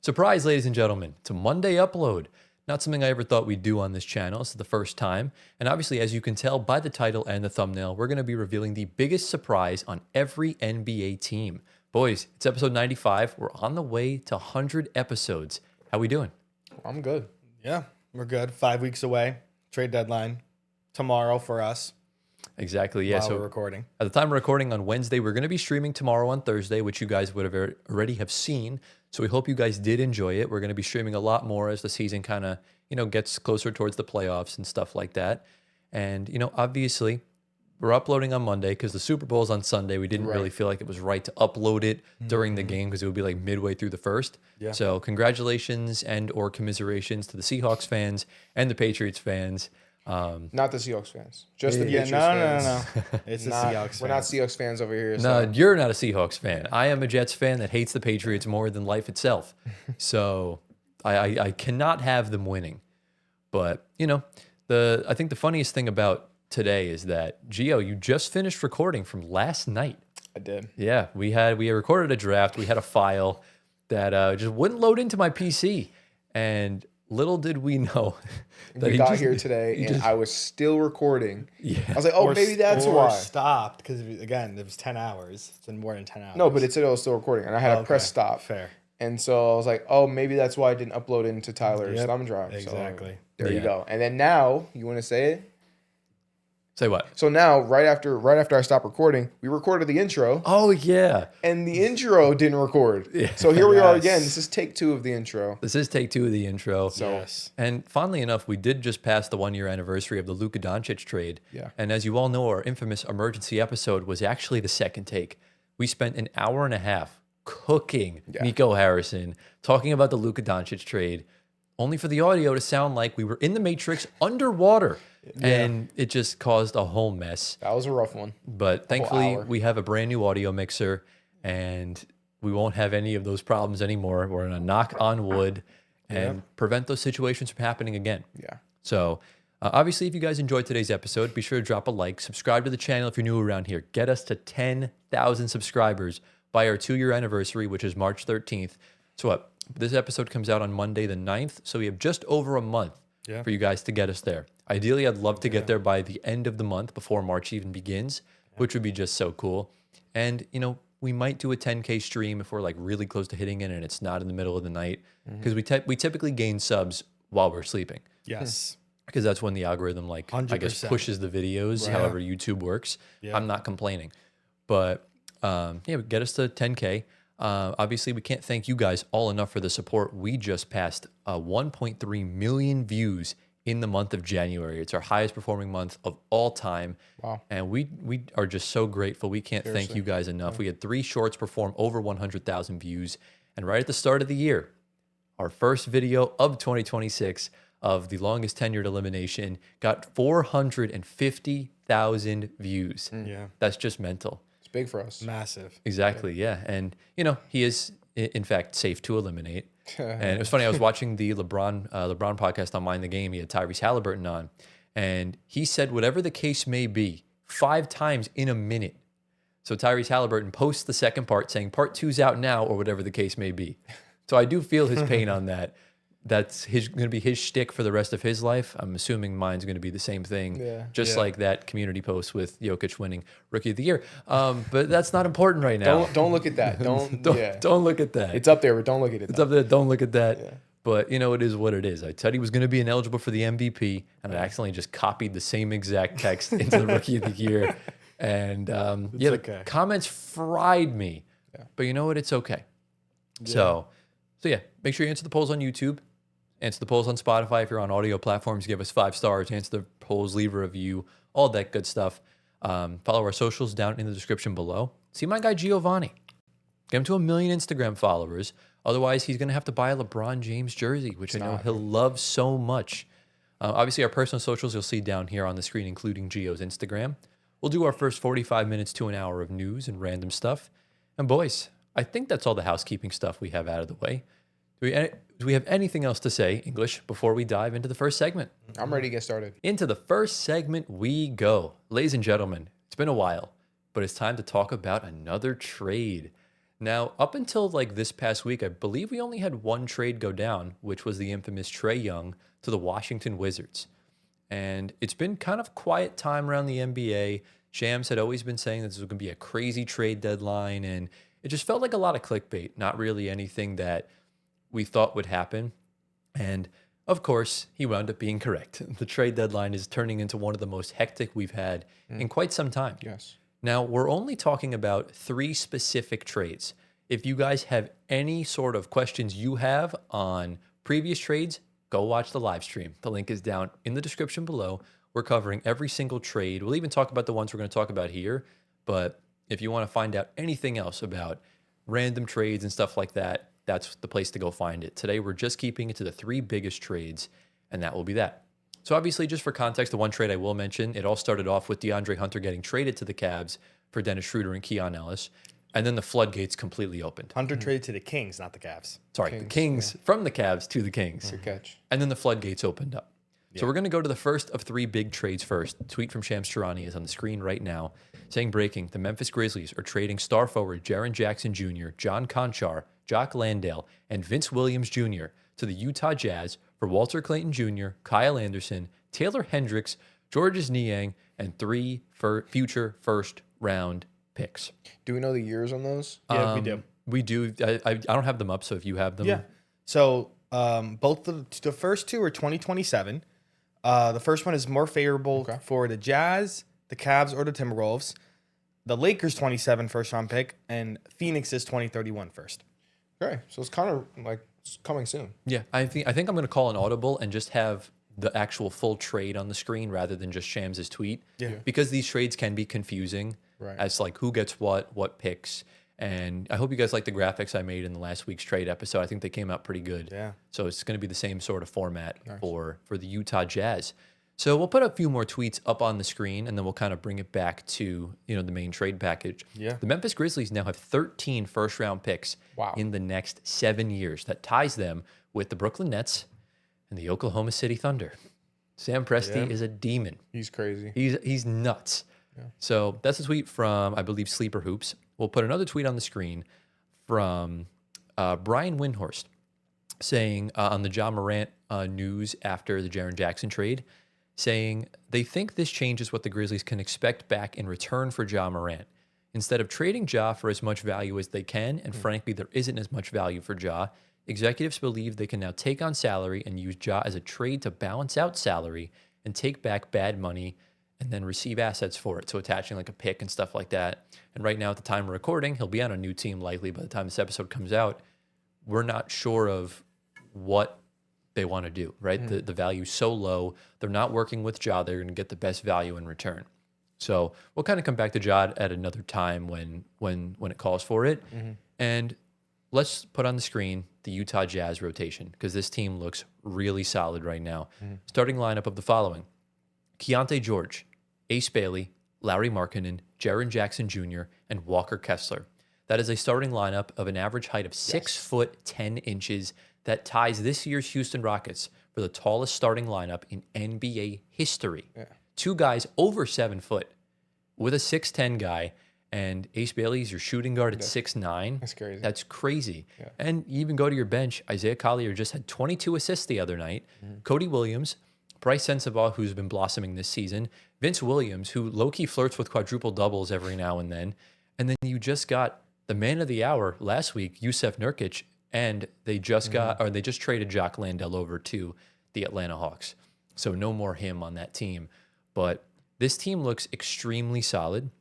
Surprise, ladies and gentlemen, it's a Monday upload. Not something I ever thought we'd do on this channel. This is the first time. And obviously, as you can tell by the title and the thumbnail, we're going to be revealing the biggest surprise on every NBA team. Boys, it's episode 95. We're on the way to 100 episodes. How we doing? I'm good. Yeah, we're good. 5 weeks away. Trade deadline tomorrow for us. Exactly, yeah. While So we're recording. at the time we're recording on Wednesday, we're going to be streaming tomorrow on Thursday, which you guys would have already have seen. So we hope you guys did enjoy it. We're going to be streaming a lot more as the season kind of, gets closer towards the playoffs and stuff like that. And, obviously we're uploading on Monday because the Super Bowl's on Sunday. We didn't really feel like it was right to upload it during the game because it would be like midway through the first. Yeah. So congratulations and or commiserations to the Seahawks fans and the Patriots fans. Not the Seahawks fans. Just the Yeah, Patriots no. fans. It's the Not- Seahawks. We're not fans. Seahawks fans over here. No, So. you're not a Seahawks fan. I am a Jets fan that hates the Patriots more than life itself. So I cannot have them winning. But, I think the funniest thing about today is that, Gio, you just finished recording from last night. I did. Yeah, we had recorded a draft. We had a file that just wouldn't load into my PC. And little did we know that We got here today and I was still recording. Yeah. I was like, oh, maybe that's why. Stopped because, again, it was 10 hours. It's been more than 10 hours. No, but it said I was still recording and I had to press stop. Fair. And so I was like, oh, maybe that's why I didn't upload it into Tyler's thumb drive. Exactly. So there Yeah. you go. And then now, you want to say it? Say what? So now, right after I stopped recording, we recorded the intro. Oh, yeah. And the intro didn't record. Yeah. So here we are Yes. again. This is take 2 of the intro. This is take 2 of the intro. So Yes. And fondly enough, we did just pass the 1-year anniversary of the Luka Doncic trade. Yeah. And as you all know, our infamous emergency episode was actually the second take. We spent an hour and a half cooking Nico Harrison, talking about the Luka Doncic trade, only for the audio to sound like we were in the Matrix underwater. And it just caused a whole mess. that was a rough one. But thankfully, hour. we have a brand new audio mixer and we won't have any of those problems anymore. We're going to knock on wood and prevent those situations from happening again. Yeah. So, obviously, if you guys enjoyed today's episode, be sure to drop a like, subscribe to the channel if you're new around here. Get us to 10,000 subscribers by our 2-year anniversary, which is March 13th. So what? This episode comes out on Monday the 9th, so we have just over a month for you guys to get us there. Ideally, I'd love to get there by the end of the month before March even begins, which would be just so cool. And, we might do a 10K stream if we're like really close to hitting it and it's not in the middle of the night because we typically gain subs while we're sleeping. Yes. Because that's when the algorithm, I guess, 100%. pushes the videos, however YouTube works. Yeah. I'm not complaining. But, get us to 10K. Obviously, we can't thank you guys all enough for the support. We just passed 1.3 million views in the month of January. It's our highest performing month of all time. Wow. And we are just so grateful. We can't thank you guys enough. We had 3 shorts perform over 100,000 views. And right at the start of the year, our first video of 2026 of the longest tenured elimination got 450,000 views. Yeah. That's just mental. It's big for us. Massive. Exactly, yeah. And, he is, in fact, safe to eliminate. And it was funny, I was watching the LeBron podcast on Mind the Game. He had Tyrese Halliburton on. And he said whatever the case may be 5 times in a minute. So Tyrese Halliburton posts the second part saying part 2's out now or whatever the case may be. So I do feel his pain on that. That's going to be his shtick for the rest of his life. I'm assuming mine's going to be the same thing, just like that community post with Jokic winning Rookie of the Year. But that's not important right now. Don't look at that. Don't look at that. It's up there, but don't look at it. It's up there. Don't look at that. Yeah. But it is what it is. I said he was going to be ineligible for the MVP, and I accidentally just copied the same exact text into the Rookie of the Year. And the comments fried me. Yeah. But you know what? It's okay. Yeah. So make sure you answer the polls on YouTube. Answer the polls on Spotify. If you're on audio platforms, give us 5 stars. Answer the polls, leave a review, all that good stuff. Follow our socials down in the description below. See my guy Giovanni. Get him to 1 million Instagram followers. Otherwise, he's going to have to buy a LeBron James jersey, which I know he'll love so much. Obviously, our personal socials you'll see down here on the screen, including Gio's Instagram. We'll do our first 45 minutes to an hour of news and random stuff. And boys, I think that's all the housekeeping stuff we have out of the way. Do we have anything else to say, English, before we dive into the first segment? I'm ready to get started. Into the first segment we go. Ladies and gentlemen, it's been a while, but it's time to talk about another trade. Now, up until like this past week, I believe we only had one trade go down, which was the infamous Trae Young to the Washington Wizards. And it's been kind of quiet time around the NBA. Shams had always been saying that this was going to be a crazy trade deadline, and it just felt like a lot of clickbait, not really anything that we thought would happen. And of course, he wound up being correct. The trade deadline is turning into one of the most hectic we've had in quite some time. Yes. Now, we're only talking about 3 specific trades. If you guys have any sort of questions you have on previous trades, go watch the live stream. The link is down in the description below. We're covering every single trade. We'll even talk about the ones we're going to talk about here. But if you want to find out anything else about random trades and stuff like that, that's the place to go find it. Today, we're just keeping it to the 3 biggest trades, and that will be that. So obviously, just for context, the one trade I will mention, it all started off with DeAndre Hunter getting traded to the Cavs for Dennis Schroeder and Keon Ellis, and then the floodgates completely opened. Hunter traded to the Kings, not the Cavs. Sorry, the Kings from the Cavs to the Kings. Good catch. And then the floodgates opened up. Yeah. So we're going to go to the first of 3 big trades first. The tweet from Shams Charania is on the screen right now, saying breaking, the Memphis Grizzlies are trading star forward Jaren Jackson Jr., John Conchar, Jock Landale, and Vince Williams Jr. to the Utah Jazz for Walter Clayton Jr., Kyle Anderson, Taylor Hendricks, Georges Niang, and 3 future first-round picks. Do we know the years on those? Yeah, we do. We do. I don't have them up, so if you have them. Yeah. So both the first 2 are 2027. The first one is more favorable for the Jazz, the Cavs, or the Timberwolves. The Lakers 27 first-round pick, and Phoenix's 2031 first. Okay, so it's kind of like coming soon. Yeah, I think I'm going to call an audible and just have the actual full trade on the screen rather than just Shams' tweet. Yeah. Because these trades can be confusing as like who gets what picks. And I hope you guys like the graphics I made in the last week's trade episode. I think they came out pretty good. Yeah. So it's going to be the same sort of format for the Utah Jazz. So we'll put a few more tweets up on the screen, and then we'll kind of bring it back to the main trade package. Yeah. The Memphis Grizzlies now have 13 first-round picks in the next 7 years. That ties them with the Brooklyn Nets and the Oklahoma City Thunder. Sam Presti is a demon. He's crazy. He's nuts. Yeah. So that's a tweet from, I believe, Sleeper Hoops. We'll put another tweet on the screen from Brian Windhorst saying on the Ja Morant news after the Jaren Jackson trade, saying they think this changes what the Grizzlies can expect back in return for Ja Morant. Instead of trading Ja for as much value as they can, and frankly, there isn't as much value for Ja, executives believe they can now take on salary and use Ja as a trade to balance out salary and take back bad money and then receive assets for it. So attaching like a pick and stuff like that. And right now at the time of recording, he'll be on a new team likely by the time this episode comes out. We're not sure of what they want to do, right? The value's so low. They're not working with Ja. They're going to get the best value in return. So we'll kind of come back to Ja at another time when it calls for it. And let's put on the screen the Utah Jazz rotation because this team looks really solid right now. Starting lineup of the following: Keontae George, Ace Bailey, Lauri Markkanen, Jaren Jackson Jr., and Walker Kessler. That is a starting lineup of an average height of 6 foot 10 inches that ties this year's Houston Rockets for the tallest starting lineup in NBA history. Yeah. 2 guys over 7 foot with a 6'10 guy, and Ace Bailey's your shooting guard at 6'9". That's crazy. That's crazy. Yeah. And you even go to your bench. Isaiah Collier just had 22 assists the other night. Cody Williams, Bryce Sensabaugh, who's been blossoming this season, Vince Williams, who low-key flirts with quadruple doubles every now and then. And then you just got the man of the hour last week, Jusuf Nurkic, and they just they just traded Jock Landale over to the Atlanta Hawks. So no more him on that team. But this team looks extremely solid.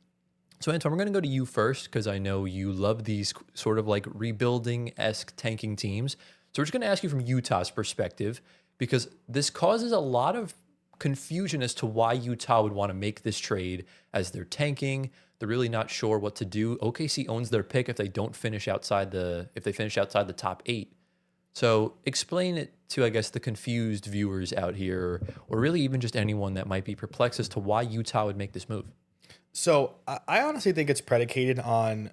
So Anton, we're going to go to you first because I know you love these sort of like rebuilding-esque tanking teams. So we're just going to ask you from Utah's perspective because this causes a lot of confusion as to why Utah would want to make this trade as they're tanking. They're really not sure what to do. OKC owns their pick if they finish outside the top 8. So explain it to, I guess, the confused viewers out here, or really even just anyone that might be perplexed as to why Utah would make this move. So I honestly think it's predicated on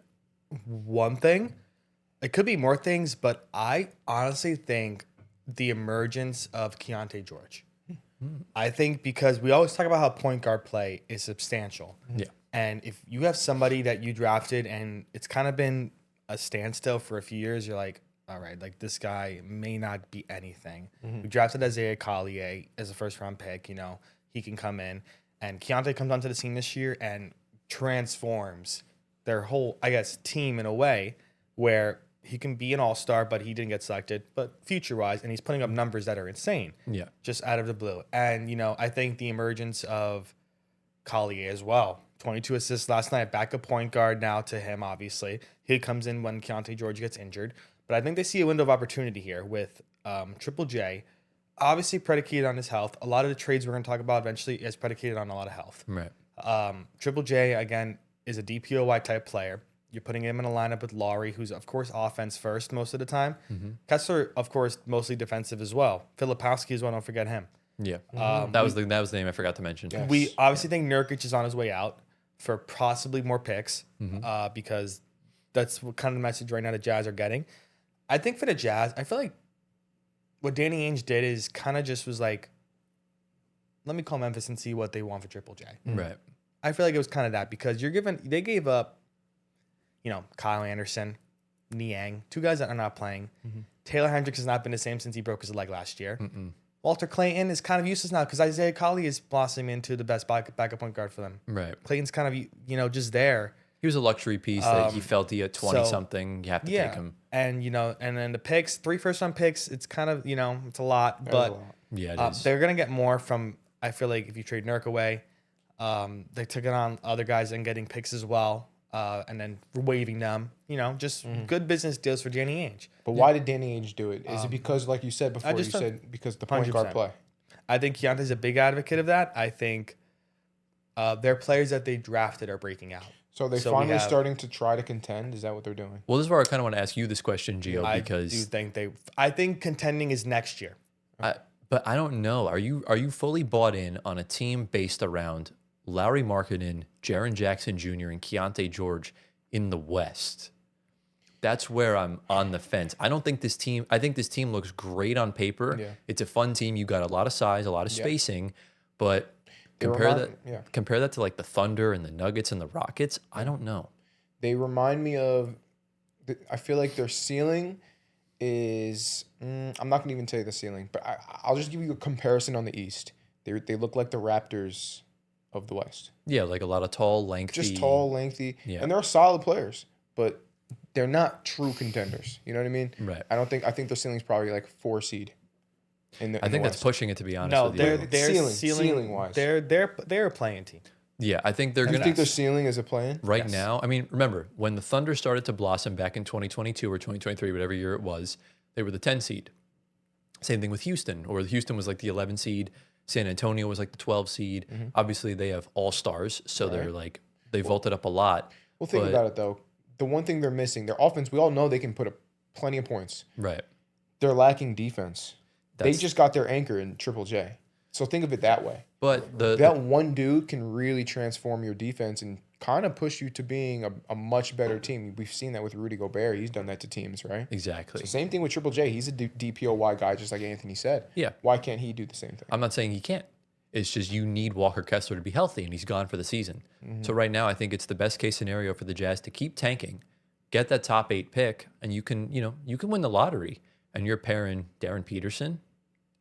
one thing. It could be more things, but I honestly think the emergence of Keontae George. I think because we always talk about how point guard play is substantial. Yeah. And if you have somebody that you drafted and it's kind of been a standstill for a few years, you're like, all right, like this guy may not be anything. We drafted Isaiah Collier as a first round pick. You know, he can come in, and Keontae comes onto the scene this year and transforms their whole, I guess, team in a way where he can be an all-star, but he didn't get selected. But future-wise, and he's putting up numbers that are insane. Yeah. Just out of the blue. And, you know, I think the emergence of Collier as well. 22 assists last night, backup point guard now to him, obviously. He comes in when Keontae George gets injured. But I think they see a window of opportunity here with Triple J, obviously predicated on his health. A lot of the trades we're going to talk about eventually is predicated on a lot of health. Right. Triple J, again, is a DPOY type player. You're putting him in a lineup with Laurie, who's, of course, offense first most of the time. Kessler, of course, mostly defensive as well. Filipowski as well, don't forget him. Yeah. That was the name I forgot to mention. Yes. We obviously think Nurkic is on his way out for possibly more picks because that's what kind of the message right now the Jazz are getting. I think for the Jazz, I feel like what Danny Ainge did is kind of just was like, let me call Memphis and see what they want for Triple J. Right. I feel like it was kind of that because they gave up, you know, Kyle Anderson, Niang, two guys that are not playing. Taylor Hendricks has not been the same since he broke his leg last year. Walter Clayton is kind of useless now because Isaiah Collier is blossoming into the best backup point guard for them. Right. Clayton's kind of, you know, just there. He was a luxury piece that he felt he had 20-something. You have to take him. And, you know, and then the picks, 3 first-round picks, it's kind of, you know, it's a lot. But Yeah, it is. they're going to get more from, I feel like, if you trade Nurk away. They took it on other guys and getting picks as well. And then waiving them, you know, just good business deals for Danny Ainge. But why did Danny Ainge do it? Is it because, like you said before, because the point guard 100%. play? I think Keontae's a big advocate of that. I think their players that they drafted are breaking out. So they're finally starting to try to contend? Is that what they're doing? Well, this is where I kind of want to ask you this question, Gio, because I think contending is next year. But I don't know. Are you fully bought in on a team based around Lauri Markkanen, Jaren Jackson Jr., and Keontae George in the West? That's where I'm on the fence. I think this team looks great on paper. Yeah. It's a fun team. You got a lot of size, a lot of spacing, but compare that to like the Thunder and the Nuggets and the Rockets. I don't know. They remind me of. I feel like their ceiling is. I'm not going to even tell you the ceiling, but I'll just give you a comparison on the East. They look like the Raptors of the West. Yeah, like a lot of tall, lengthy. Just tall, lengthy, Yeah. and they're solid players, but they're not true contenders. You know what I mean? Right. I think their ceiling's probably like 4 seed. I think that's pushing it, to be honest. No, with you. their ceiling wise. They're a playing team. Yeah, I think they're You going think their to. ceiling is a play-in? Right now, I mean, remember, when the Thunder started to blossom back in 2022 or 2023, whatever year it was, they were the 10 seed. Same thing with Houston, or Houston was like the 11 seed. San Antonio was like the 12 seed. Obviously, they have all-stars, so they're like, they vaulted up a lot. Well, think about it, though. The one thing they're missing, their offense, we all know they can put up plenty of points. Right. They're lacking defense. They just got their anchor in Triple J. So think of it that way. But that one dude can really transform your defense and kind of push you to being a much better team. We've seen that with Rudy Gobert. He's done that to teams, right? Exactly. So same thing with Triple J. He's a DPOY guy, just like Anthony said. Yeah. Why can't he do the same thing? I'm not saying he can't. It's just you need Walker Kessler to be healthy, and he's gone for the season. So right now, I think it's the best case scenario for the Jazz to keep tanking, get that top 8 pick, and you can win the lottery. And you're pairing Darren Peterson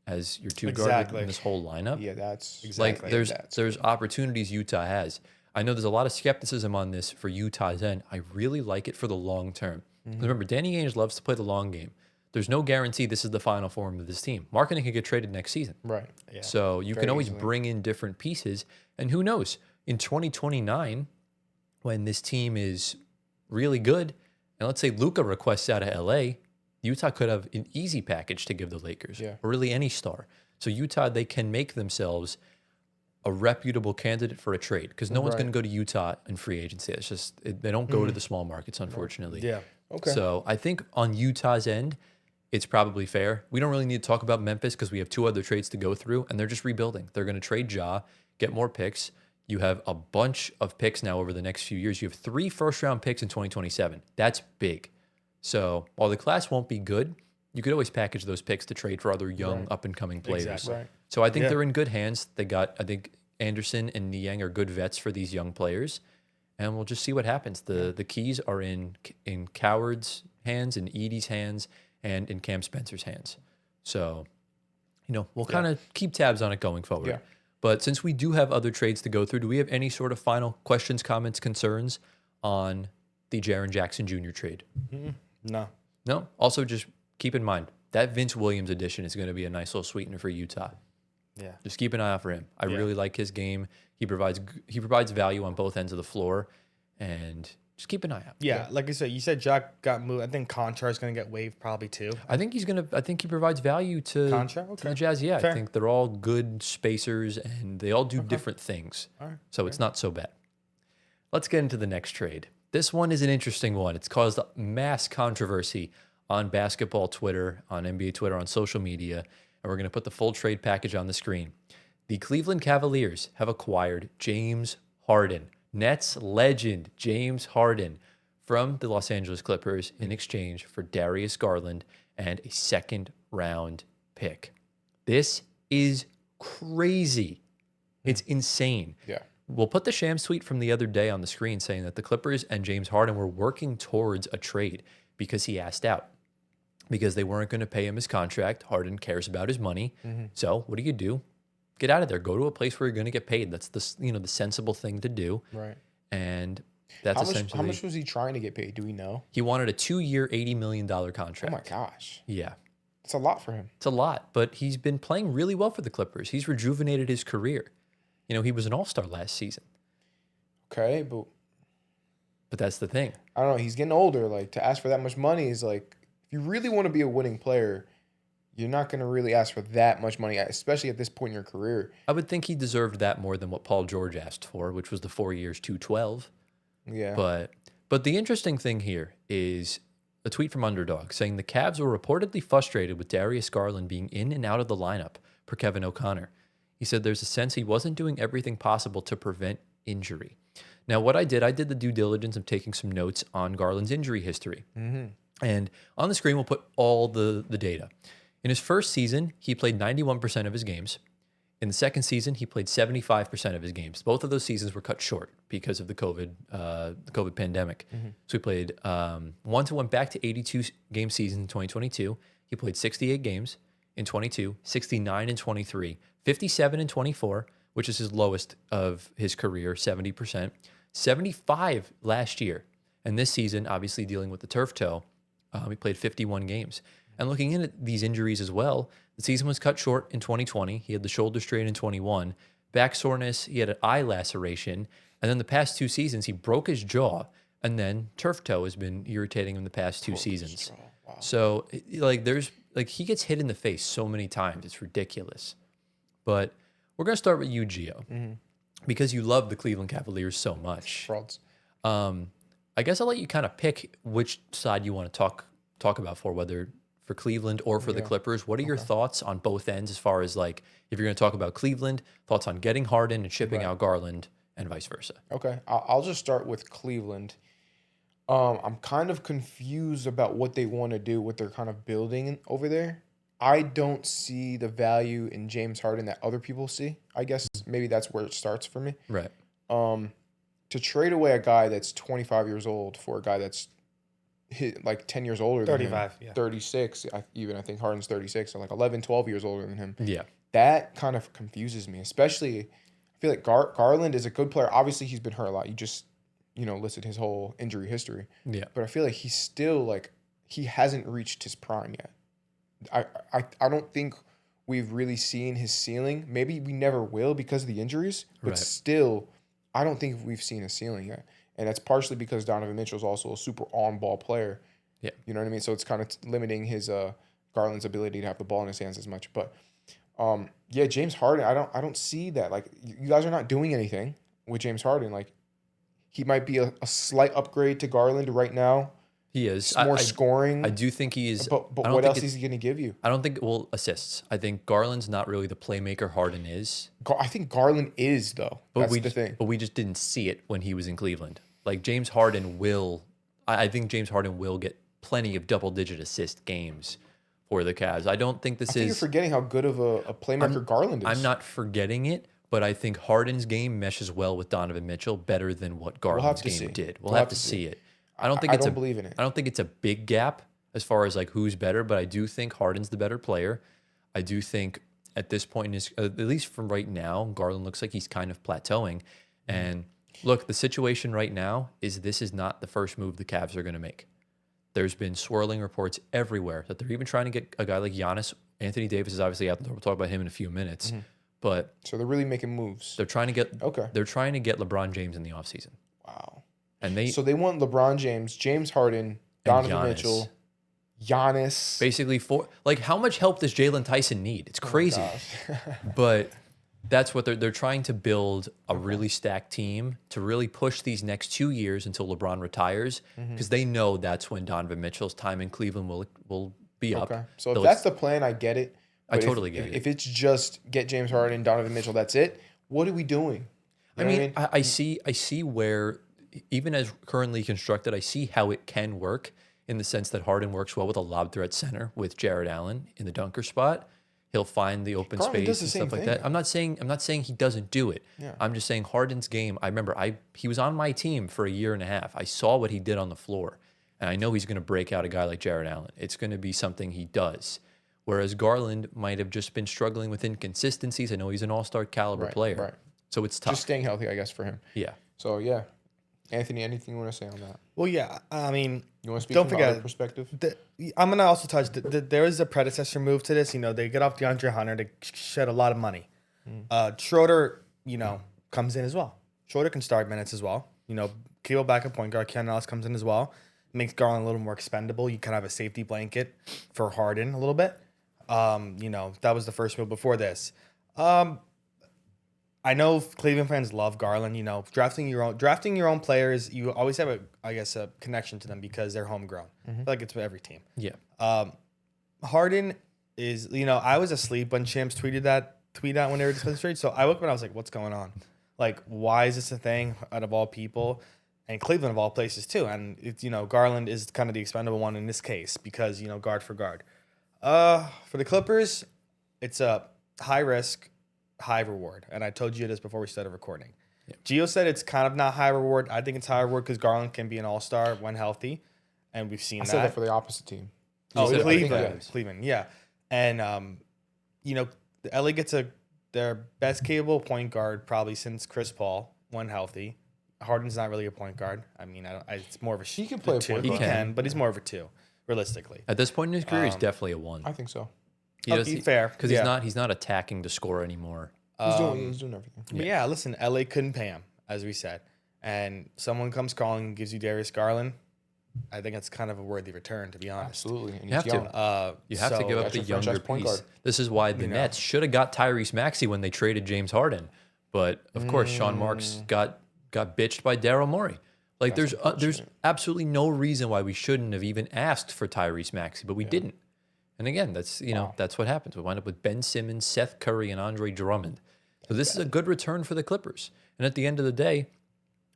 as your 2 guard in this whole lineup. Yeah, that's like there's opportunities Utah has. I know there's a lot of skepticism on this for Utah's end. I really like it for the long term. Remember, Danny Ainge loves to play the long game. There's no guarantee this is the final form of this team. Markkanen could get traded next season. right. Yeah. So you can always bring in different pieces. And who knows, in 2029, when this team is really good, and let's say Luka requests out of LA, Utah could have an easy package to give the Lakers, or really any star. So Utah, they can make themselves a reputable candidate for a trade because no one's going to go to Utah in free agency. It's just they don't go to the small markets, unfortunately. Yeah. Okay. So I think on Utah's end, it's probably fair. We don't really need to talk about Memphis because we have 2 other trades to go through, and they're just rebuilding. They're going to trade Ja, get more picks. You have a bunch of picks now over the next few years. You have 3 first-round picks in 2027. That's big. So while the class won't be good, you could always package those picks to trade for other young, up-and-coming players. Exactly. Right. So I think they're in good hands. They got, I think Anderson and Niang are good vets for these young players. and we'll just see what happens. The keys are in Coward's hands, in Edie's hands, and in Cam Spencer's hands. So, we'll kind of keep tabs on it going forward. Yeah. But since we do have other trades to go through, do we have any sort of final questions, comments, concerns on the Jaren Jackson Jr. trade? No. No? Also, just keep in mind, that Vince Williams addition is going to be a nice little sweetener for Utah. Yeah. Just keep an eye out for him. I really like his game. He provides value on both ends of the floor, and just keep an eye out. Yeah, like I said, you said Jack got moved. I think Conchar is going to get waived probably too. I think he provides value to, Conchar? to the Jazz. Yeah, Fair. I think they're all good spacers, and they all do different things. All right. So it's not so bad. Let's get into the next trade. This one is an interesting one. It's caused mass controversy on basketball Twitter, on NBA Twitter, on social media, and we're going to put the full trade package on the screen. The Cleveland Cavaliers have acquired James Harden, Nets legend James Harden, from the Los Angeles Clippers in exchange for Darius Garland and a second-round pick. This is crazy. It's insane. Yeah. We'll put the Shams tweet from the other day on the screen saying that the Clippers and James Harden were working towards a trade because he asked out, because they weren't going to pay him his contract. Harden cares about his money. So what do? Get out of there. Go to a place where you're going to get paid. That's the sensible thing to do. Right. And that's essentially how much was he trying to get paid? Do we know? He wanted a 2-year, $80 million contract. Oh my gosh. Yeah. It's a lot for him. It's a lot, but he's been playing really well for the Clippers. He's rejuvenated his career. He was an all-star last season. Okay, but that's the thing. I don't know. He's getting older. Like, to ask for that much money is like, if you really want to be a winning player, you're not going to really ask for that much money, especially at this point in your career. I would think he deserved that more than what Paul George asked for, which was the 4 years, $212. Yeah. But the interesting thing here is a tweet from Underdog saying the Cavs were reportedly frustrated with Darius Garland being in and out of the lineup per Kevin O'Connor. He said there's a sense he wasn't doing everything possible to prevent injury. Now, what I did the due diligence of taking some notes on Garland's injury history. And on the screen, we'll put all the data. In his first season, he played 91% of his games. In the second season, he played 75% of his games. Both of those seasons were cut short because of the COVID pandemic. So he played once it went back to 82 game season in 2022. He played 68 games in 22, 69 in 23, 57 in 24, which is his lowest of his career, 70%, 75 last year. And this season, obviously dealing with the turf toe, he played 51 games. And looking into these injuries as well, the season was cut short in 2020. He had the shoulder strain in 21, back soreness, he had an eye laceration, and then the past 2 seasons, he broke his jaw, and then turf toe has been irritating him the past 2 seasons. Wow. So, he gets hit in the face so many times. It's ridiculous. But we're going to start with you, Gio, because you love the Cleveland Cavaliers so much. Frauds. I guess I'll let you kind of pick which side you want to talk about whether for Cleveland or for the Clippers. What are your thoughts on both ends as far as if you're going to talk about Cleveland, thoughts on getting Harden and shipping out Garland and vice versa? Okay. I'll just start with Cleveland. I'm kind of confused about what they want to do, what they're kind of building over there. I don't see the value in James Harden that other people see. I guess maybe that's where it starts for me. Right. To trade away a guy that's 25 years old for a guy that's 10 years older than him. 35, yeah. 36. I think Harden's 36, so 11, 12 years older than him. Yeah. That kind of confuses me, especially I feel like Garland is a good player. Obviously, he's been hurt a lot. You just, listed his whole injury history. Yeah. But I feel like he's still he hasn't reached his prime yet. I don't think we've really seen his ceiling. Maybe we never will because of the injuries, but still, I don't think we've seen his ceiling yet. And that's partially because Donovan Mitchell is also a super on-ball player. Yeah. You know what I mean? So it's kind of limiting his Garland's ability to have the ball in his hands as much. But James Harden, I don't see that. You guys are not doing anything with James Harden. He might be a slight upgrade to Garland right now. He is. More scoring. I do think he is. But what else is he going to give you? I don't think, assists. I think Garland's not really the playmaker Harden is. I think Garland is, though. That's the thing. But we just didn't see it when he was in Cleveland. James Harden will, I think James Harden will get plenty of double-digit assist games for the Cavs. I don't think I think you're forgetting how good of a playmaker Garland is. I'm not forgetting it, but I think Harden's game meshes well with Donovan Mitchell better than what Garland's game did. We'll have to see it. I don't believe in it. I don't think it's a big gap as far as like who's better, but I do think Harden's the better player. I do think at this point in his, at least from right now, Garland looks like he's kind of plateauing. And look, the situation right now is this is not the first move the Cavs are going to make. There's been swirling reports everywhere that they're even trying to get a guy like Giannis. Anthony Davis is obviously out the door. We'll talk about him in a few minutes. But so they're really making moves. They're trying to get LeBron James in the offseason. Wow. And they want LeBron James, James Harden, Donovan Mitchell, Giannis. Basically, how much help does Jalen Tyson need? It's crazy. But that's what they're trying to build a really stacked team to really push these next 2 years until LeBron retires, because they know that's when Donovan Mitchell's time in Cleveland will be up. Okay. So if that's the plan, I get it. I totally get it. If it's just get James Harden, Donovan Mitchell, that's it. What are we doing? I see where, even as currently constructed, I see how it can work in the sense that Harden works well with a lob threat center with Jared Allen in the dunker spot. He'll find the open space and stuff like that. I'm not saying he doesn't do it. Yeah. I'm just saying Harden's game. I remember he was on my team for a year and a half. I saw what he did on the floor, and I know he's going to break out a guy like Jared Allen. It's going to be something he does. Whereas Garland might have just been struggling with inconsistencies. I know he's an all-star caliber player. Right. So it's tough. Just staying healthy, I guess, for him. Yeah. So, yeah. Anthony, anything you want to say on that? Well, yeah. I mean, you want to speak from another perspective? I'm going to also touch, there is a predecessor move to this. They get off DeAndre Hunter to shed a lot of money. Schroeder, comes in as well. Schroeder can start minutes as well. Cable backup point guard, Ken Ellis comes in as well. Makes Garland a little more expendable. You kind of have a safety blanket for Harden a little bit. That was the first move before this. I know Cleveland fans love Garland. Drafting your own players, you always have a connection to them because they're homegrown. I feel like it's with every team. Yeah. Harden is, I was asleep when Shams tweet out when they were discussing trade. So I woke up and I was like, what's going on? Like, why is this a thing out of all people? And Cleveland of all places too. And it's, Garland is kind of the expendable one in this case because, guard for guard. For the Clippers, it's a high risk, high reward. And I told you this before we started recording. Yeah. Gio said it's kind of not high reward. I think it's high reward because Garland can be an all-star when healthy. And we've seen that. I said that for the opposite team. Cleveland, yeah. And, LA gets their best capable point guard probably since Chris Paul when healthy. Harden's not really a point guard. I mean, it's more of a... He can play a point guard. He can, but he's more of a 2, realistically. At this point in his career, he's definitely a 1. I think so. Fair. Because he's not attacking to score anymore. He's doing everything. But yeah, listen, LA couldn't pay him, as we said. And someone comes calling and gives you Darius Garland. I think it's kind of a worthy return, to be honest. Absolutely. And you have to. You have to give up the younger piece. This is why the Nets should have got Tyrese Maxey when they traded James Harden. But, of course, Sean Marks got bitched by Daryl Morey. Like, there's absolutely no reason why we shouldn't have even asked for Tyrese Maxey, but we didn't. And again, that's that's what happens. We wind up with Ben Simmons, Seth Curry, and Andre Drummond. So this is a good return for the Clippers. And at the end of the day,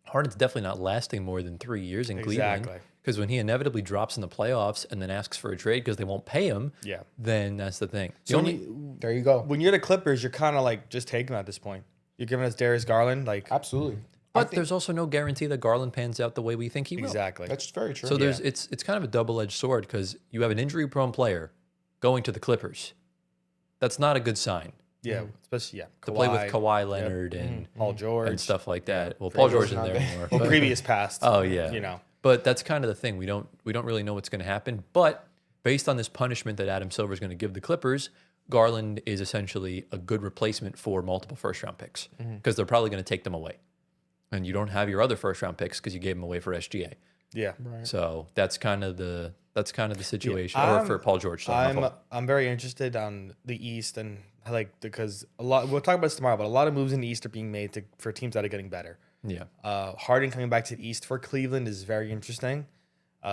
Harden's definitely not lasting more than 3 years in Cleveland. Because when he inevitably drops in the playoffs and then asks for a trade because they won't pay him, then that's the thing. There you go. When you're the Clippers, you're kind of like just taking him at this point. You're giving us Darius Garland, like absolutely. But there's also no guarantee that Garland pans out the way we think he will. Exactly. That's very true. So it's kind of a double-edged sword because you have an injury-prone player going to the Clippers. That's not a good sign. Yeah, especially to play with Kawhi Leonard and Paul George and stuff like that. Well, Paul George isn't there anymore. Well, previous past. Oh yeah. But that's kind of the thing. We don't really know what's going to happen. But based on this punishment that Adam Silver is going to give the Clippers, Garland is essentially a good replacement for multiple first-round picks because they're probably going to take them away. And you don't have your other first-round picks because you gave them away for SGA. Yeah. Right. So that's kind of the situation. Or for Paul George. So I'm very interested on the East and because we'll talk about this tomorrow, but a lot of moves in the East are being made for teams that are getting better. Yeah. Harden coming back to the East for Cleveland is very interesting.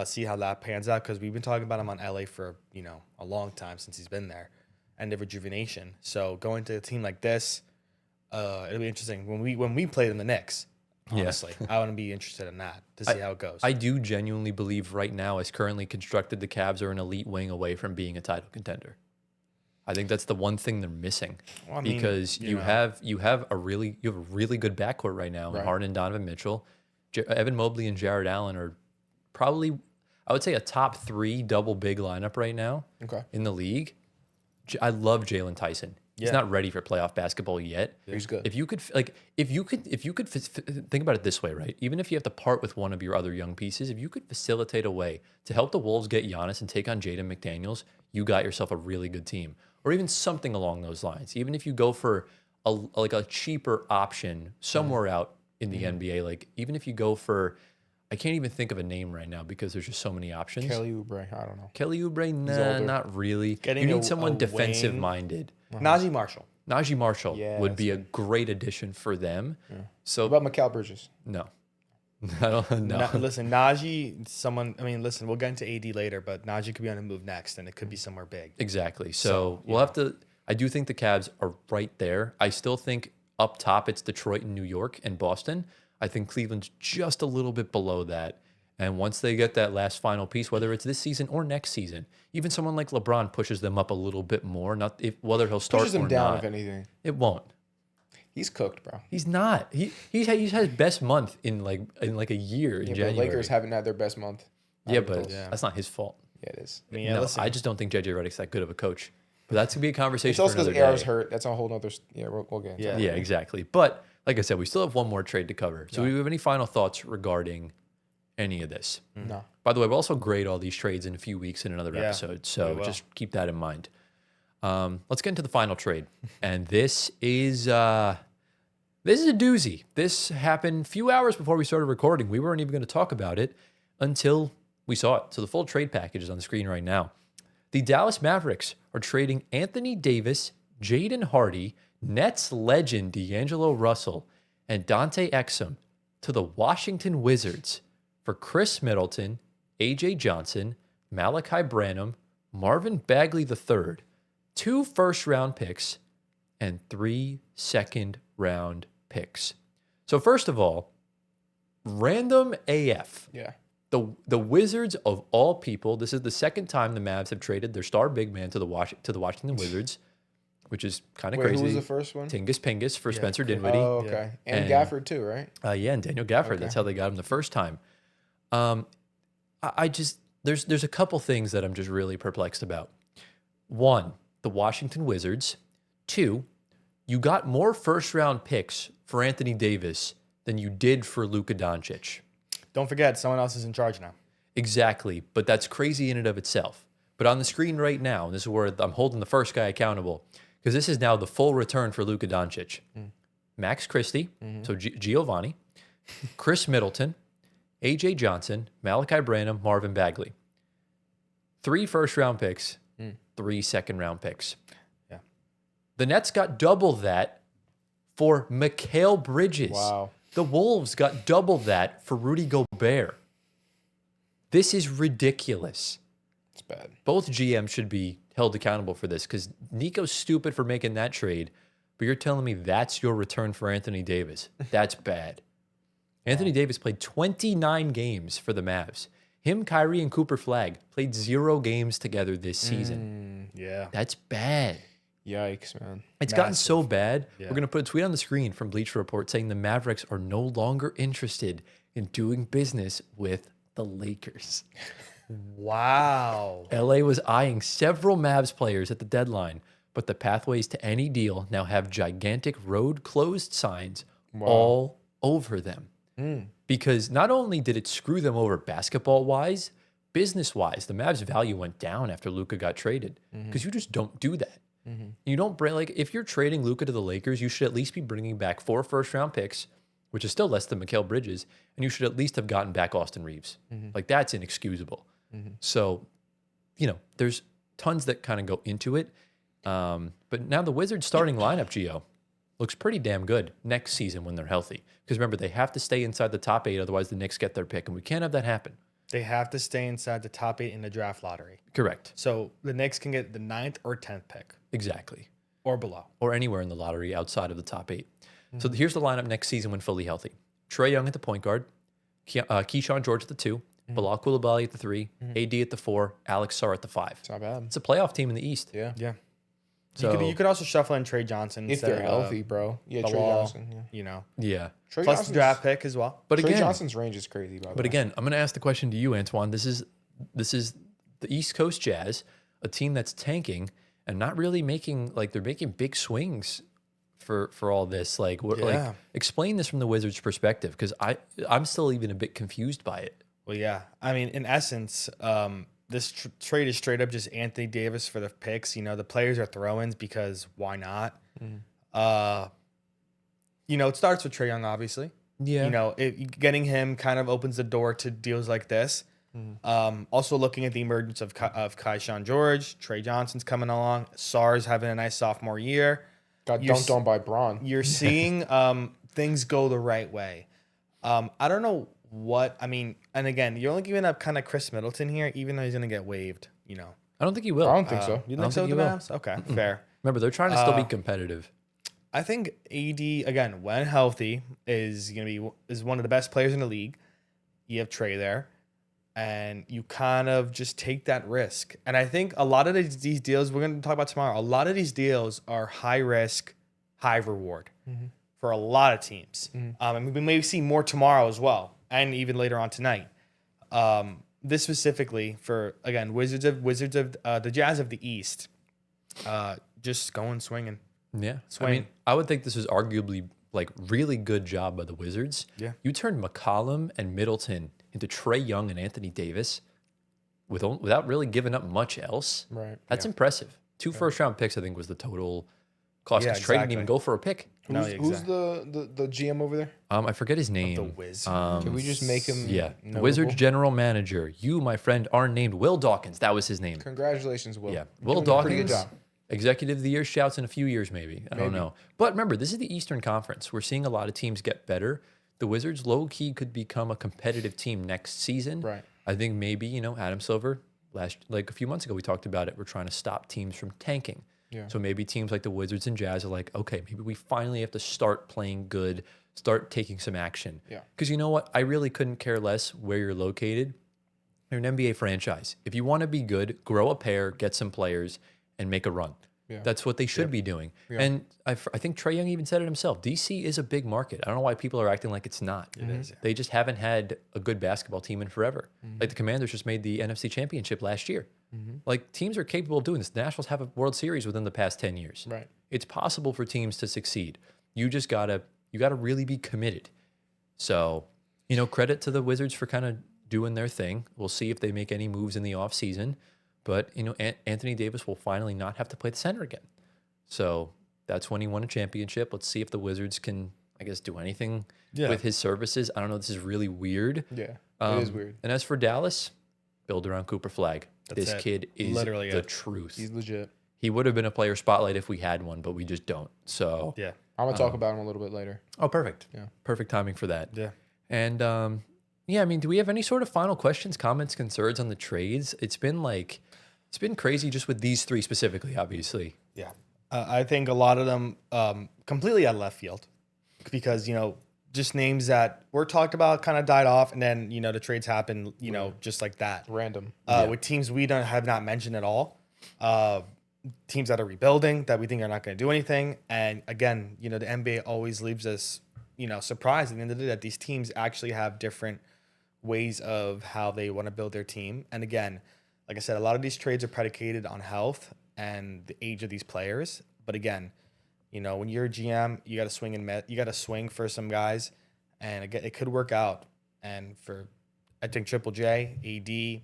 See how that pans out because we've been talking about him on LA for a long time since he's been there, and the rejuvenation. So going to a team like this, it'll be interesting when we played in the Knicks. Honestly, I want to be interested in that to see how it goes. I do genuinely believe right now, as currently constructed, the Cavs are an elite wing away from being a title contender. I think that's the one thing they're missing, because you know. have a really good backcourt right now. Right. Harden, Donovan Mitchell, Evan Mobley, and Jared Allen are probably, I would say, a top 3 double big lineup right now in the league. I love Jalen Tyson. He's not ready for playoff basketball yet. He's good. If you could think about it this way, right? Even if you have to part with one of your other young pieces, if you could facilitate a way to help the Wolves get Giannis and take on Jaden McDaniels, you got yourself a really good team, or even something along those lines. Even if you go for a cheaper option somewhere out in the NBA, like even if you go for, I can't even think of a name right now because there's just so many options. Kelly Oubre, I don't know. Kelly Oubre, nah, not really. You need someone defensive minded. Najee Marshall. Najee Marshall would be a great addition for them. Yeah. So What about Mikal Bridges? no, I don't know. Listen, Najee, someone. I mean, listen, we'll get into AD later, but Najee could be on the move next, and it could be somewhere big. Exactly. So we'll have to. I do think the Cavs are right there. I still think up top it's Detroit and New York and Boston. I think Cleveland's just a little bit below that. And once they get that last final piece, whether it's this season or next season, even someone like LeBron pushes them up a little bit more. Not if whether he'll start Pushes them or down, not. if anything. It won't. He's cooked, bro. He's not. He's had his best month in like a year in Yeah, January. but Lakers haven't had their best month. Yeah, but that's not his fault. Yeah, it is. I mean, No, listen, I just don't think JJ Redick's that good of a coach. But that's gonna be a conversation. It's also for because another AR's day. hurt. That's a whole nother. Yeah, we'll get into that. Yeah, exactly. But like I said, we still have one more trade to cover. So do you have any final thoughts regarding any of this? No. By the way, we'll also grade all these trades in a few weeks in another Yeah, episode. So we will. just keep that in mind. Let's get into the final trade. And this is a doozy. This happened a few hours before we started recording. We weren't even going to talk about it until we saw it. So the full trade package is on the screen right now. The Dallas Mavericks are trading Anthony Davis, Jaden Hardy, Nets legend D'Angelo Russell, and Dante Exum to the Washington Wizards for Chris Middleton, AJ Johnson, Malachi Branham, Marvin Bagley III, 2 first-round picks, and 3 second-round picks. So first of all, random AF. Yeah. The Wizards of all people, this is the second time the Mavs have traded their star big man to the Washington Wizards, which is kind of crazy. Who was the first one? Tingus Pingus for Spencer Dinwiddie. Oh, okay. And Gafford too, right? And Daniel Gafford. That's how they got him the first time. I just there's a couple things that I'm just really perplexed about. 1, the Washington Wizards. 2, you got more first-round picks for Anthony Davis than you did for Luka Doncic. don't forget, someone else is in charge now. Exactly, but that's crazy in and of itself. But on the screen right now, and this is where I'm holding the first guy accountable, because this is now the full return for Luka Doncic. Max Christie, so Giovanni, Chris Middleton, AJ Johnson, Malachi Branham, Marvin Bagley. 3 first-round picks, 3 second-round picks. Yeah. The Nets got double that for Mikal Bridges. Wow. The Wolves got double that for Rudy Gobert. This is ridiculous. It's bad. Both GMs should be held accountable for this because Nico's stupid for making that trade, but you're telling me that's your return for Anthony Davis. That's bad. Anthony Davis played 29 games for the Mavs. Him, Kyrie, and Cooper Flag played 0 games together this season. Yeah. That's bad. Yikes, man. It's gotten so bad. Yeah. We're going to put a tweet on the screen from Bleacher Report saying the Mavericks are no longer interested in doing business with the Lakers. Wow. LA was eyeing several Mavs players at the deadline, but the pathways to any deal now have gigantic road closed signs all over them. Because not only did it screw them over basketball-wise, business-wise, the Mavs' value went down after Luka got traded because you just don't do that. You don't bring, like, if you're trading Luka to the Lakers, you should at least be bringing back 4 first-round picks, which is still less than Mikal Bridges, and you should at least have gotten back Austin Reeves. Like, that's inexcusable. So, you know, there's tons that kind of go into it. But now the Wizards' starting lineup, Gio, looks pretty damn good next season when they're healthy. Because remember, they have to stay inside the top 8, otherwise the Knicks get their pick, and we can't have that happen. They have to stay inside the top 8 in the draft lottery. Correct. So the Knicks can get the 9th or 10th pick Exactly. or below. Or anywhere in the lottery outside of the top 8. So here's the lineup next season when fully healthy. Trae Young at the point guard, Keyshawn George at the 2, Bilal Coulibaly at the 3, AD at the 4, Alex Sarr at the 5. It's not bad. It's a playoff team in the East. Yeah. Yeah. So you could also shuffle in Trey Johnson If they're healthy, bro. Yeah, Trey Johnson. Yeah. You know, yeah. Trey plus Johnson's, the draft pick as well. But Trey again, Johnson's range is crazy, by the way. again, I'm going to ask the question to you, Antoine. This is the East Coast Jazz, a team that's tanking and not really making they're making big swings for all this. Like explain this from the Wizards' perspective, because I'm still even a bit confused by it. Well, yeah. I mean, in essence, this trade is straight up just Anthony Davis for the picks. You know, the players are throw-ins because why not? You know, it starts with Trae Young, obviously. Yeah. You know, getting him kind of opens the door to deals like this. Also looking at the emergence of Kai-Sean George, Trey Johnson's coming along, Sar's having a nice sophomore year. Got dunked on by Braun. You're seeing things go the right way. I don't know what, I mean, and again, you're only giving up kind of Chris Middleton here, even though he's going to get waived, you know. I don't think he will. I don't think so. You think so with the Mavs? Okay, fair. Remember, they're trying to still be competitive. I think AD, again, when healthy, is one of the best players in the league. You have Trey there, and you kind of just take that risk. And I think a lot of these deals, we're going to talk about tomorrow, a lot of these deals are high risk, high reward for a lot of teams. And we may see more tomorrow as well, and even later on tonight. This specifically for, again, Wizards of the Jazz of the East, just going swinging. Yeah. Swing. I mean, I would think this is arguably really good job by the Wizards. Yeah. You turned McCollum and Middleton into Trae Young and Anthony Davis without really giving up much else. Right. That's impressive. 2 first-round picks, I think, was the total cost. Yeah, Because Trae didn't even go for a pick. Who's the GM over there? I forget his name. The Wiz. Can we just make him Yeah. The notable? Wizards general manager. You, my friend, are named Will Dawkins. That was his name. Congratulations, Will. Yeah. You're Will doing a pretty Dawkins. good job. Executive of the Year shouts in a few years, maybe. I don't know. But remember, this is the Eastern Conference. We're seeing a lot of teams get better. The Wizards, low-key, could become a competitive team next season. Right. I think maybe, Adam Silver, a few months ago, we talked about it. We're trying to stop teams from tanking. Yeah. So maybe teams like the Wizards and Jazz are like, okay, maybe we finally have to start playing good, start taking some action. Yeah. Because you know what? I really couldn't care less where you're located. You're an NBA franchise. If you want to be good, grow a pair, get some players, and make a run. Yeah. That's what they should be doing. Yeah. And I think Trae Young even said it himself. DC is a big market. I don't know why people are acting like it's not. It is. They just haven't had a good basketball team in forever. Like the Commanders just made the NFC Championship last year. Like teams are capable of doing this. The Nationals have a World Series within the past 10 years. Right. It's possible for teams to succeed. You just gotta really be committed. So, credit to the Wizards for kind of doing their thing. We'll see if they make any moves in the offseason. But, Anthony Davis will finally not have to play the center again. So that's when he won a championship. Let's see if the Wizards can, I guess, do anything with his services. I don't know. This is really weird. Yeah, it is weird. And as for Dallas, build around Cooper Flag. This kid is literally the truth. He's legit. He would have been a player spotlight if we had one, but we just don't. So yeah, I'm going to talk about him a little bit later. Oh, perfect. Yeah. Perfect timing for that. Yeah. And, do we have any sort of final questions, comments, concerns on the trades? It's been crazy just with these 3 specifically, obviously. Yeah. I think a lot of them completely out of left field because, just names that were talked about kind of died off. And then, the trades happen, just like that. Random. With teams we have not mentioned at all. Teams that are rebuilding that we think are not going to do anything. And again, the NBA always leaves us, surprised at the end of the day that these teams actually have different ways of how they want to build their team. And again, like I said, a lot of these trades are predicated on health and the age of these players. But again, when you're a GM, you got to swing for some guys, and again, it could work out. And for, I think Triple J, AD,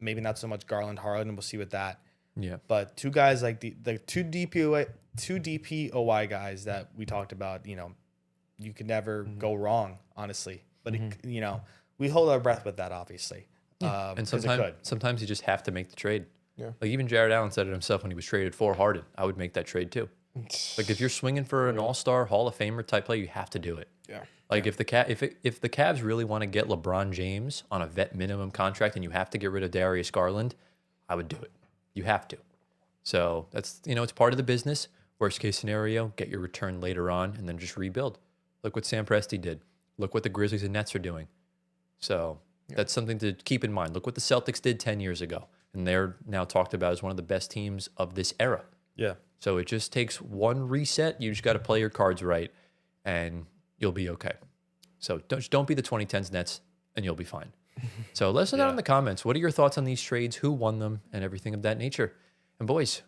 maybe not so much Garland, Harden. We'll see with that. Yeah. But 2 guys like the 2 DPOY guys that we talked about, you could never go wrong, honestly. But we hold our breath with that, obviously. Yeah. And sometimes you just have to make the trade. Yeah. Like even Jared Allen said it himself when he was traded for Harden. I would make that trade too. Like if you're swinging for an All-Star, Hall of Famer type play, you have to do it. Yeah. Like if the Cavs really want to get LeBron James on a vet minimum contract and you have to get rid of Darius Garland, I would do it. You have to. So that's it's part of the business. Worst case scenario, get your return later on and then just rebuild. Look what Sam Presti did. Look what the Grizzlies and Nets are doing. So that's something to keep in mind. Look what the Celtics did 10 years ago. And they're now talked about as one of the best teams of this era. Yeah. So it just takes one reset. You just got to play your cards right, and you'll be okay. So don't be the 2010s Nets, and you'll be fine. So let us know down in the comments. What are your thoughts on these trades? Who won them? And everything of that nature. And boys,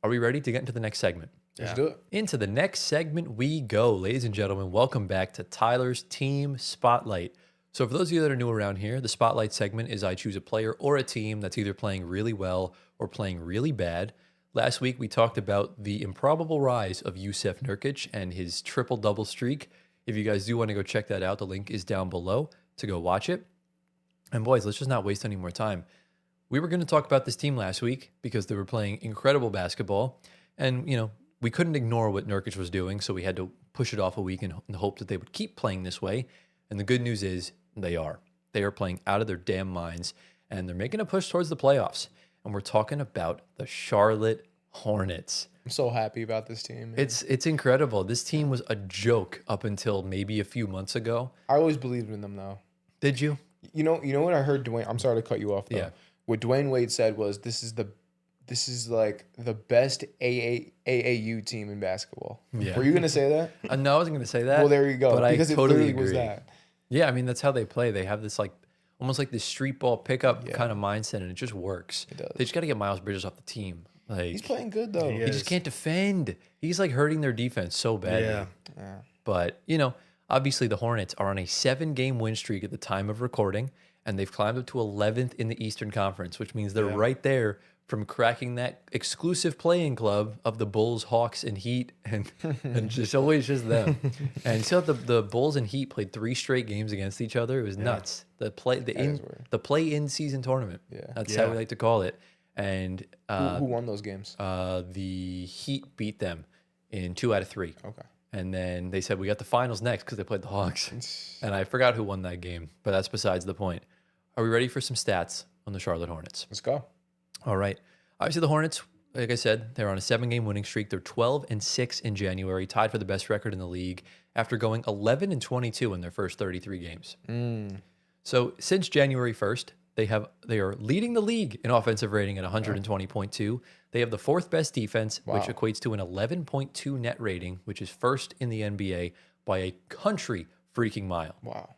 are we ready to get into the next segment? Let's do it. Into the next segment we go. Ladies and gentlemen, welcome back to Tyler's Team Spotlight. So for those of you that are new around here, the Spotlight segment is I choose a player or a team that's either playing really well or playing really bad. Last week, we talked about the improbable rise of Jusuf Nurkic and his triple-double streak. If you guys do want to go check that out, the link is down below to go watch it. And boys, let's just not waste any more time. We were going to talk about this team last week because they were playing incredible basketball. And, we couldn't ignore what Nurkic was doing, so we had to push it off a week in the hope that they would keep playing this way. And the good news is they are. They are playing out of their damn minds, and they're making a push towards the playoffs. And we're talking about the Charlotte Hornets. I'm so happy about this team. Man. It's incredible. This team was a joke up until maybe a few months ago. I always believed in them, though. Did you? You know what I heard Dwayne. I'm sorry to cut you off, though. Yeah. What Dwayne Wade said was, "This is like the best AAU team in basketball." Yeah. Were you gonna say that? No, I wasn't going to say that. Well, there you go. But because I totally it literally agree. was that. Yeah, I mean, that's how they play. They have this almost like this street ball pickup kind of mindset, and it just works. It does. They just got to get Miles Bridges off the team. He's playing good though. He just can't defend. He's hurting their defense so badly. Yeah. But, obviously the Hornets are on a 7-game win streak at the time of recording, and they've climbed up to 11th in the Eastern Conference, which means they're right there from cracking that exclusive playing club of the Bulls, Hawks, and Heat, and just always just them. And so the Bulls and Heat played 3 straight games against each other. It was nuts. The play-in season tournament. Yeah. That's how we like to call it. And Who won those games? the Heat beat them in 2 out of 3. Okay. And then they said, we got the finals next because they played the Hawks. And I forgot who won that game, but that's besides the point. Are we ready for some stats on the Charlotte Hornets? Let's go. All right. Obviously, the Hornets, like I said, they're on a 7-game winning streak. They're 12-6 in January, tied for the best record in the league after going 11-22 in their first 33 games. So since January 1st, they are leading the league in offensive rating at 120.2. They have the 4th best defense, which equates to an 11.2 net rating, which is first in the NBA by a country freaking mile. Wow.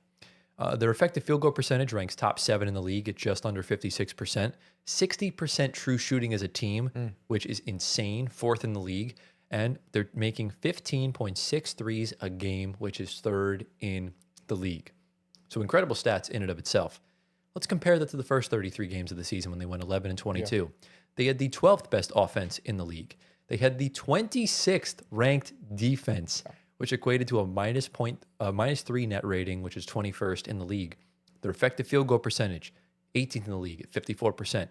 Their effective field goal percentage ranks top 7 in the league at just under 56%. 60% true shooting as a team, which is insane, 4th in the league. And they're making 15.6 threes a game, which is 3rd in the league. So incredible stats in and of itself. Let's compare that to the first 33 games of the season when they went 11-22. Yeah. They had the 12th best offense in the league. They had the 26th ranked defense, which equated to a minus 3 net rating, which is 21st in the league. Their effective field goal percentage, 18th in the league at 54%.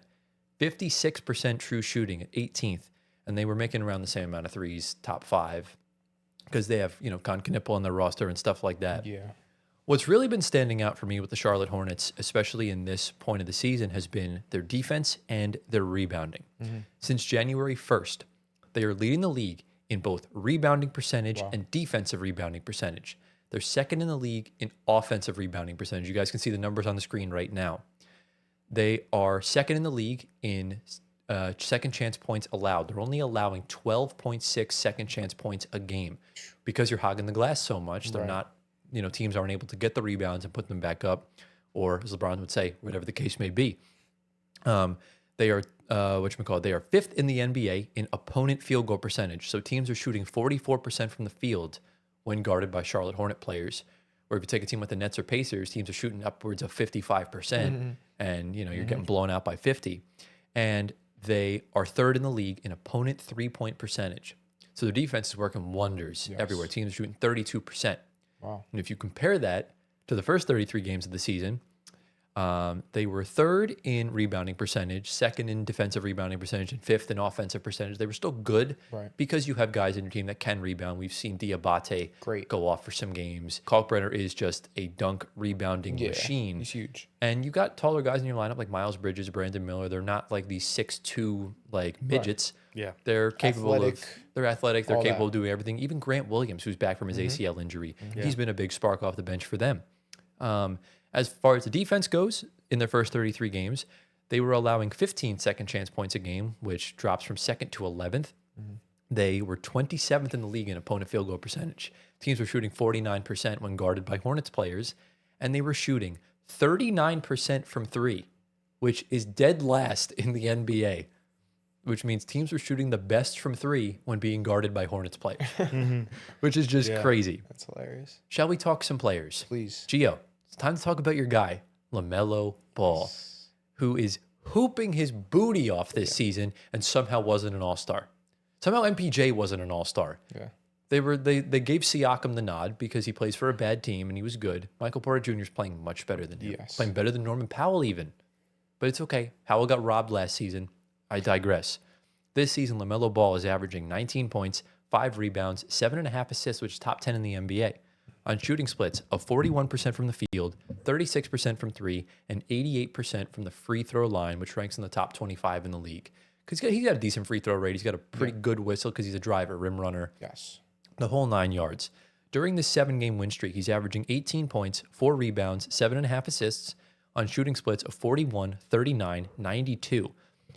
56% true shooting at 18th. And they were making around the same amount of threes, top 5, because they have, Con Knipple on their roster and stuff like that. Yeah. What's really been standing out for me with the Charlotte Hornets, especially in this point of the season, has been their defense and their rebounding. Since January 1st, they are leading the league in both rebounding percentage and defensive rebounding percentage. They're 2nd in the league in offensive rebounding percentage. You guys can see the numbers on the screen right now. They are 2nd in the league in second chance points allowed. They're only allowing 12.6 second chance points a game because you're hogging the glass so much. They're not, teams aren't able to get the rebounds and put them back up, or as LeBron would say, whatever the case may be. They are they are 5th in the NBA in opponent field goal percentage. So teams are shooting 44% from the field when guarded by Charlotte Hornet players. Or if you take a team with the Nets or Pacers, teams are shooting upwards of 55%, and you're getting blown out by 50. And they are 3rd in the league in opponent 3-point percentage. So their defense is working wonders everywhere. Teams are shooting 32%. Wow. And if you compare that to the first 33 games of the season, they were 3rd in rebounding percentage, 2nd in defensive rebounding percentage, and 5th in offensive percentage. They were still good because you have guys in your team that can rebound. We've seen Diabate go off for some games. Kalkbrenner is just a dunk rebounding machine. He's huge. And you got taller guys in your lineup like Miles Bridges, Brandon Miller. They're not like these 6'2" midgets. Yeah. They're capable they're athletic. They're capable of that. doing everything. Even Grant Williams, who's back from his ACL injury, he's been a big spark off the bench for them. As far as the defense goes, in their first 33 games, they were allowing 15 second chance points a game, which drops from 2nd to 11th. They were 27th in the league in opponent field goal percentage. Teams were shooting 49% when guarded by Hornets players, and they were shooting 39% from three, which is dead last in the NBA, which means teams were shooting the best from three when being guarded by Hornets players, which is just crazy. That's hilarious. Shall we talk some players? Please. Gio, it's time to talk about your guy, LaMelo Ball, who is hooping his booty off this season and somehow wasn't an all-star. Somehow MPJ wasn't an all-star. Yeah. They gave Siakam the nod because he plays for a bad team and he was good. Michael Porter Jr. is playing much better than him. Yes. Playing better than Norman Powell even. But it's okay. Howell got robbed last season. I digress. This season, LaMelo Ball is averaging 19 points, 5 rebounds, 7.5 assists, which is top 10 in the NBA. On shooting splits of 41% from the field, 36% from three, and 88% from the free throw line, which ranks in the top 25 in the league. Because he's got a decent free throw rate. He's got a pretty good whistle because he's a driver, rim runner. Yes. The whole 9 yards. During this 7-game win streak, he's averaging 18 points, 4 rebounds, 7.5 assists on shooting splits of 41, 39, 92,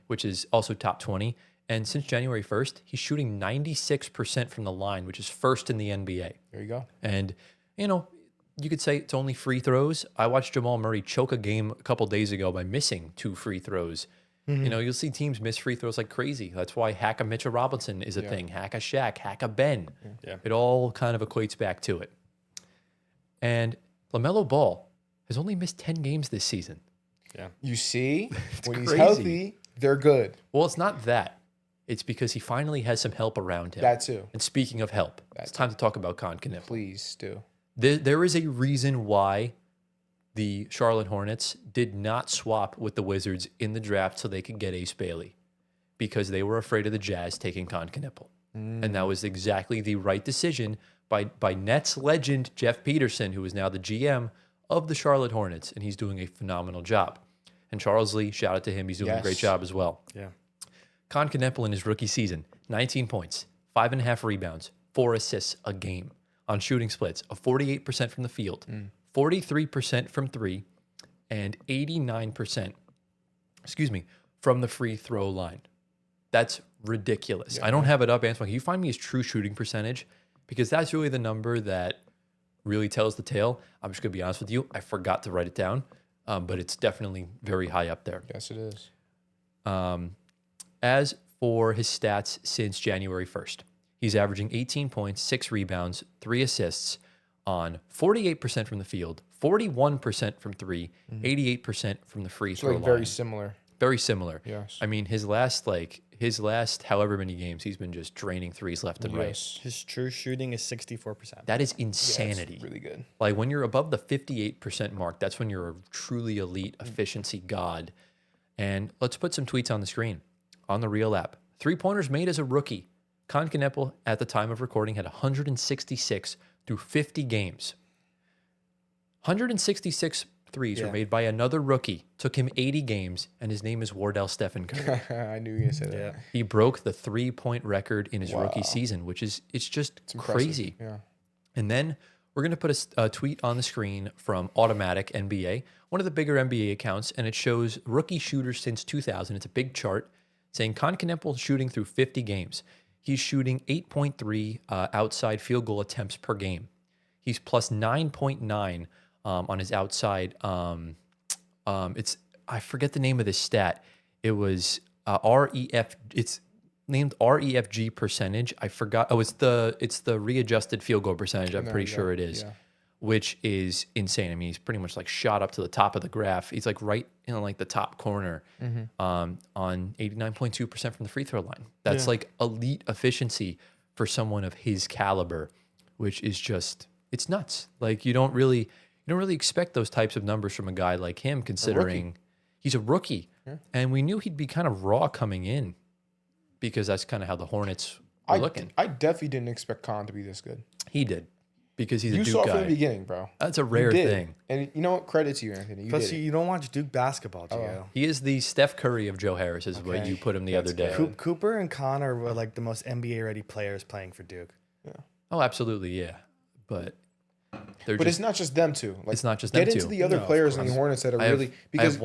which is also top 20. And since January 1st, he's shooting 96% from the line, which is first in the NBA. There you go. And, you could say it's only free throws. I watched Jamal Murray choke a game a couple days ago by missing 2 free throws. You'll see teams miss free throws like crazy. That's why hack a Mitchell Robinson is a thing. Hack a Shaq, hack a Ben. Yeah. It all kind of equates back to it. And LaMelo Ball has only missed 10 games this season. Yeah. You see, when he's crazy. healthy, they're good. Well, it's not that. It's because he finally has some help around him. That too. And speaking of help, it's time to talk about Knippel. Please do. There is a reason why the Charlotte Hornets did not swap with the Wizards in the draft so they could get Ace Bailey, because they were afraid of the Jazz taking Knippel. And that was exactly the right decision by Nets legend Jeff Peterson, who is now the GM of the Charlotte Hornets, and he's doing a phenomenal job. And Charles Lee, shout out to him. He's doing a great job as well. Yeah. Knippel in his rookie season, 19 points, 5.5 rebounds, 4 assists a game on shooting splits of 48% from the field, 43% from three, and 89%, from the free throw line. That's ridiculous. I don't have it up, Antoine. Can you find me his true shooting percentage? Because that's really the number that really tells the tale. I'm just going to be honest with you. I forgot to write it down, but it's definitely very high up there. Yes, it is. As for his stats since January 1st, he's averaging 18 points, 6 rebounds, 3 assists on 48% from the field, 41% from three, 88% from the free throw line. Very similar. Very similar. Yes. I mean, his last however many games, he's been just draining threes left and right. His true shooting is 64%. That is insanity. Really good. Like when you're above the 58% mark, that's when you're a truly elite efficiency god. And let's put some tweets on the screen on the Real app. 3-pointers made as a rookie. Knippel at the time of recording had 166 through 50 games. 166 threes were made by another rookie. Took him 80 games, and his name is Wardell Stephen Curry. I knew you were going to say that. Yeah. He broke the 3-point record in his rookie season, which is it's crazy. Yeah. And then we're going to put a tweet on the screen from Automatic NBA, one of the bigger NBA accounts, and it shows rookie shooters since 2000. It's a big chart saying Knippel shooting through 50 games. He's shooting 8.3 outside field goal attempts per game. He's plus 9.9 on his outside. It's I forget the name of this stat. It was REF. It's named REFG percentage. I forgot. Oh, it's the readjusted field goal percentage. I'm pretty sure it is, which is insane. I mean, he's pretty much like shot up to the top of the graph. He's like right in like the top corner on 89.2% from the free throw line. That's like elite efficiency for someone of his caliber, which is just it's nuts. Like you don't really expect those types of numbers from a guy like him, considering he's a rookie. And we knew he'd be kind of raw coming in because that's kind of how the Hornets were looking. I definitely didn't expect Khan to be this good. He did because he's a Duke guy. You saw it from the beginning, bro. That's a rare thing. And you know what? Credit to you, Anthony. Plus, you don't watch Duke basketball, Gio. He is the Steph Curry of Joe Harris, is what you put him the other day. Cooper and Khan are like the most NBA-ready players playing for Duke. Yeah. Oh, absolutely, yeah. But it's not just them two. Like, it's not just them two. Get into the other players in the Hornets that are really because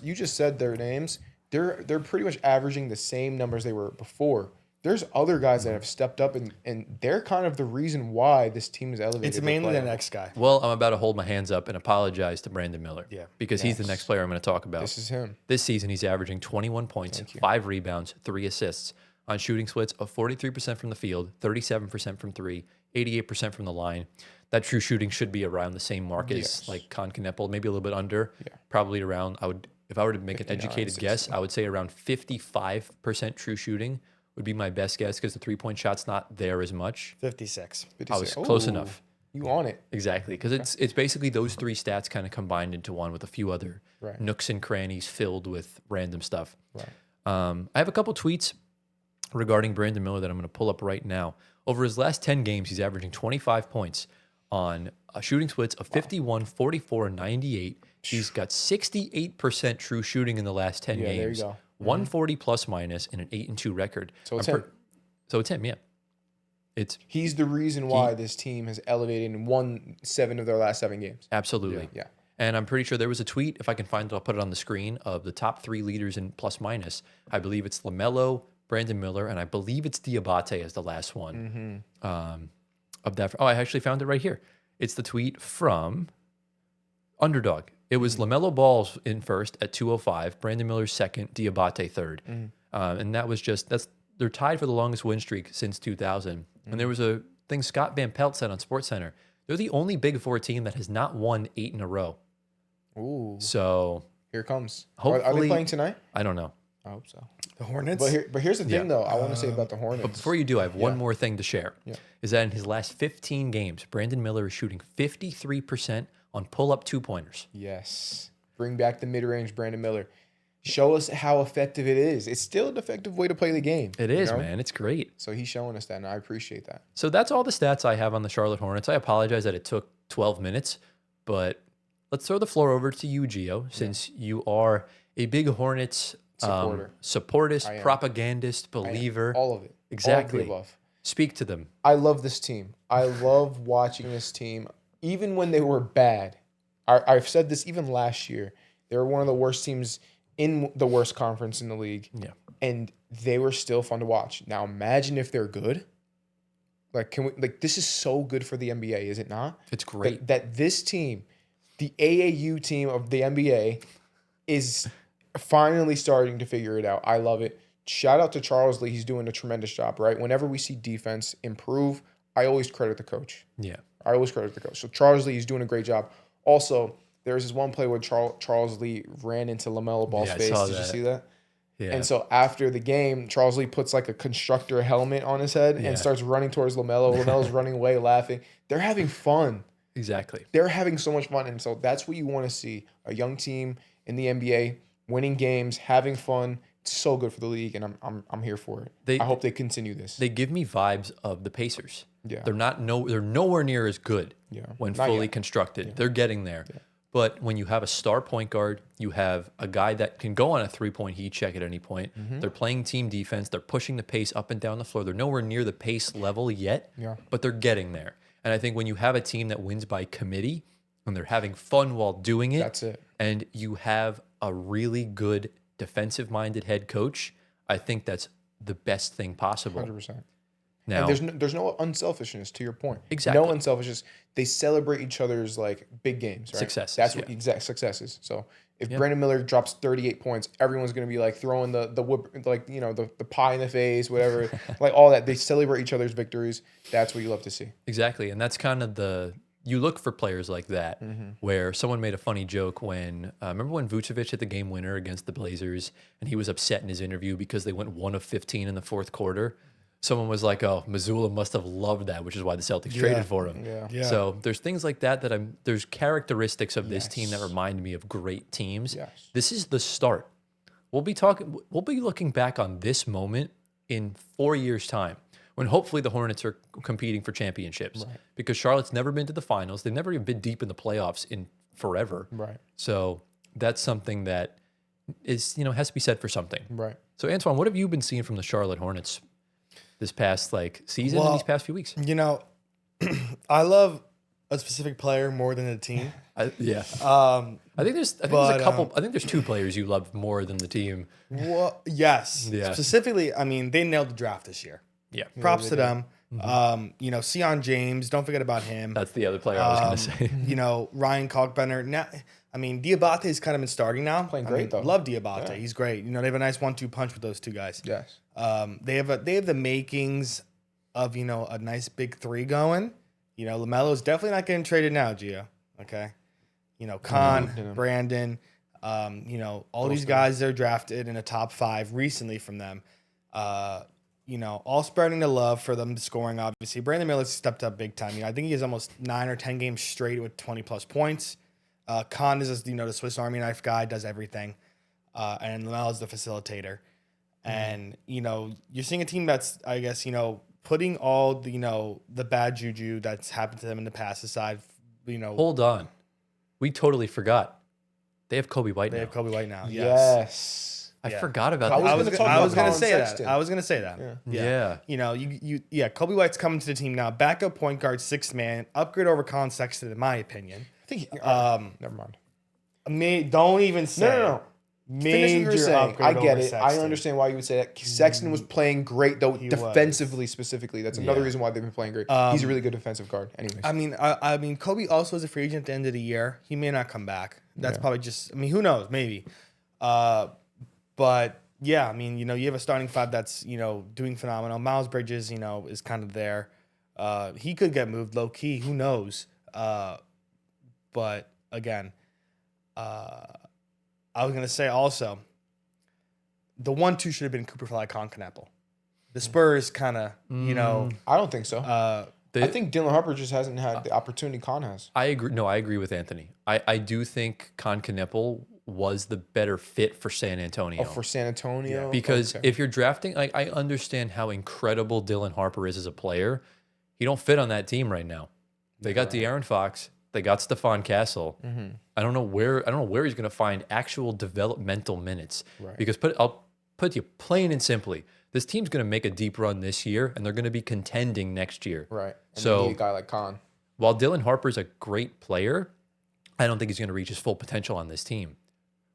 you just said their names. They're pretty much averaging the same numbers they were before. there's other guys that have stepped up, and they're kind of the reason why this team is elevated. It's mainly the next guy. Well, I'm about to hold my hands up and apologize to Brandon Miller. Yeah. Because he's the next player I'm going to talk about. This is him. This season, he's averaging 21 points, 5 rebounds, 3 assists on shooting splits of 43% from the field, 37% from 3, 88% from the line. That true shooting should be around the same mark as like Con Kneppel, maybe a little bit under. Yeah. Probably around, if I were to make an educated guess, I would say around 55% true shooting would be my best guess because the 3-point shot's not there as much. 56. I was close enough. You on it. Exactly, because it's basically those 3 stats kind of combined into one with a few other nooks and crannies filled with random stuff. Right. I have a couple tweets regarding Brandon Miller that I'm going to pull up right now. Over his last 10 games, he's averaging 25 points on shooting splits of 51, 44, and 98. He's got 68% true shooting in the last 10 games. There you go. 140 plus minus and an 8-2 record. So it's him. So it's him, yeah. He's the reason why this team has elevated and won 7 of their last 7 games. Absolutely. Yeah. And I'm pretty sure there was a tweet, if I can find it, I'll put it on the screen, of the top 3 leaders in plus minus. I believe it's LaMelo, Brandon Miller, and I believe it's Diabate as the last one. Of that. Oh, I actually found it right here. It's the tweet from Underdog. It was LaMelo Ball's in first at 205, Brandon Miller's second, Diabate third. And that was they're tied for the longest win streak since 2000. And there was a thing Scott Van Pelt said on SportsCenter. They're the only Big Four team that has not won 8 in a row. Ooh. So here it comes. Hopefully, are they playing tonight? I don't know. I hope so. The Hornets? But here's the thing, though. I want to say about the Hornets. But before you do, I have one more thing to share. Yeah. Is that in his last 15 games, Brandon Miller is shooting 53% on pull-up 2-pointers. Yes. Bring back the mid-range, Brandon Miller. Show us how effective it is. It's still an effective way to play the game. It is, man. It's great. So he's showing us that, and I appreciate that. So that's all the stats I have on the Charlotte Hornets. I apologize that it took 12 minutes, but let's throw the floor over to you, Gio, since you are a big Hornets supportist, propagandist, believer. All of it. Exactly. All of the above. Speak to them. I love this team. I love watching this team. Even when they were bad, I've said this even last year, they were one of the worst teams in the worst conference in the league. Yeah. And they were still fun to watch. Now imagine if they're good. This is so good for the NBA, is it not? It's great. That this team, the AAU team of the NBA, is finally starting to figure it out. I love it. Shout out to Charles Lee. He's doing a tremendous job, right? Whenever we see defense improve, I always credit the coach. Yeah. I always credit the coach. So Charles Lee is doing a great job. Also, there was this one play where Charles Lee ran into LaMelo Ball's face. Did you see that? Yeah. And so after the game, Charles Lee puts like a constructor helmet on his head and starts running towards LaMelo. LaMelo's running away, laughing. They're having fun. Exactly. They're having so much fun. And so that's what you want to see. A young team in the NBA winning games, having fun. It's so good for the league, and I'm here for it. I hope they continue this. They give me vibes of the Pacers. Yeah. They're nowhere near as good when Not fully yet. constructed. Yeah. They're getting there. Yeah. But when you have a star point guard, you have a guy that can go on a 3-point heat check at any point. Mm-hmm. They're playing team defense. They're pushing the pace up and down the floor. They're nowhere near the pace level yet, but they're getting there. And I think when you have a team that wins by committee and they're having fun while doing it, that's it. And you have a really good defensive-minded head coach, I think that's the best thing possible. 100%. Now, and there's no unselfishness, to your point. Exactly. No unselfishness. They celebrate each other's like big games, right? Successes. That's what exact successes. So if Brandon Miller drops 38 points, everyone's gonna be like throwing the whip, like the pie in the face, whatever, like all that. They celebrate each other's victories. That's what you love to see. Exactly, and that's kind of you look for players like that, where someone made a funny joke when, remember when Vucevic hit the game winner against the Blazers, and he was upset in his interview because they went 1 of 15 in the fourth quarter. Someone was like, "Oh, Missoula must have loved that," which is why the Celtics traded for him. Yeah. So there's things like that there's characteristics of this team that remind me of great teams. Yes. This is the start. We'll be looking back on this moment in 4 years' time, when hopefully the Hornets are competing for championships. Right. Because Charlotte's never been to the finals. They've never even been deep in the playoffs in forever. Right. So that's something that is, has to be said for something. Right. So Antoine, what have you been seeing from the Charlotte Hornets this past season and these past few weeks? I love a specific player more than the team. Yeah. Um, I think there's a couple. I think there's two players you love more than the team. well, yes. Yeah. Specifically, I mean, they nailed the draft this year. Yeah. Props to them. Sion James, don't forget about him. That's the other player I was going to say. Ryan Kalkbrenner. Now, I mean, Diabate's kind of been starting now. Playing great, though. Love Diabate. Yeah. He's great. They have a nice 1-2 punch with those two guys. Yes. They have the makings of, a nice big three going. LaMelo's definitely not getting traded now, Gio. Okay. Brandon, all these guys they're drafted in a top 5 recently from them. All spreading the love for them scoring, obviously. Brandon Miller's stepped up big time. I think he has almost 9 or 10 games straight with 20-plus points. Khan is, the Swiss Army knife guy, does everything. And Lamelo is the facilitator. And, you're seeing a team that's, I guess, putting all the bad juju that's happened to them in the past aside, Hold on. We totally forgot. They have Kobe White now. They have Kobe White now. Yes. I forgot about I that. was going to say Sexton. that. I was going to say that. Yeah. Kobe White's coming to the team now. Backup point guard, 6th man. Upgrade over Colin Sexton, in my opinion. I think. Never mind. Don't even say. No. Finish what you're saying. I get it. Sexton. I understand why you would say that. Sexton was playing great, though, defensively specifically. That's another reason why they've been playing great. He's a really good defensive guard. Anyways. I mean, Kobe also is a free agent at the end of the year. He may not come back. That's probably just. I mean, who knows? Maybe. But yeah, I mean, you have a starting 5 that's doing phenomenal. Miles Bridges, is kind of there. He could get moved low key. Who knows? But again, I was gonna say also, the 1-2 should have been Cooper Fly, Knappel. The Spurs kind of, I don't think so. I think Dylan Harper just hasn't had the opportunity Con has. I agree. No, I agree with Anthony. I do think Knappel was the better fit for San Antonio. Oh, for San Antonio? Because if you're drafting, I understand how incredible Dylan Harper is as a player. He don't fit on that team right now. They got De'Aaron Fox. They got Stephon Castle. I don't know where he's going to find actual developmental minutes. Right. Because I'll put you plain and simply, this team's going to make a deep run this year, and they're going to be contending next year. Right. And So you need a guy like Con. While Dylan Harper's a great player, I don't think he's going to reach his full potential on this team.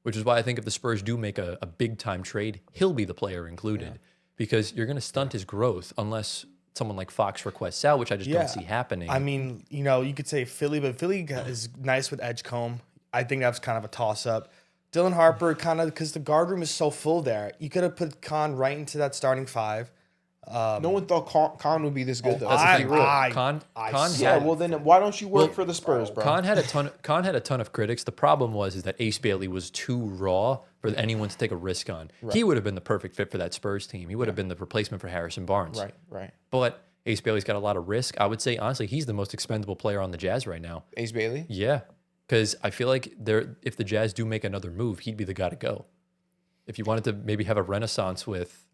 Which is why I think if the Spurs do make a big time trade, he'll be the player included. Because you're going to stunt his growth unless someone like Fox requests out, which I just don't see happening. I mean, you could say Philly, but Philly is nice with Edgecombe. I think that's kind of a toss-up. Dylan Harper, kind of, because the guard room is so full there. You could have put Con right into that starting 5. No one thought Con would be this good, though. That's Con yeah, well, then why don't you work for the Spurs, bro? Con had a ton of critics. The problem was that Ace Bailey was too raw for anyone to take a risk on. Right. He would have been the perfect fit for that Spurs team. He would have been the replacement for Harrison Barnes. Right. But Ace Bailey's got a lot of risk. I would say, honestly, he's the most expendable player on the Jazz right now. Ace Bailey? Yeah. Because I feel like if the Jazz do make another move, he'd be the guy to go. If you wanted to maybe have a renaissance with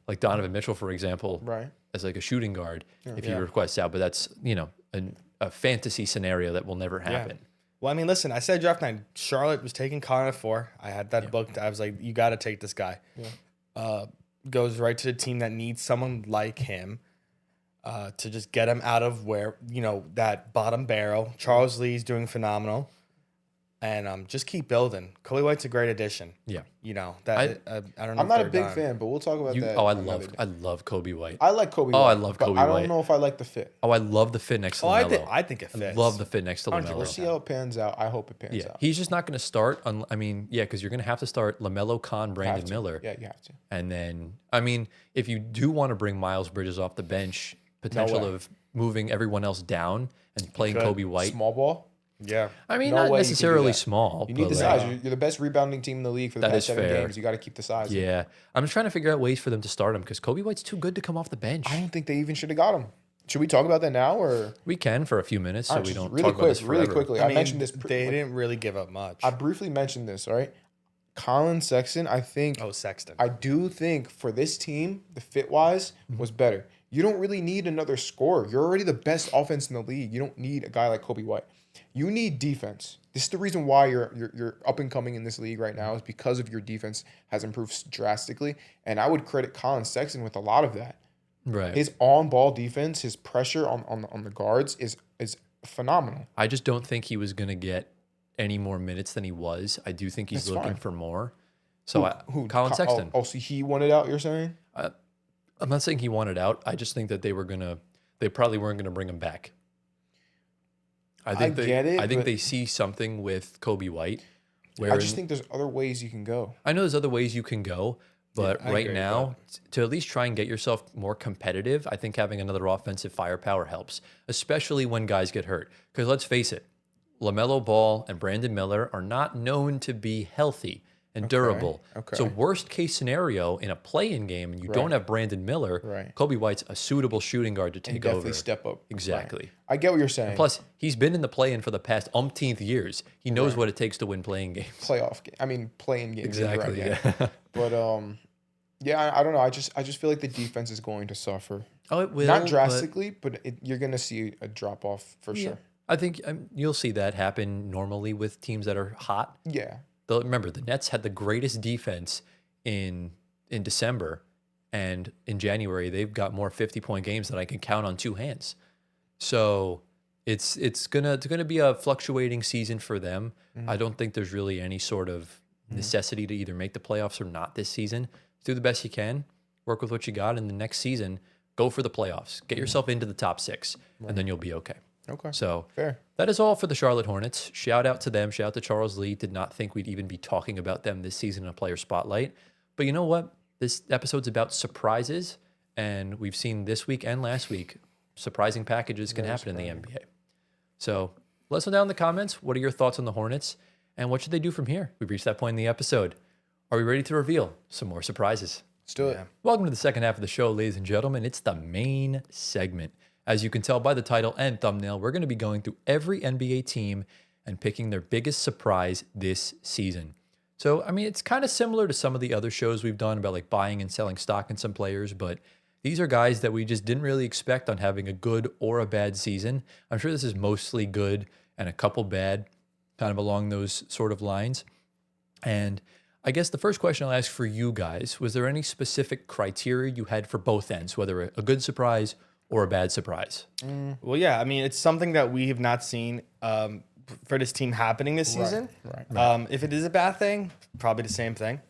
like Donovan Mitchell, for example, as like a shooting guard, if he requests out, but that's, a fantasy scenario that will never happen. Yeah. Well, I mean, listen, I said draft night, Charlotte was taking Con at 4. I had that booked. I was like, you got to take this guy. Yeah. Goes right to the team that needs someone like him to just get him out of where, that bottom barrel. Charles Lee's doing phenomenal. And just keep building. Kobe White's a great addition. Yeah. I don't know. I'm not a big fan, but we'll talk about that. Oh, I love Kobe White. I like Kobe White. Oh, I love Kobe White. I don't know if I like the fit. Oh, I love the fit next to LaMelo. I think it fits. I love the fit next to LaMelo. We'll see how it pans out. I hope it pans out. He's just not going to start. Because you're going to have to start LaMelo, Con, Brandon Miller. Yeah, you have to. And then, if you do want to bring Miles Bridges off the bench, potential of moving everyone else down and playing Kobe White. Small ball? Yeah. Not necessarily small. You need the size. You're the best rebounding team in the league for the past 7 games. You got to keep the size. Yeah. I'm just trying to figure out ways for them to start him because Kobe White's too good to come off the bench. I don't think they even should have got him. Should we talk about that now, or we can for a few minutes so we don't really talk quick, about this forever. really quickly? I mentioned this. They didn't really give up much. I briefly mentioned this, right? Colin Sexton, I think. Oh, Sexton. I do think for this team, the fit wise was better. You don't really need another scorer. You're already the best offense in the league. You don't need a guy like Kobe White. You need defense. This is the reason why you're up and coming in this league right now is because of your defense has improved drastically. And I would credit Colin Sexton with a lot of that. Right. His on-ball defense, his pressure on the guards is phenomenal. I just don't think he was going to get any more minutes than he was. I do think he's looking for more. So Colin Sexton. So he wanted out, you're saying? I'm not saying he wanted out. I just think that they probably weren't going to bring him back. I think they see something with Kobe White. I just think there's other ways you can go. I know there's other ways you can go, but right now, to at least try and get yourself more competitive, I think having another offensive firepower helps, especially when guys get hurt. Because let's face it, LaMelo Ball and Brandon Miller are not known to be healthy and durable. So worst case scenario in a play-in game, and you don't have Brandon Miller, Kobe White's a suitable shooting guard to take over. Definitely step up. Exactly. Right. I get what you're saying. And plus, he's been in the play-in for the past umpteenth years. He knows what it takes to win playing games. Playing games. Exactly. Yeah. But I don't know. I just feel like the defense is going to suffer. Oh, it will. Not drastically, but you're going to see a drop off for sure. I think you'll see that happen normally with teams that are hot. Yeah. Remember, the Nets had the greatest defense in December, and in January they've got more 50-point games than I can count on two hands. So it's gonna be a fluctuating season for them. I don't think there's really any sort of necessity to either make the playoffs or not this season. Do the best you can, work with what you got, and the next season go for the playoffs. Get yourself into the top 6, and then you'll be okay. Okay. So fair. That is all for the Charlotte Hornets. Shout out to them. Shout out to Charles Lee. Did not think we'd even be talking about them this season in a player spotlight. But you know what? This episode's about surprises. And we've seen this week and last week, surprising packages can happen in the NBA. So let us know down in the comments. What are your thoughts on the Hornets? And what should they do from here? We've reached that point in the episode. Are we ready to reveal some more surprises? Let's do it. Welcome to the second half of the show, ladies and gentlemen. It's the main segment. As you can tell by the title and thumbnail, we're going to be going through every NBA team and picking their biggest surprise this season. So, I mean, it's kind of similar to some of the other shows we've done about like buying and selling stock in some players, but these are guys that we just didn't really expect on having a good or a bad season. I'm sure this is mostly good and a couple bad, kind of along those sort of lines. And I guess the first question I'll ask for you guys, was there any specific criteria you had for both ends, whether a good surprise or a bad surprise? Well, yeah, I mean, it's something that we have not seen for this team happening this season. Right. If it is a bad thing, probably the same thing.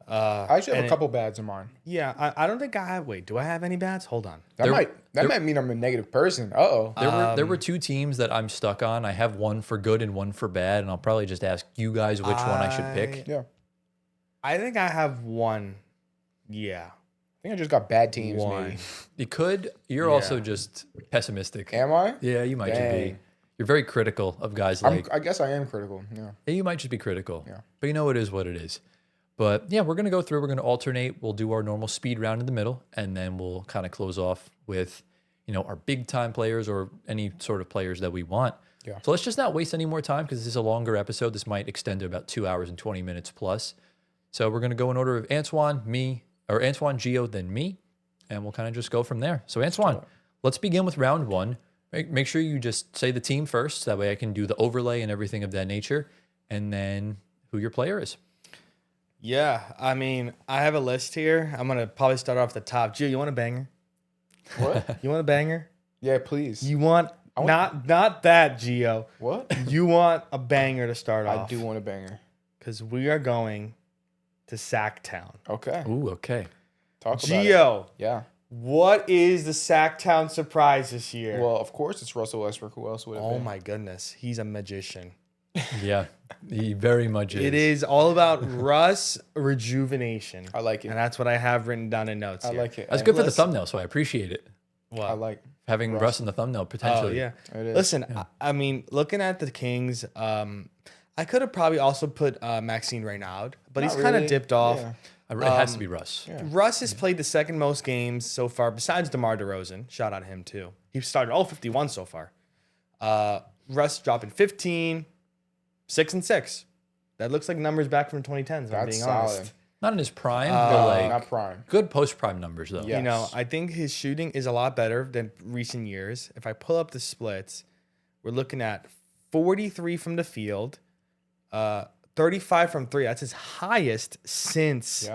I actually have a couple bads in mine. Yeah, I don't think I have. Wait, do I have any bads? Hold on. That might mean I'm a negative person. There were two teams that I'm stuck on. I have one for good and one for bad, and I'll probably just ask you guys which one I should pick. Yeah. I think I have one. Yeah. I think I just got bad teams, maybe. You could. You're also just pessimistic. Am I? Yeah, you might just be. You're very critical of guys like... I guess I am critical, yeah. You might just be critical. Yeah. But you know, it is what it is. But yeah, we're going to go through. We're going to alternate. We'll do our normal speed round in the middle, and then we'll kind of close off with, our big-time players or any sort of players that we want. Yeah. So let's just not waste any more time because this is a longer episode. This might extend to about 2 hours and 20 minutes plus. So we're going to go in order of Antoine, Gio, then me, and we'll kind of just go from there. So Antoine, let's begin with round one. Make sure you just say the team first. That way I can do the overlay and everything of that nature, and then who your player is. Yeah, I mean, I have a list here. I'm going to probably start off the top. Gio, you want a banger? What? You want a banger? Yeah, please. You want... Not that, Gio. What? You want a banger to start off. I do want a banger. Because we are going to Sacktown. Okay. Ooh, okay. Talk about it. Gio. Yeah. What is the Sacktown surprise this year? Well, of course it's Russell Westbrook. Who else would it be? Oh my goodness. He's a magician. Yeah, he very much is. It is all about Russ rejuvenation. I like it. And that's what I have written down in notes. I like it. That's good for the thumbnail, so I appreciate it. Wow. I like having Russ in the thumbnail potentially. Oh, yeah. It is. Listen, I mean, looking at the Kings, I could have probably also put Maxine Reynaud, but he's kind of dipped off. Yeah. It has to be Russ. Yeah. Russ has played the second most games so far, besides DeMar DeRozan. Shout out to him, too. He started all 51 so far. Russ dropping 15, 6 and 6. That looks like numbers back from 2010s, if I'm being honest. Not in his prime, but not prime. Good post-prime numbers, though. Yes. I think his shooting is a lot better than recent years. If I pull up the splits, we're looking at 43 from the field, 35 from 3. That's his highest since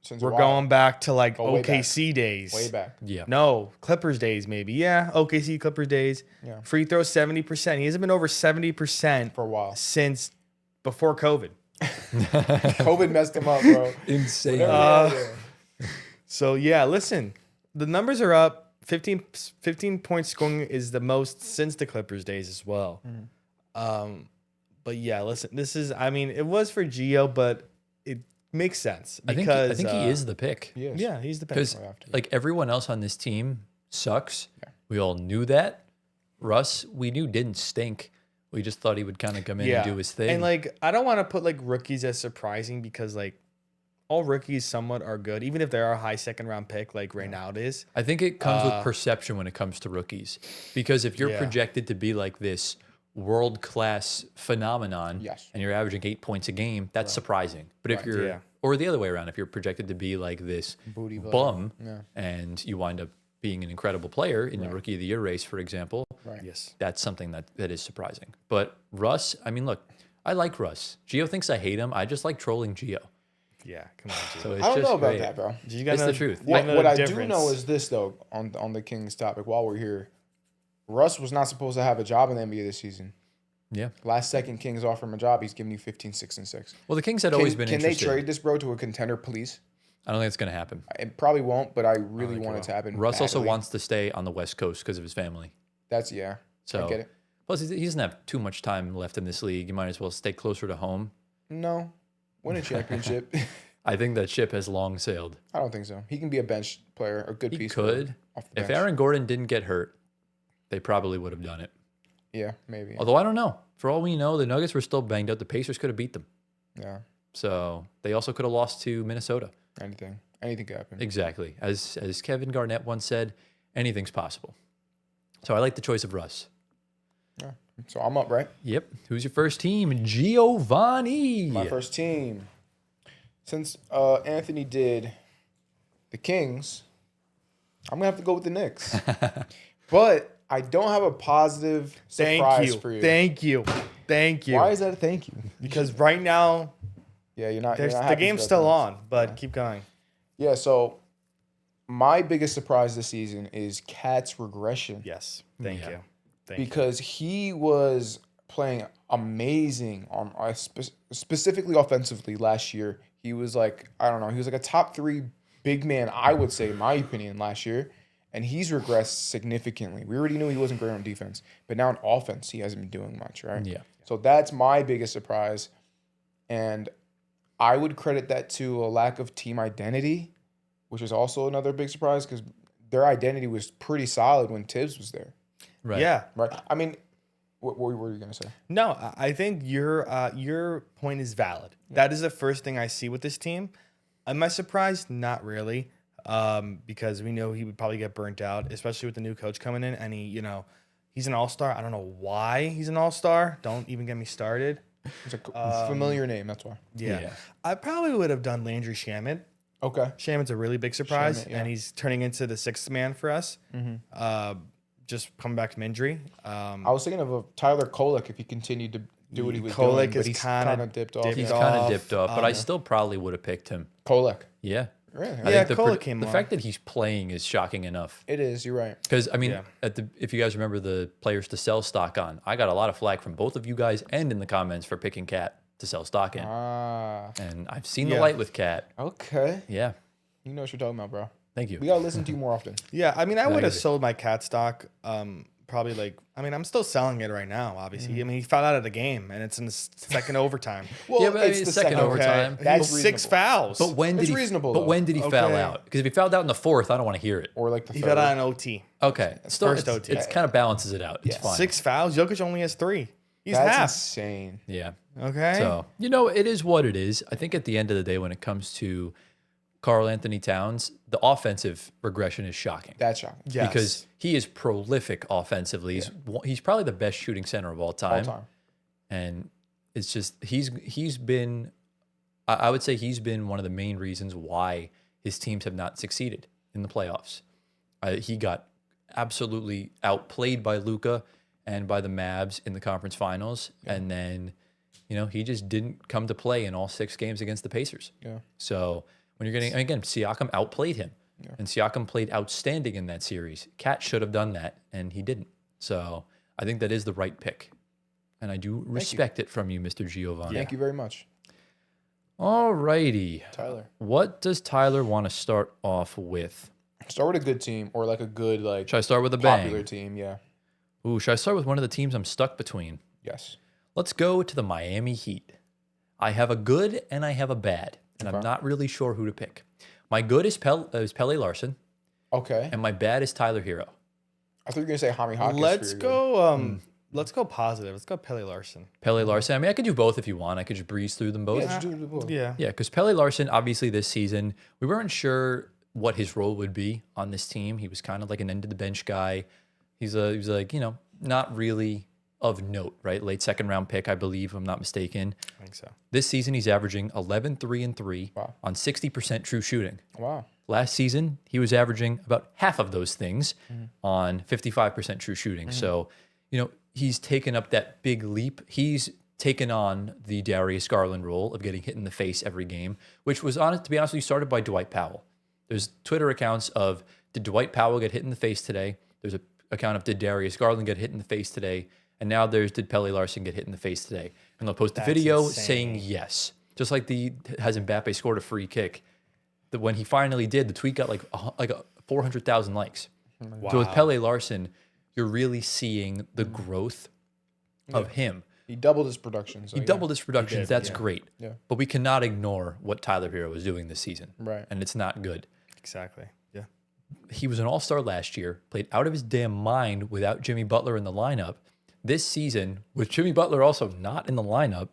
since We're a while. going back to like way OKC days. Way back. Yeah. No, Clippers days maybe. Yeah, OKC Clippers days. Yeah. Free throw 70%. He hasn't been over 70% For a while. since before COVID. COVID messed him up, bro. Insane. So yeah, listen, the numbers are up. 15 points scoring is the most since the Clippers days as well. But yeah, listen, it was for Gio, but it makes sense because I think he is the pick. He is. Yeah, he's the pick. Because like everyone else on this team sucks. Yeah. We all knew that. Russ, we knew didn't stink. We just thought he would kind of come in and do his thing. And like, I don't want to put like rookies as surprising because like all rookies somewhat are good, even if they are a high second round pick like Reynald is. I think it comes with perception when it comes to rookies. Because if you're projected to be like this world-class phenomenon and you're averaging 8 points a game, that's surprising. But if you're, or the other way around, if you're projected to be like this bum and you wind up being an incredible player in the Rookie of the Year race, for example, that's something that is surprising. But Russ, I mean, look, I like Russ. Gio thinks I hate him. I just like trolling Gio. Yeah, come on, Gio. So it's I don't just know about great. that, bro. It's the truth. What I do know is this, though, on the Kings topic, while we're here, Russ was not supposed to have a job in the NBA this season. Yeah. Last second, Kings offer him a job. He's giving you 15, 6, and 6. Well, the Kings had always been interested. Can they trade this, bro, to a contender, please? I don't think it's going to happen. It probably won't, but I really want it to happen. Russ also wants to stay on the West Coast because of his family. So I get it. Plus, he doesn't have too much time left in this league. You might as well stay closer to home. No. Win a championship. I think that ship has long sailed. I don't think so. He can be a bench player, a good piece. He could. If Aaron Gordon didn't get hurt, they probably would have done it. Yeah, maybe. Although I don't know. For all we know, the Nuggets were still banged up. The Pacers could have beat them. Yeah. So they also could have lost to Minnesota. Anything could happen. Exactly. As Kevin Garnett once said, anything's possible. So I like the choice of Russ. Yeah. So I'm up, right? Yep. Who's your first team? Giovanni. My first team. Since Anthony did the Kings, I'm going to have to go with the Knicks. But I don't have a positive surprise for you. Thank you. Why is that a thank you? Because right now, you're not the game's still on, but keep going. Yeah, so my biggest surprise this season is Cat's regression. Yes. Thank you. Because he was playing amazing specifically offensively last year. He was like, I don't know, he was like a top 3 big man, I would say, in my opinion, last year. And he's regressed significantly. We already knew he wasn't great on defense, but now on offense, he hasn't been doing much, right? Yeah. So that's my biggest surprise. And I would credit that to a lack of team identity, which is also another big surprise because their identity was pretty solid when Tibbs was there. Right. Yeah. Right. I mean, what were you going to say? No, I think your point is valid. Yeah. That is the first thing I see with this team. Am I surprised? Not really. Because we know he would probably get burnt out, especially with the new coach coming in. And he's an all-star. I don't know why he's an all-star. Don't even get me started. It's a familiar name, that's why. Yeah. I probably would have done Landry Shamet. Okay. Shamet's a really big surprise, and he's turning into the sixth man for us. Mm-hmm. Just coming back from injury. I was thinking of Tyler Kolek if he continued to do what he was doing, but he's kind of dipped off. He's kind of dipped off, but I still probably would have picked him. Kolek. Yeah. Really? Yeah, Kolek came the fact that he's playing is shocking enough. It is, you're right. Because, I mean, if you guys remember the players to sell stock on, I got a lot of flack from both of you guys and in the comments for picking Cat to sell stock in. And I've seen the light with Cat. Okay. Yeah. You know what you're talking about, bro. Thank you. We got to listen to you more often. Yeah, I mean, I would have sold my Cat stock probably I'm still selling it right now, obviously. Mm-hmm. I mean, he fouled out of the game, and it's in the second overtime. Well, yeah, but it's the second overtime. Okay. That's 6 fouls. But when did he foul out? Because if he fouled out in the fourth, I don't want to hear it. Or like the he third. fouled out in OT. Okay. Still, First OT. It kind of balances it out. It's fine. 6 fouls. Jokic only has 3. He's That's half. insane. Yeah. Okay. So, it is what it is. I think at the end of the day, when it comes to Karl Anthony Towns, the offensive regression is shocking. That's shocking. Yes. Because he is prolific offensively. He's probably the best shooting center of all time. And it's just he's been, I would say he's been one of the main reasons why his teams have not succeeded in the playoffs. He got absolutely outplayed by Luka and by the Mavs in the conference finals. Yeah. And then, he just didn't come to play in all 6 games against the Pacers. Yeah. So When you're getting, and again, Siakam outplayed him. Yeah. And Siakam played outstanding in that series. Cat should have done that, and he didn't. So I think that is the right pick. And I do respect it from you, Mr. Giovanni. Thank you very much. All righty. Tyler. What does Tyler want to start off with? Start with a good team or like a good, like, should I start with a popular bang? Team, yeah. Ooh, should I start with one of the teams I'm stuck between? Yes. Let's go to the Miami Heat. I have a good and I have a bad, and I'm not really sure who to pick. My good is Pele Larson. Okay. And my bad is Tyler Hero. I thought you were going to say Jaime Hawkins. Let's go positive. Let's go Pele Larson. Pele Larson. I mean, I could do both if you want. I could just breeze through them both. Yeah, just do both. Yeah. Yeah, because Pele Larson, obviously this season, we weren't sure what his role would be on this team. He was kind of like an end-of-the-bench guy. He was like, not really of note, right? Late second round pick, I believe, if I'm not mistaken. I think so. This season, he's averaging 11, 3, and 3 on 60% true shooting. Wow. Last season, he was averaging about half of those things on 55% true shooting. So, he's taken up that big leap. He's taken on the Darius Garland role of getting hit in the face every game, which was, to be honest with you, started by Dwight Powell. There's Twitter accounts of, did Dwight Powell get hit in the face today? There's an account of, did Darius Garland get hit in the face today? And now there's, did Pele Larson get hit in the face today? And they'll post a video saying yes. Just like has Mbappe scored a free kick. When he finally did, the tweet got like 400,000 likes. Wow. So with Pele Larson, you're really seeing the growth of him. He doubled his production. So he doubled his production. That's great. Yeah. But we cannot ignore what Tyler Hero was doing this season. Right. And it's not good. Exactly. Yeah. He was an all-star last year, played out of his damn mind without Jimmy Butler in the lineup. This season, with Jimmy Butler also not in the lineup,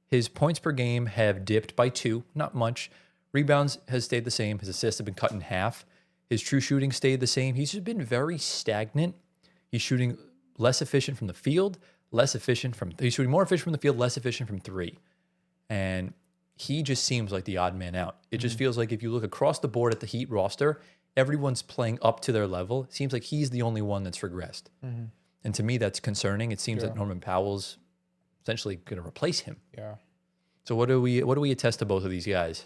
his points per game have dipped by 2, not much. Rebounds has stayed the same. His assists have been cut in half. His true shooting stayed the same. He's just been very stagnant. He's shooting less efficient from the field, he's shooting more efficient from the field, less efficient from 3. And he just seems like the odd man out. It just feels like if you look across the board at the Heat roster, everyone's playing up to their level. It seems like he's the only one that's regressed. And to me, that's concerning. It seems that Norman Powell's essentially going to replace him. Yeah. So what do we attest to both of these guys?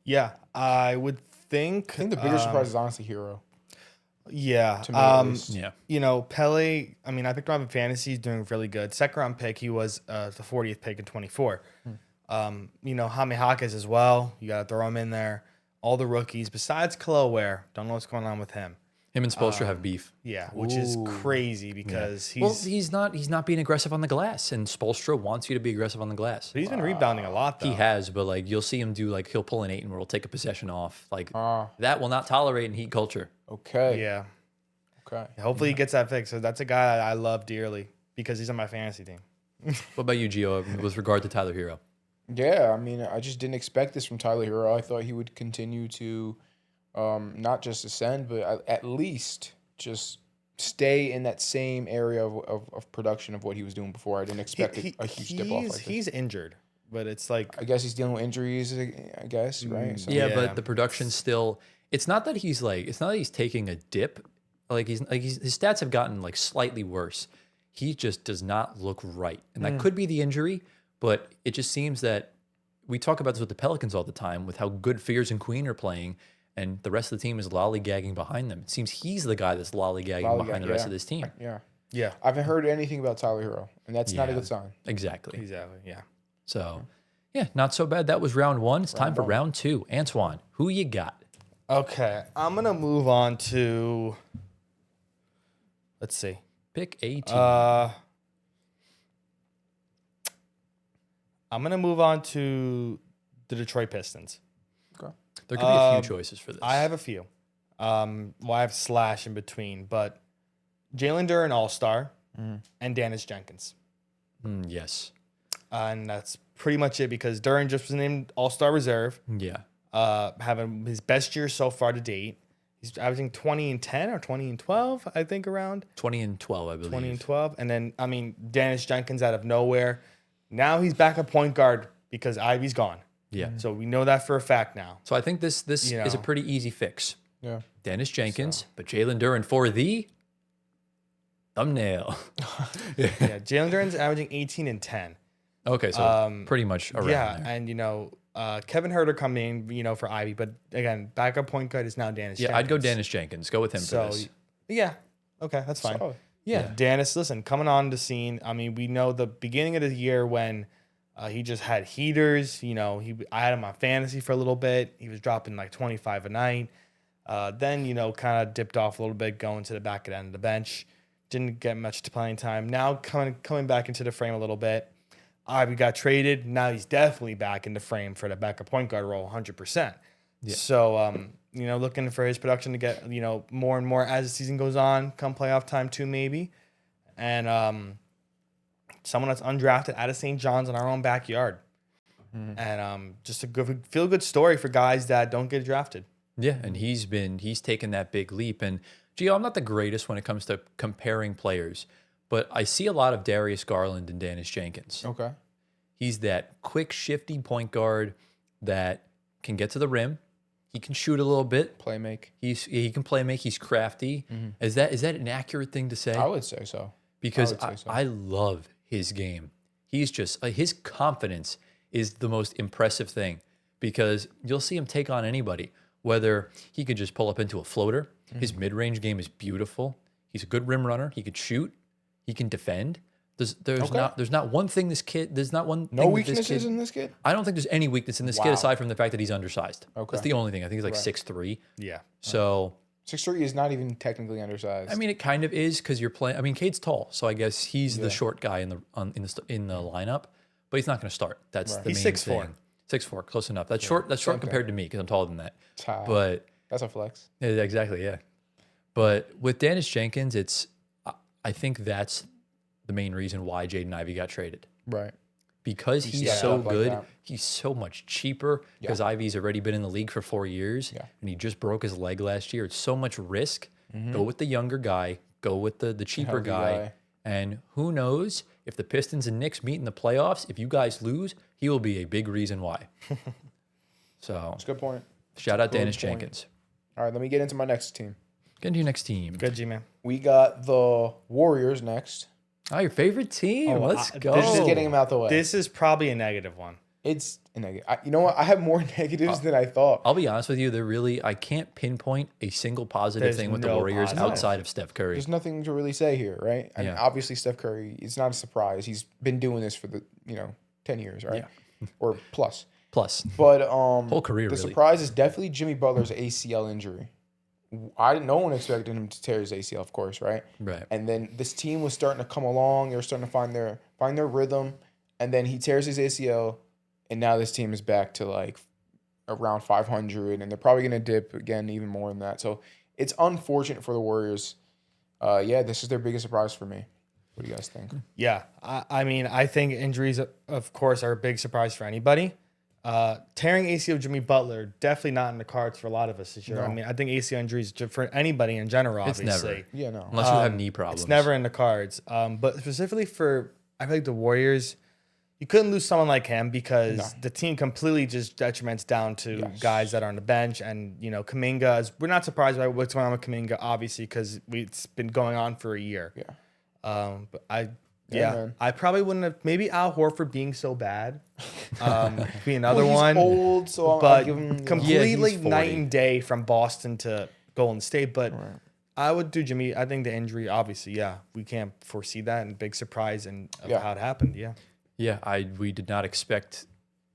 Yeah, I would think. I think the bigger surprise is honestly Hero. Yeah. To me, at least. Yeah. Pele, I mean, I picked him up in fantasy. He's doing really good. Second round pick, he was the 40th pick in 24. Jaime Hawkins as well. You got to throw him in there. All the rookies, besides Khalil Ware, don't know what's going on with him. Him and Spoelstra have beef. Yeah, which is crazy because he's not being aggressive on the glass, and Spoelstra wants you to be aggressive on the glass. But he's been rebounding a lot, though. He has, but like you'll see him do he'll pull an 8 and we'll take a possession off. That will not tolerate in Heat culture. Okay. Yeah. Okay. Hopefully he gets that fixed. So that's a guy I love dearly because he's on my fantasy team. What about you, Gio, with regard to Tyler Hero? Yeah, I mean, I just didn't expect this from Tyler Hero. I thought he would continue to not just ascend, but at least just stay in that same area of production of what he was doing before. I didn't expect a huge step off like this. He's injured, but it's like... I guess he's dealing with injuries, I guess, right? So, yeah, but the production still... It's not that he's taking a dip. His stats have gotten slightly worse. He just does not look right. And that could be the injury, but it just seems that we talk about this with the Pelicans all the time with how good Fears and Queen are playing, and the rest of the team is lollygagging behind them. It seems he's the guy that's lollygagging behind the rest of this team. Yeah. Yeah. I haven't heard anything about Tyler Hero, and that's not a good sign. Exactly. Yeah. So, yeah, not so bad. That was round 1. It's time for round 2. Antoine, who you got? Okay. I'm going to move on to... Let's see. Pick a team. I'm going to move on to the Detroit Pistons. Okay. There could be a few choices for this. I have a few. I have slash in between, but Jalen Duren, All-Star, and Dennis Jenkins. Yes. And that's pretty much it because Duren just was named All-Star Reserve. Yeah. Having his best year so far to date. He's averaging 20 and 10 or 20 and 12, I think, around. 20 and 12, I believe. 20 and 12. And then, Dennis Jenkins out of nowhere. Now he's back at point guard because Ivy's gone. Yeah. So we know that for a fact now. So I think this is a pretty easy fix. Yeah. Dennis Jenkins, but Jalen Duren for the thumbnail. Yeah, Jalen Duren's averaging 18 and 10. Okay, so pretty much around there. And, Kevin Huerter coming, for Ivy, but again, backup point guard is now Dennis. Yeah, Jenkins. I'd go Dennis Jenkins. Go with him for this. Yeah, okay, that's fine. Solid. Yeah, Dennis, listen, coming on the scene. I mean, we know the beginning of the year when he just had heaters. I had him on fantasy for a little bit. He was dropping like 25 a night. Then, kind of dipped off a little bit, going to the back end of the bench. Didn't get much to playing time. Now coming back into the frame a little bit. Ivy got traded. Now he's definitely back in the frame for the backup point guard role, 100%. Yeah. So, looking for his production to get, more and more as the season goes on, come playoff time too, maybe. And someone that's undrafted out of St. John's in our own backyard. Mm-hmm. And just a good feel-good story for guys that don't get drafted. Yeah, and he's taken that big leap. And, Gio, I'm not the greatest when it comes to comparing players, but I see a lot of Darius Garland and Dennis Jenkins. Okay. He's that quick, shifty point guard that can get to the rim. He can shoot a little bit. He can play make. He's crafty. Mm-hmm. Is that an accurate thing to say? I would say so. Because I love his game. He's just his confidence is the most impressive thing, because you'll see him take on anybody. Whether he could just pull up into a floater, his mid-range game is beautiful. He's a good rim runner. He could shoot. He can defend. There's not one thing this kid. There's not one. No weaknesses in this kid. I don't think there's any weakness in this kid aside from the fact that he's undersized. Okay, that's the only thing. I think he's like 6'3". Yeah. So 6'3" is not even technically undersized. I mean, it kind of is because you're playing. I mean, Cade's tall, so I guess he's the short guy in the lineup, but he's not going to start. That's the main 6'4". thing. 6'4", close enough. That's short. That's short compared to me because I'm taller than that. But that's a flex. Yeah, exactly, yeah. But with Dennis Jenkins, I think that's the main reason why Jaden Ivey got traded. Right. Because he's so good, he's so much cheaper. Because Ivey's already been in the league for 4 years, and he just broke his leg last year. It's so much risk. Mm-hmm. Go with the younger guy. Go with the cheaper guy. And who knows, if the Pistons and Knicks meet in the playoffs, if you guys lose, he will be a big reason why. So that's a good point. Shout out Dennis Jenkins. All right, let me get into my next team. Get into your next team. Good, G-Man. We got the Warriors next. Oh, your favorite team. Let's go. Just getting them out the way. This is probably a negative one. It's a negative. You know what? I have more negatives than I thought. I'll be honest with you. I can't pinpoint a single positive thing with the Warriors outside of Steph Curry. There's nothing to really say here, right? And obviously Steph Curry, it's not a surprise. He's been doing this for 10 years, right? Yeah. Or plus. But whole career, the surprise is definitely Jimmy Butler's ACL injury. No one expected him to tear his ACL, of course, right? Right. And then this team was starting to come along. They were starting to find their rhythm. And then he tears his ACL, and now this team is back to like around 500, and they're probably going to dip again even more than that. So it's unfortunate for the Warriors. This is their biggest surprise for me. What do you guys think? Yeah, I mean, I think injuries, of course, are a big surprise for anybody. Tearing ACL Jimmy Butler, definitely not in the cards for a lot of us this year. No. I mean, I think ACL injuries for anybody in general, obviously. It's never. Yeah, no. Unless you have knee problems. It's never in the cards. But specifically I feel like the Warriors, you couldn't lose someone like him because the team completely just detriments down to guys that are on the bench. And, Kuminga, we're not surprised by what's going on with Kuminga, obviously, because it's been going on for a year. Yeah. But I probably wouldn't have. Maybe Al Horford being so bad, be another one. He's old, so but I'll give him completely night and day from Boston to Golden State. But I would do Jimmy. I think the injury, obviously, we can't foresee that, and big surprise and how it happened. We did not expect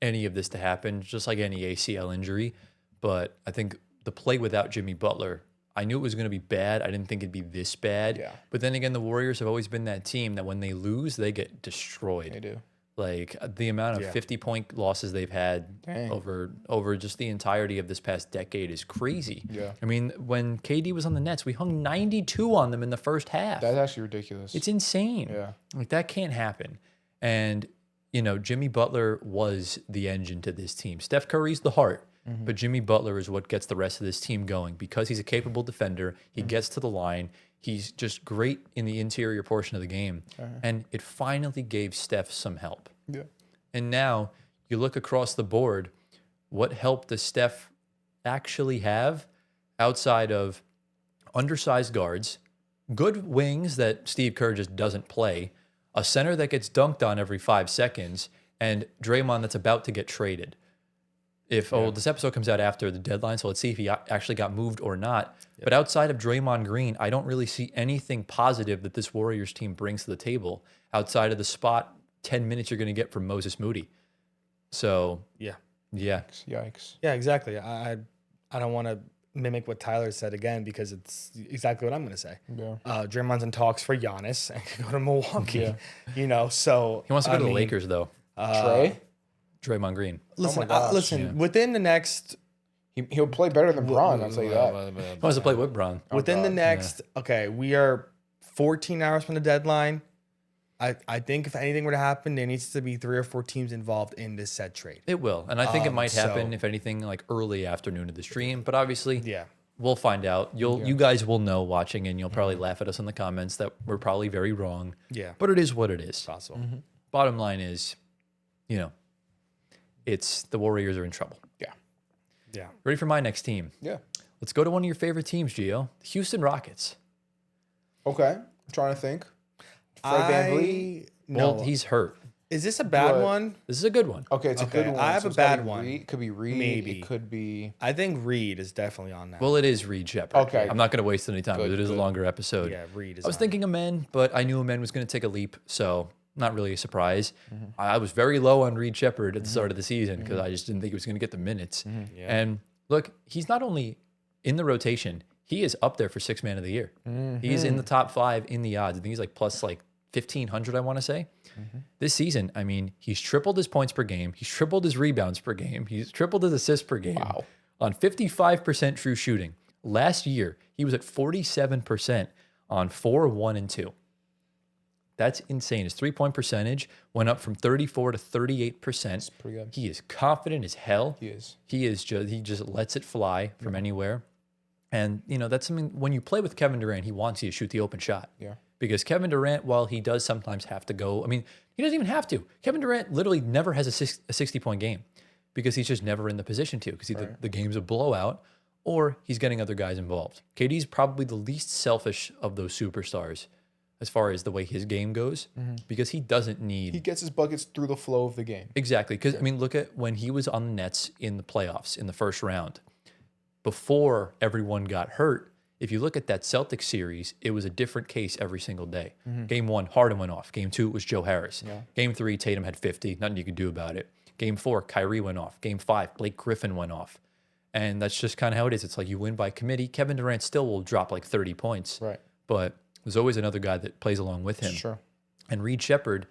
any of this to happen, just like any ACL injury. But I think the play without Jimmy Butler, I knew it was going to be bad. I didn't think it'd be this bad. Yeah. But then again, the Warriors have always been that team that when they lose, they get destroyed. They do. Like the amount of 50-point losses they've had over just the entirety of this past decade is crazy. Yeah. I mean, when KD was on the Nets, we hung 92 on them in the first half. That's actually ridiculous. It's insane. Yeah. Like that can't happen. And, Jimmy Butler was the engine to this team. Steph Curry's the heart. Mm-hmm. But Jimmy Butler is what gets the rest of this team going because he's a capable defender. He gets to the line. He's just great in the interior portion of the game. And it finally gave Steph some help. Yeah. And now you look across the board, what help does Steph actually have outside of undersized guards, good wings that Steve Kerr just doesn't play, a center that gets dunked on every 5 seconds, and Draymond that's about to get traded? This episode comes out after the deadline, so let's see if he actually got moved or not. Yep. But outside of Draymond Green, I don't really see anything positive that this Warriors team brings to the table outside of the spot 10 minutes you're going to get from Moses Moody. So, yeah. Yikes. Yeah, exactly. I don't want to mimic what Tyler said again because it's exactly what I'm going to say. Yeah. Draymond's in talks for Giannis and can go to Milwaukee. Yeah. So he wants to go to the Lakers though. Draymond Green. Listen. Within the next, he'll play better than Bron. I'll tell you that. He wants to play with Bron. Within the next, we are 14 hours from the deadline. I think if anything were to happen, there needs to be 3 or 4 teams involved in this said trade. It will. And I think it might happen, if anything, like early afternoon of the stream. But obviously, we'll find out. You guys will know watching, and you'll probably laugh at us in the comments that we're probably very wrong. Yeah. But it is what it is. Possible. Bottom line is, it's the Warriors are in trouble. Yeah. Ready for my next team? Yeah. Let's go to one of your favorite teams, Gio. The Houston Rockets. Okay. I'm trying to think. Fred Well, he's hurt. Is this a bad one? This is a good one. Okay, it's a good one. I have a bad one. It could be Reed. Maybe. It could be... I think Reed is definitely on that. Well, it is Reed Shepherd. Okay. I'm not going to waste any time because it is a longer episode. Yeah, Reed is I was thinking Amen, but I knew Amen was going to take a leap, so not really a surprise. I was very low on Reed Shepherd at the start of the season because I just didn't think he was going to get the minutes. And look, he's not only in the rotation, he is up there for 6th man of the year. He's in the top 5 in the odds. I think he's plus 1,500, I want to say. This season, I mean, he's tripled his points per game. He's tripled his rebounds per game. He's tripled his assists per game. Wow. On 55% true shooting. Last year, he was at 47% on 4, 1, and 2. That's insane. His 3-point percentage went up from 34 to 38%. That's pretty good. He is confident as hell. He is. He just lets it fly from anywhere. And, that's something, when you play with Kevin Durant, he wants you to shoot the open shot. Yeah. Because Kevin Durant, while he does sometimes have to go, I mean, he doesn't even have to. Kevin Durant literally never has a 60-point game because he's just never in the position to because either the game's a blowout or he's getting other guys involved. KD's probably the least selfish of those superstars as far as the way his game goes because he doesn't need... He gets his buckets through the flow of the game. Exactly. Because, I mean, look at when he was on the Nets in the playoffs in the first round. Before everyone got hurt, if you look at that Celtics series, it was a different case every single day. Game 1, Harden went off. Game 2, it was Joe Harris. Game 3, Tatum had 50. Nothing you could do about it. Game 4, Kyrie went off. Game 5, Blake Griffin went off. And that's just kind of how it is. It's like you win by committee. Kevin Durant still will drop 30 points. Right. But there's always another guy that plays along with him. Sure. And Reed Shepherd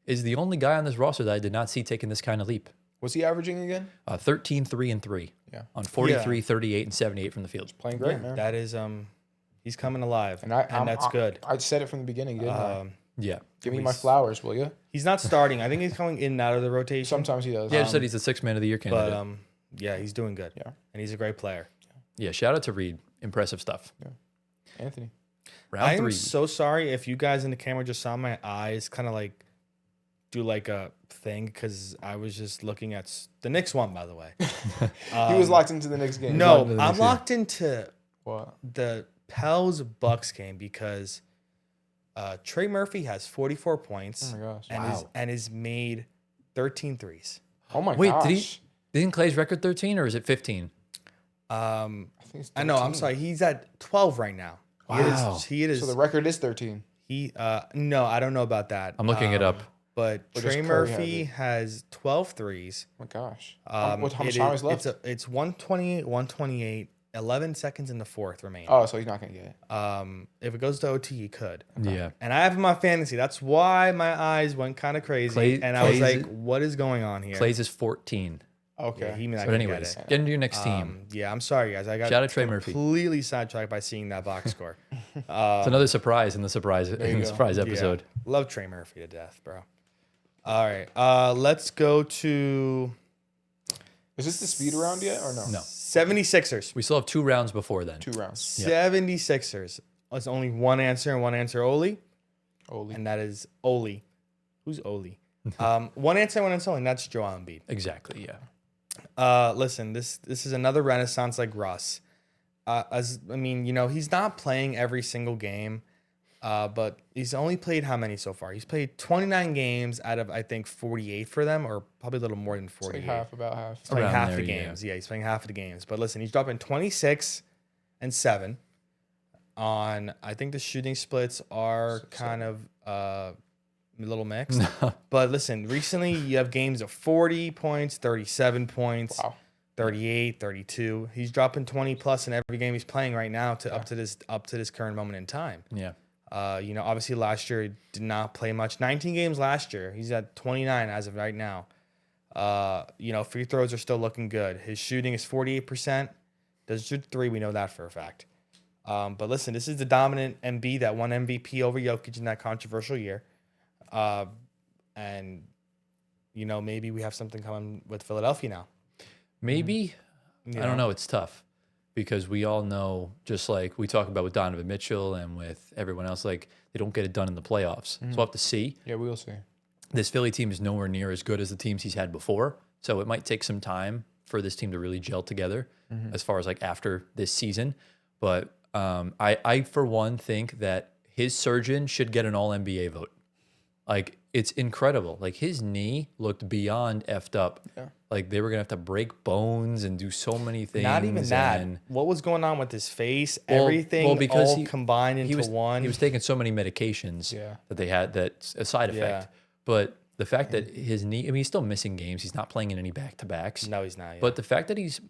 is the only guy on this roster that I did not see taking this kind of leap. What's he averaging again? 13, 3, and 3. Yeah. On 43, 38, and 78 from the field. Playing great, man. That is he's coming alive, and that's good. I said it from the beginning, didn't I? Yeah. Give me my flowers, will you? He's not starting. I think he's coming in and out of the rotation. Sometimes he does. Yeah, I just said he's the 6th man of the year candidate. But yeah, he's doing good. Yeah. And he's a great player. Yeah, shout out to Reed. Impressive stuff. Yeah. Anthony. Round 3. I'm so sorry if you guys in the camera just saw my eyes kind of do a thing because I was just looking at the Knicks won, by the way. He was locked into the Knicks game. No, I'm locked into what? The Pels Bucks game because Trey Murphy has 44 points. Oh my gosh. And has made 13 threes. Oh my Wait, gosh. didn't Clay's record 13 or is it 15? I think it's 13. I know, I'm sorry. He's at 12 right now. Wow. He is. So the record is 13. No, I don't know about that. I'm looking it up. But Trey Murphy has 12 threes. Oh my gosh. How much time is left? It's 128, 128, 11 seconds in the fourth remaining. Oh, so he's not going to get it. If it goes to OT, he could. Yeah. And I have him in my fantasy. That's why my eyes went kind of crazy. I was like, what is going on here? Clay's is 14. Okay. Yeah, but anyways, get into your next team. Yeah, I'm sorry, guys. I got shout out Trey Murphy. Completely sidetracked by seeing that box score. It's another surprise in the surprise episode. Yeah. Love Trey Murphy to death, bro. All right. Let's go to... Is this the speed round yet or no? No. 76ers. We still have 2 rounds before then. 2 rounds. 76ers. It's only one answer and one answer only. Oli. And that is Oli. Who's Oli? One answer, one answer only. And that's Joel Embiid. Exactly, yeah. Listen, this is another renaissance like Russ. He's not playing every single game. But he's only played how many so far? He's played 29 games out of, I think, 48 for them, or probably a little more than 48. It's like half, about half. He's playing Around half there, the games. Yeah, he's playing half of the games. But listen, he's dropping 26 and 7 on, I think the shooting splits are kind of a little mixed. But listen, recently you have games of 40 points, 37 points. Wow. 38, 32. He's dropping 20 plus in every game he's playing right now up to this current moment in time. Yeah. Obviously last year he did not play much. 19 games last year. He's at 29 as of right now. Free throws are still looking good. His shooting is 48%. Does shoot 3, we know that for a fact. But listen, this is the dominant MB that won MVP over Jokic in that controversial year. And maybe we have something coming with Philadelphia now. Maybe. I don't know. It's tough because we all know, just like we talk about with Donovan Mitchell and with everyone else, like they don't get it done in the playoffs. So we'll have to see. Yeah, we'll see. This Philly team is nowhere near as good as the teams he's had before. So it might take some time for this team to really gel together as far as like after this season. But I for one, think that his surgeon should get an All-NBA vote. Like, it's incredible. Like, his knee looked beyond effed up. Yeah. Like, they were going to have to break bones and do so many things. Not even that. What was going on with his face? Everything because all combined into one. He was taking so many medications that they had that's a side effect. But the fact that his knee, I mean, he's still missing games. He's not playing in any back-to-backs. No, he's not. Yeah. But the fact that he's,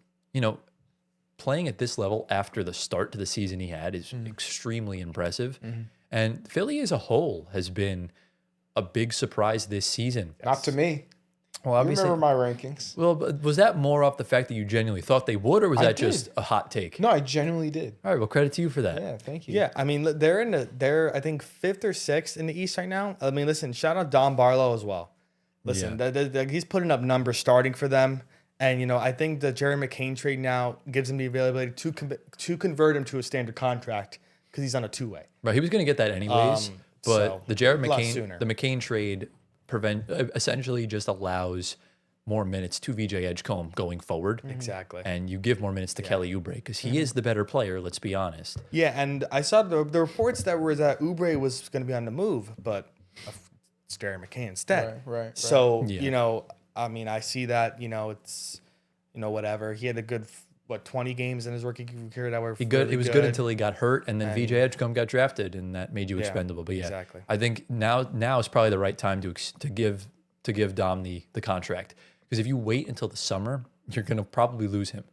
playing at this level after the start to the season he had is extremely impressive. And Philly as a whole has been a big surprise this season. Not to me. Well, obviously, you remember my rankings. Well, but was that more off the fact that you genuinely thought they would, or was that just a hot take? No, I genuinely did. All right, well, credit to you for that. Yeah, thank you. Yeah, I mean, they're I think 5th or 6th in the East right now. I mean, listen, shout out Don Barlow as well. Listen, he's putting up numbers starting for them. And, I think the Jaren McCain trade now gives him the availability to convert him to a standard contract because he's on a 2-way. Right, he was going to get that anyways. But the Jaren McCain, the McCain trade essentially just allows more minutes to VJ Edgecombe going forward. Exactly. And you give more minutes to Kelly Oubre because he is the better player, let's be honest. Yeah, and I saw the reports that were that Oubre was going to be on the move, but it's Jaren McCain instead. Right. So, I mean, I see that, it's, whatever. He had a good 20 games in his rookie career that were he was good until he got hurt, and then VJ Edgecombe got drafted, and that made you expendable. But exactly. I think now is probably the right time to give Dom the contract, because if you wait until the summer, you're going to probably lose him.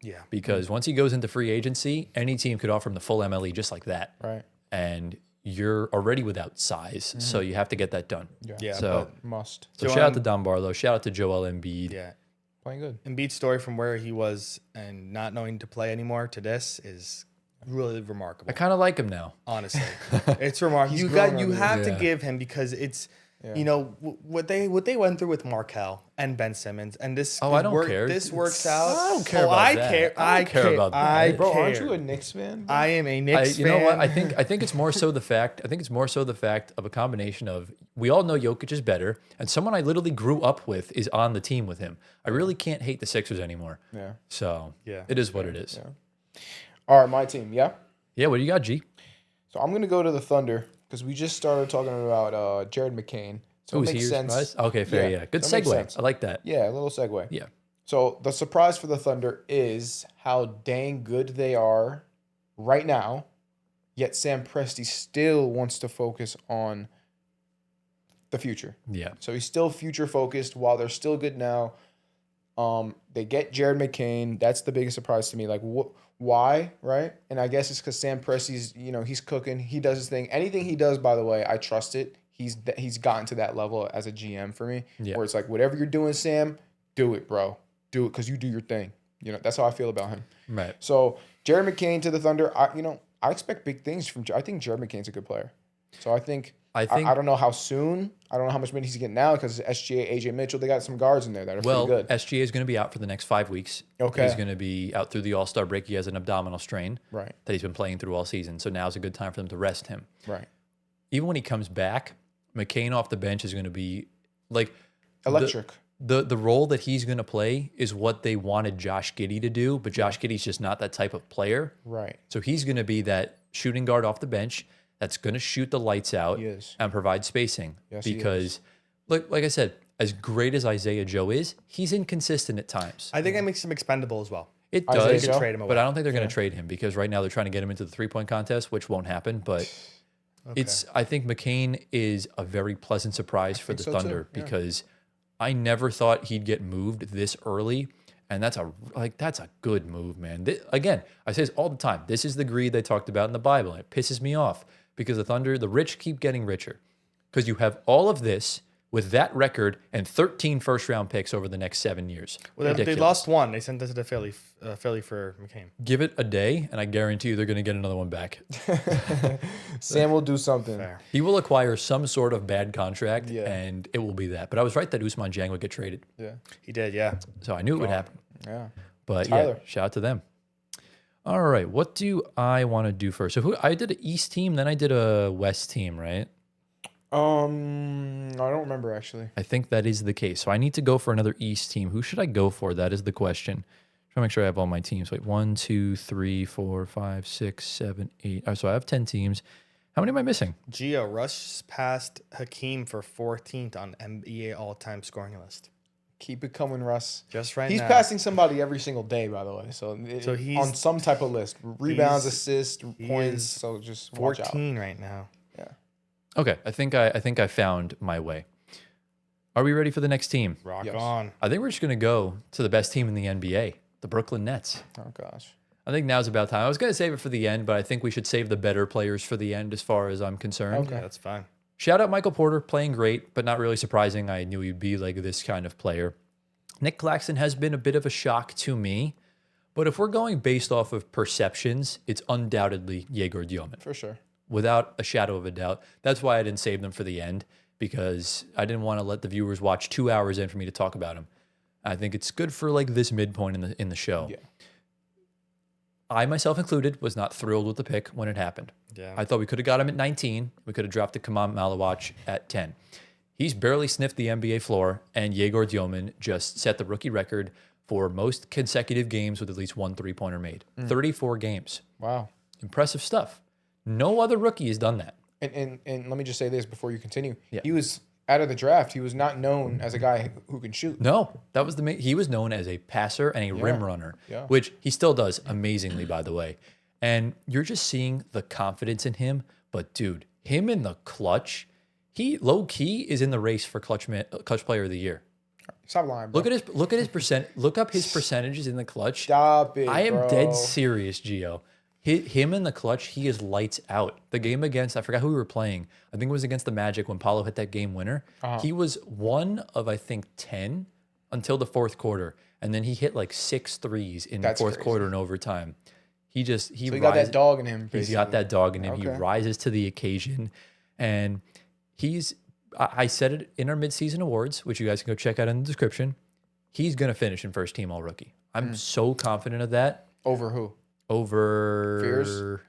Yeah. Because once he goes into free agency, any team could offer him the full MLE just like that. Right. And you're already without size, so you have to get that done. Yeah. So must. So shout out to Don Barlow. Shout out to Joel Embiid. Yeah. Playing good. Embiid's story from where he was and not knowing to play anymore to this is really remarkable. I kind of like him now. Honestly, it's remarkable. You have to give him, because it's what they went through with Markelle and Ben Simmons, and this. I don't care. This works out. I don't care about that. I don't care about that. Bro, aren't you a Knicks fan? I am a Knicks fan. You know what? I think it's more so the fact. I think it's more so the fact of a combination of, we all know Jokic is better, and someone I literally grew up with is on the team with him. I really can't hate the Sixers anymore. Yeah. So it is what it is. Yeah. All right, my team. Yeah. Yeah. What do you got, G? So I'm gonna go to the Thunder because we just started talking about Jared McCain. So it makes sense. Okay, fair. Yeah. Good segue. I like that. Yeah, a little segue. Yeah. So the surprise for the Thunder is how dang good they are right now, yet Sam Presti still wants to focus on the future. Yeah. So he's still future focused while they're still good now. They get Jared McCain. That's the biggest surprise to me. Like, why, right? And I guess it's because Sam Presti's, he's cooking. He does his thing. Anything he does, by the way, I trust it. He's gotten to that level as a GM for me, where it's like, whatever you're doing, Sam, do it, bro. Do it because you do your thing. That's how I feel about him. Right. So Jared McCain to the Thunder. I expect big things from. I think Jared McCain's a good player. So I think I don't know how soon. I don't know how much minutes he's getting now because SGA, AJ Mitchell, they got some guards in there that are pretty good. SGA is going to be out for the next 5 weeks. Okay. He's going to be out through the All-Star break. He has an abdominal strain that he's been playing through all season. So now's a good time for them to rest him. Right. Even when he comes back, McCain off the bench is going to be like electric. The role that he's going to play is what they wanted Josh Giddey to do, but Josh Giddey's just not that type of player. Right. So he's going to be that shooting guard off the bench that's going to shoot the lights out and provide spacing. Yes, because, like I said, as great as Isaiah Joe is, he's inconsistent at times. I think that makes him expendable as well. It does, trade him away. but I don't think they're going to trade him because right now they're trying to get him into the 3-point contest, which won't happen. But I think McCain is a very pleasant surprise for the Thunder because I never thought he'd get moved this early. And that's a good move, man. Again, I say this all the time. This is the greed they talked about in the Bible. And it pisses me off because the rich keep getting richer. Because you have all of this with that record and 13 first-round picks over the next 7 years. Well, they lost one. They sent us to Philly for McCain. Give it a day, and I guarantee you they're going to get another one back. Sam will do something. Fair. He will acquire some sort of bad contract, and it will be that. But I was right that Ousmane Dieng would get traded. Yeah. He did, yeah. So I knew it would happen. Yeah. But shout out to them. All right, what do I want to do first? So I did an East team, then I did a West team, right? I don't remember actually. I think that is the case. So I need to go for another East team. Who should I go for? That is the question. Trying to make sure I have all my teams. Wait, 1, 2, 3, 4, 5, 6, 7, 8. So I have 10 teams. How many am I missing? Gio rushes past Hakeem for 14th on NBA all-time scoring list. Keep it coming, Russ. Just right He's now. passing somebody every single day, by the way. So he's on some type of list. Rebounds, assists, points. So just watch out. 14 right now. Yeah. Okay, I think I found my way. Are we ready for the next team? Rock on. I think we're just going to go to the best team in the NBA, the Brooklyn Nets. Oh, gosh. I think now's about time. I was going to save it for the end, but I think we should save the better players for the end as far as I'm concerned. Okay, that's fine. Shout out Michael Porter, playing great, but not really surprising. I knew he'd be like this kind of player. Nick Claxton has been a bit of a shock to me, but if we're going based off of perceptions, it's undoubtedly Yegor Dioman. For sure. Without a shadow of a doubt. That's why I didn't save them for the end, because I didn't want to let the viewers watch 2 hours in for me to talk about him. I think it's good for like this midpoint in the show. Yeah. I, myself included, was not thrilled with the pick when it happened. Yeah. I thought we could have got him at 19. We could have dropped the Kaman Malawach at 10. He's barely sniffed the NBA floor, and Yegor Dioman just set the rookie record for most consecutive games with at least one three-pointer made. 34 games. Wow. Impressive stuff. No other rookie has done that. And let me just say this before you continue. Yeah. He was out of the draft. He was not known as a guy who can shoot. No, that was he was known as a passer and a rim runner, which he still does amazingly, by the way. And you're just seeing the confidence in him. But dude, him in the clutch, he low key is in the race for clutch player of the year. Stop lying, bro. Look at his percent. Look up his percentages in the clutch. Stop it, I am bro. dead serious, Gio. Him in the clutch, he is lights out. The game against, I forgot who we were playing. I think it was against the Magic when Paulo hit that game winner. He was 1 of, I think, 10 until the fourth quarter. And then he hit like 6 threes in the fourth quarter and overtime. He got that dog in him. He's got that dog in him. Okay. He rises to the occasion. And I said it in our midseason awards, which you guys can go check out in the description. He's going to finish in first team all rookie. I'm so confident of that. Over who? Over Fears.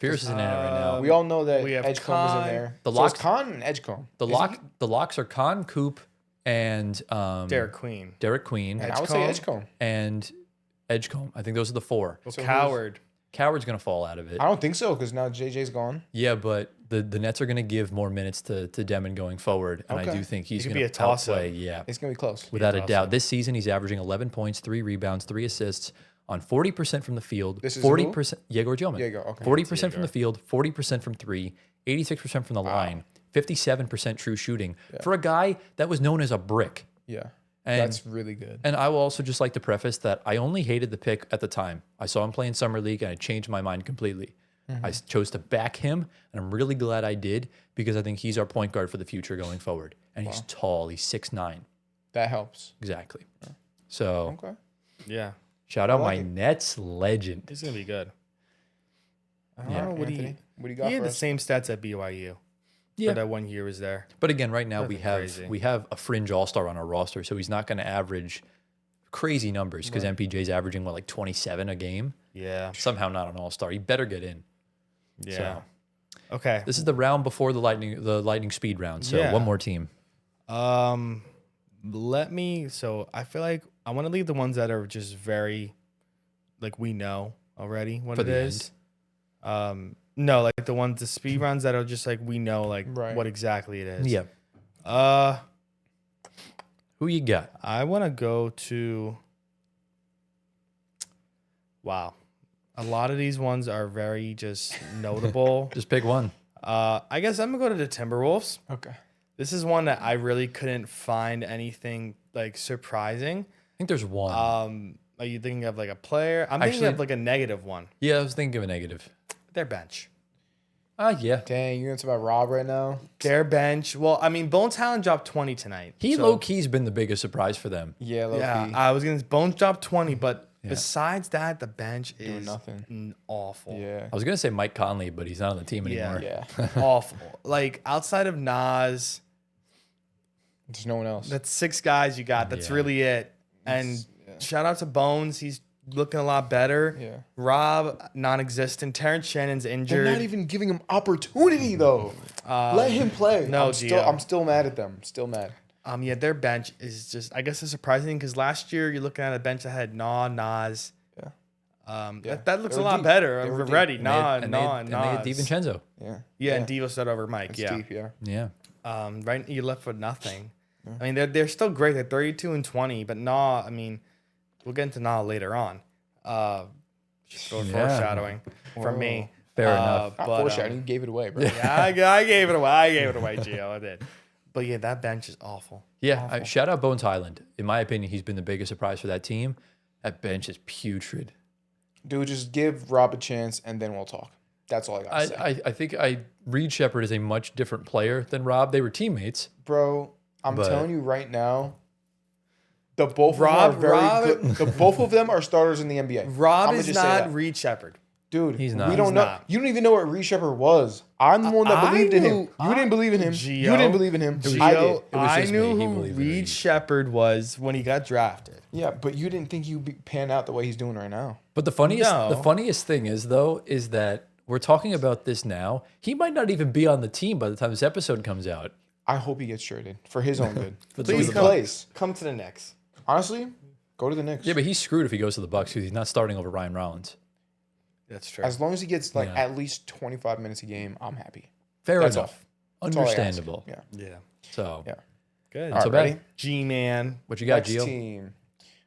Fears is in there right now. We all know that Edgecombe is in there. The locks, so it's Con and Edgecombe. The locks are Con, Coop, and Derek Queen. And I would say Edgecombe. And Edgecombe. I think those are the 4. Well, so Coward's going to fall out of it. I don't think so because now JJ's gone. Yeah, but the Nets are going to give more minutes to Demon going forward, and I do think he's going to outplay. Yeah, it's going to be close. Without a doubt. This season, he's averaging 11 points, 3 rebounds, 3 assists on 40% from the field. This is 40%. Yegor Dioman. Yegor, okay. 40% from the field, 40% from 3, 86% from the line, 57% true shooting for a guy that was known as a brick. Yeah. And that's really good. And I will also just like to preface that I only hated the pick at the time. I saw him play in Summer League and I changed my mind completely. I chose to back him, and I'm really glad I did because I think he's our point guard for the future going forward. And he's tall. He's 6'9". That helps. Exactly. So, yeah. Shout out my Nets legend. He's going to be good. What do you got? He had the same stats at BYU. For that 1 year was there. But again, right now we have a fringe all-star on our roster, so he's not going to average crazy numbers because MPJ's averaging like 27 a game. Yeah. Somehow not an all-star. He better get in. Yeah. So, okay. This is the round before the lightning speed round. So one more team. So I feel like I want to leave the ones that are just very like we know already what it is. No, like the speed runs that are just like we know like Right. what exactly it is. Yeah. Who you got? I want to go to. Wow, a lot of these ones are very just notable. Just pick one. I guess I'm gonna go to the Timberwolves. Okay. This is one that I really couldn't find anything like surprising. I think there's one. Are you thinking of like a player? I'm thinking Actually- of like a negative one. Yeah, I was thinking of a negative. Their bench. Yeah. Dang, you're going to talk about Rob right now? Their bench. Well, I mean, Bones Allen dropped 20 tonight. He so- low-key's been the biggest surprise for them. Yeah, low Yeah, key. I was gonna Bones dropped 20, but besides that, the bench Doing is nothing. awful. Yeah. I was going to say Mike Conley, but he's not on the team anymore. Yeah. Awful. Like outside of Nas, There's no one else. that's 6 guys you got. That's Yeah. really it. And shout out to Bones. He's looking a lot better. Yeah. Rob, non-existent. Terrence Shannon's They're injured. not even giving him opportunity though. Let him play. no, I'm still mad at them. Still mad. Yeah, their bench is just, I guess it's surprising because last year you're looking at a bench that had Nas. Yeah. That looks They a were lot deep. better They were deep. already. And they had Nas. DiVincenzo. Yeah. Yeah, and Devo stood over Mike. It's Yeah. deep, yeah. Yeah. Right, you left with nothing. I mean, they're still great. They're 32 and 20, but Nah, I mean, we'll get into Nah later on. Just for foreshadowing from me. Fair enough. Not But, foreshadowing. You gave it away, bro. yeah, I gave it away. I gave it away, Gio. I did. But yeah, that bench is awful. Yeah. Shout out Bones Highland. In my opinion, he's been the biggest surprise for that team. That bench is putrid. Dude, just give Rob a chance and then we'll talk. That's all I got to say. I think Reed Shepherd is a much different player than Rob. They were teammates. Bro, I'm But- telling you right now, the both of Rob- them are very Rob- good. The both of them are starters in the NBA. Rob I'ma is just say not that. Reed Shepard. Dude, He's not. we don't He's know. not. You don't even know what Reed Shepherd was. I'm the one that I believed in him. knew- You didn't believe in him. Gio, You didn't believe in him. Gio, I did. It was I just knew me. He who believed in Reed Reed. Shepard was when he got drafted. Yeah, but you didn't think he'd be pan out the way he's doing right now. But the No. funniest thing is though, is that we're talking about this now. He might not even be on the team by the time this episode comes out. I hope he gets traded for his own good. For so the he Bucks. plays. Come to the Knicks. Honestly, go to the Knicks. Yeah, but he's screwed if he goes to the Bucks because he's not starting over Ryan Rollins. That's true. As long as he gets like Yeah. at least 25 minutes a game, I'm happy. Fair That's enough. all. That's all I ask. Understandable. Yeah. Yeah. So, Yeah. Good. All so right, bad. ready? G-Man. What you got, Next Gio? team.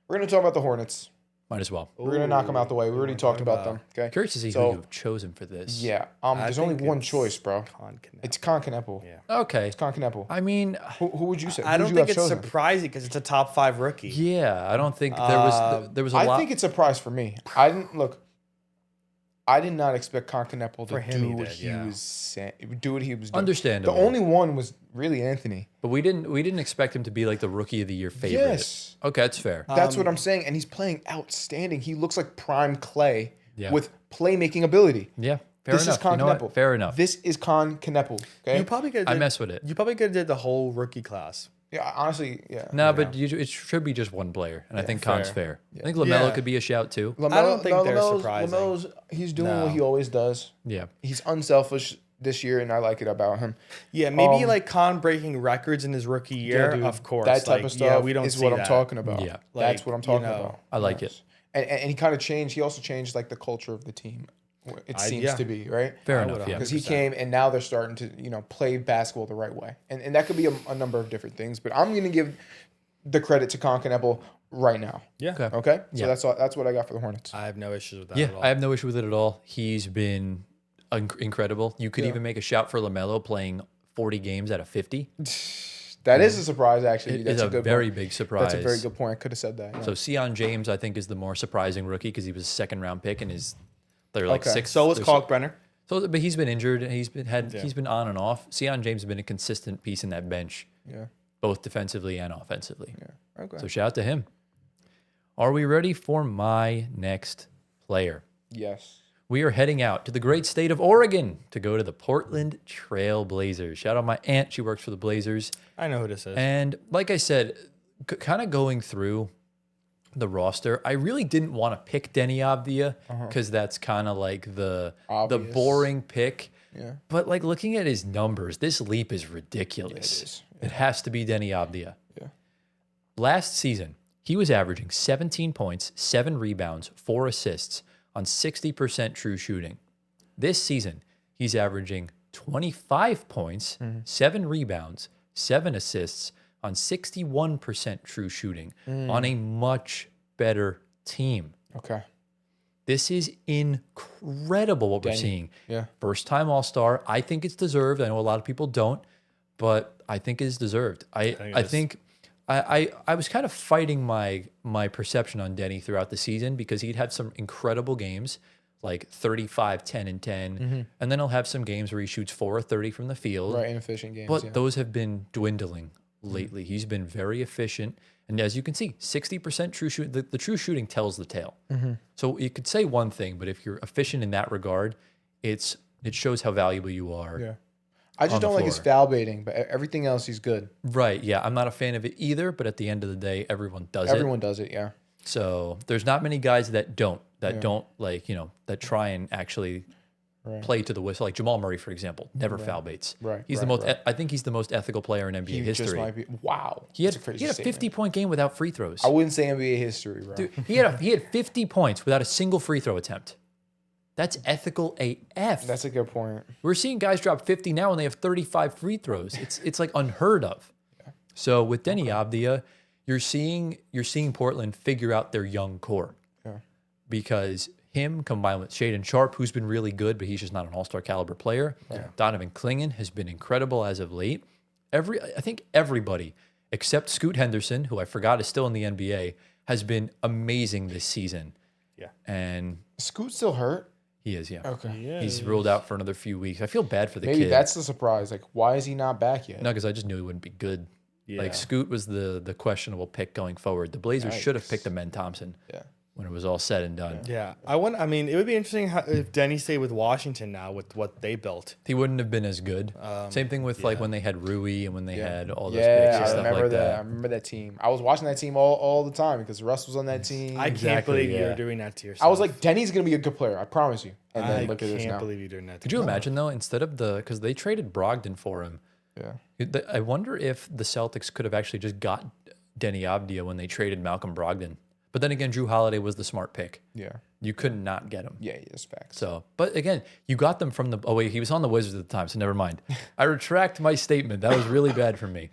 We're going to talk about the Hornets. Might as well. We're going to knock them out the way. We already talked about them. Okay. Curious to see So- who you've chosen for this. Yeah. I There's only think one it's choice, bro. Con Connect. It's Con Kneppel. Yeah. Okay. It's Con Kneppel. I mean, Who would you say? I Who don't would you think have it's chosen? surprising because it's a top 5 rookie. yeah, I don't think there was a I lot. think it's a surprise for me. I didn't look. I did not expect Con Kneppel to For him, do he what did, he yeah. was saying. Do what he was doing. Understandable. The only one was really Anthony. But we didn't expect him to be like the rookie of the year favorite. Yes. Okay, that's fair. That's what I'm saying, and he's playing outstanding. He looks like prime Clay Yeah. with playmaking ability. Yeah. Fair This enough. is Con You know what? Kneppel. Fair enough. This is Con Kneppel. Okay. You probably could. I mess with it. You probably could have did the whole rookie class. Yeah. Honestly, yeah. No, but it should be just one player, and I think Con's fair. I think LaMelo Yeah. could be a shout too. I don't think they're surprising. LaMelo's he's doing No. what he always does. Yeah. He's unselfish this year, and I like it about him. Yeah, maybe like Con breaking records in his rookie year. dude, of course, that type like, of stuff yeah, we don't is see what I'm that. talking about. Yeah. That's Like, what I'm you talking know, about. I like it. And he kind of changed. He also changed like the culture of the team. It seems yeah. to be right. Fair I enough. would Yeah. Because he came and now they're starting to play basketball the right way, and that could be a number of different things. But I'm gonna give the credit to Con Kneppel right now. Yeah, Okay. Okay, so Yeah. that's what I got for the Hornets. I have no issues with that Yeah, at all. I have no issue with it at all. He's been incredible. You could even make a shout for LaMelo playing 40 games out of 50. That is a surprise, actually. It That's is a good very point. big surprise. That's a very good point. I could have said that. Yeah. So Sion James, I think, is the more surprising rookie because he was a second round pick and they're like Okay. sixth. So was they're Kalkbrenner. So, but he's been injured. And he's been on and off. Sion James has been a consistent piece in that bench, yeah. both defensively and offensively. Yeah. Okay. So shout out to him. Are we ready for my next player? Yes. We are heading out to the great state of Oregon to go to the Portland Trail Blazers. Shout out my aunt. She works for the Blazers. I know who this is. And like I said, kind of going through the roster, I really didn't want to pick Denny Avdia because that's kind of like the Obvious. boring pick. Yeah. But like looking at his numbers, this leap is ridiculous. it is. It has to be Denny Avdia. Yeah. Last season, he was averaging 17 points, 7 rebounds, 4 assists on 60% true shooting. This season, he's averaging 25 points, 7 rebounds, 7 assists on 61% true shooting on a much better team. Okay. This is incredible what we're seeing. Yeah. First time All-Star. I think it's deserved. I know a lot of people don't, but I think it's deserved. I think I was kind of fighting my perception on Denny throughout the season because he'd have some incredible games, like 35, 10, and 10. And then he'll have some games where he shoots 4 or 30 from the field. Right, inefficient games. But those have been dwindling lately. He's been very efficient. And as you can see, 60% true shooting, the true shooting tells the tale. So you could say one thing, but if you're efficient in that regard, it shows how valuable you are. Yeah. I just don't like his foul baiting, but everything else he's good. Right. Yeah. I'm not a fan of it either, but at the end of the day, everyone does Everyone does it, yeah. So there's not many guys that don't like, that try and actually play to the whistle. Like Jamal Murray, for example, never foul baits. Right. He's the most, I think he's the most ethical player in NBA history. Just might be, wow. He had a 50-point game without free throws. I wouldn't say NBA history, bro. Dude, he had 50 points without a single free throw attempt. That's ethical AF. That's a good point. We're seeing guys drop 50 now and they have 35 free throws. It's like unheard of. Yeah. So with Denny Avdia, you're seeing Portland figure out their young core. Yeah. Because him combined with Shaedon Sharpe, who's been really good, but he's just not an all-star caliber player. Yeah. Donovan Clingan has been incredible as of late. I think everybody except Scoot Henderson, who I forgot is still in the NBA, has been amazing this season. Yeah. And Scoot's still hurt? He is, yeah. Okay. He's ruled out for another few weeks. I feel bad for the kid. Maybe that's the surprise. Like, why is he not back yet? No, because I just knew he wouldn't be good. Yeah. Like, Scoot was the questionable pick going forward. The Blazers should have picked Amen Thompson when it was all said and done. Yeah. I mean, it would be interesting if Denny stayed with Washington now with what they built. He wouldn't have been as good. Same thing with like when they had Rui and when they had all those picks and stuff like that. I remember that team. I was watching that team all the time because Russ was on that team. I can't believe you're doing that to yourself. I was like, Denny's going to be a good player. I promise you. And then look at this now. I can't believe you're doing that. Could you imagine though, instead of because they traded Brogdon for him. Yeah. I wonder if the Celtics could have actually just got Denny Avdia when they traded Malcolm Brogdon. But then again, Drew Holiday was the smart pick. Yeah. You could not get him. Yeah, that's facts. So, but again, you got them from oh wait, he was on the Wizards at the time, so never mind. I retract my statement. That was really bad for me.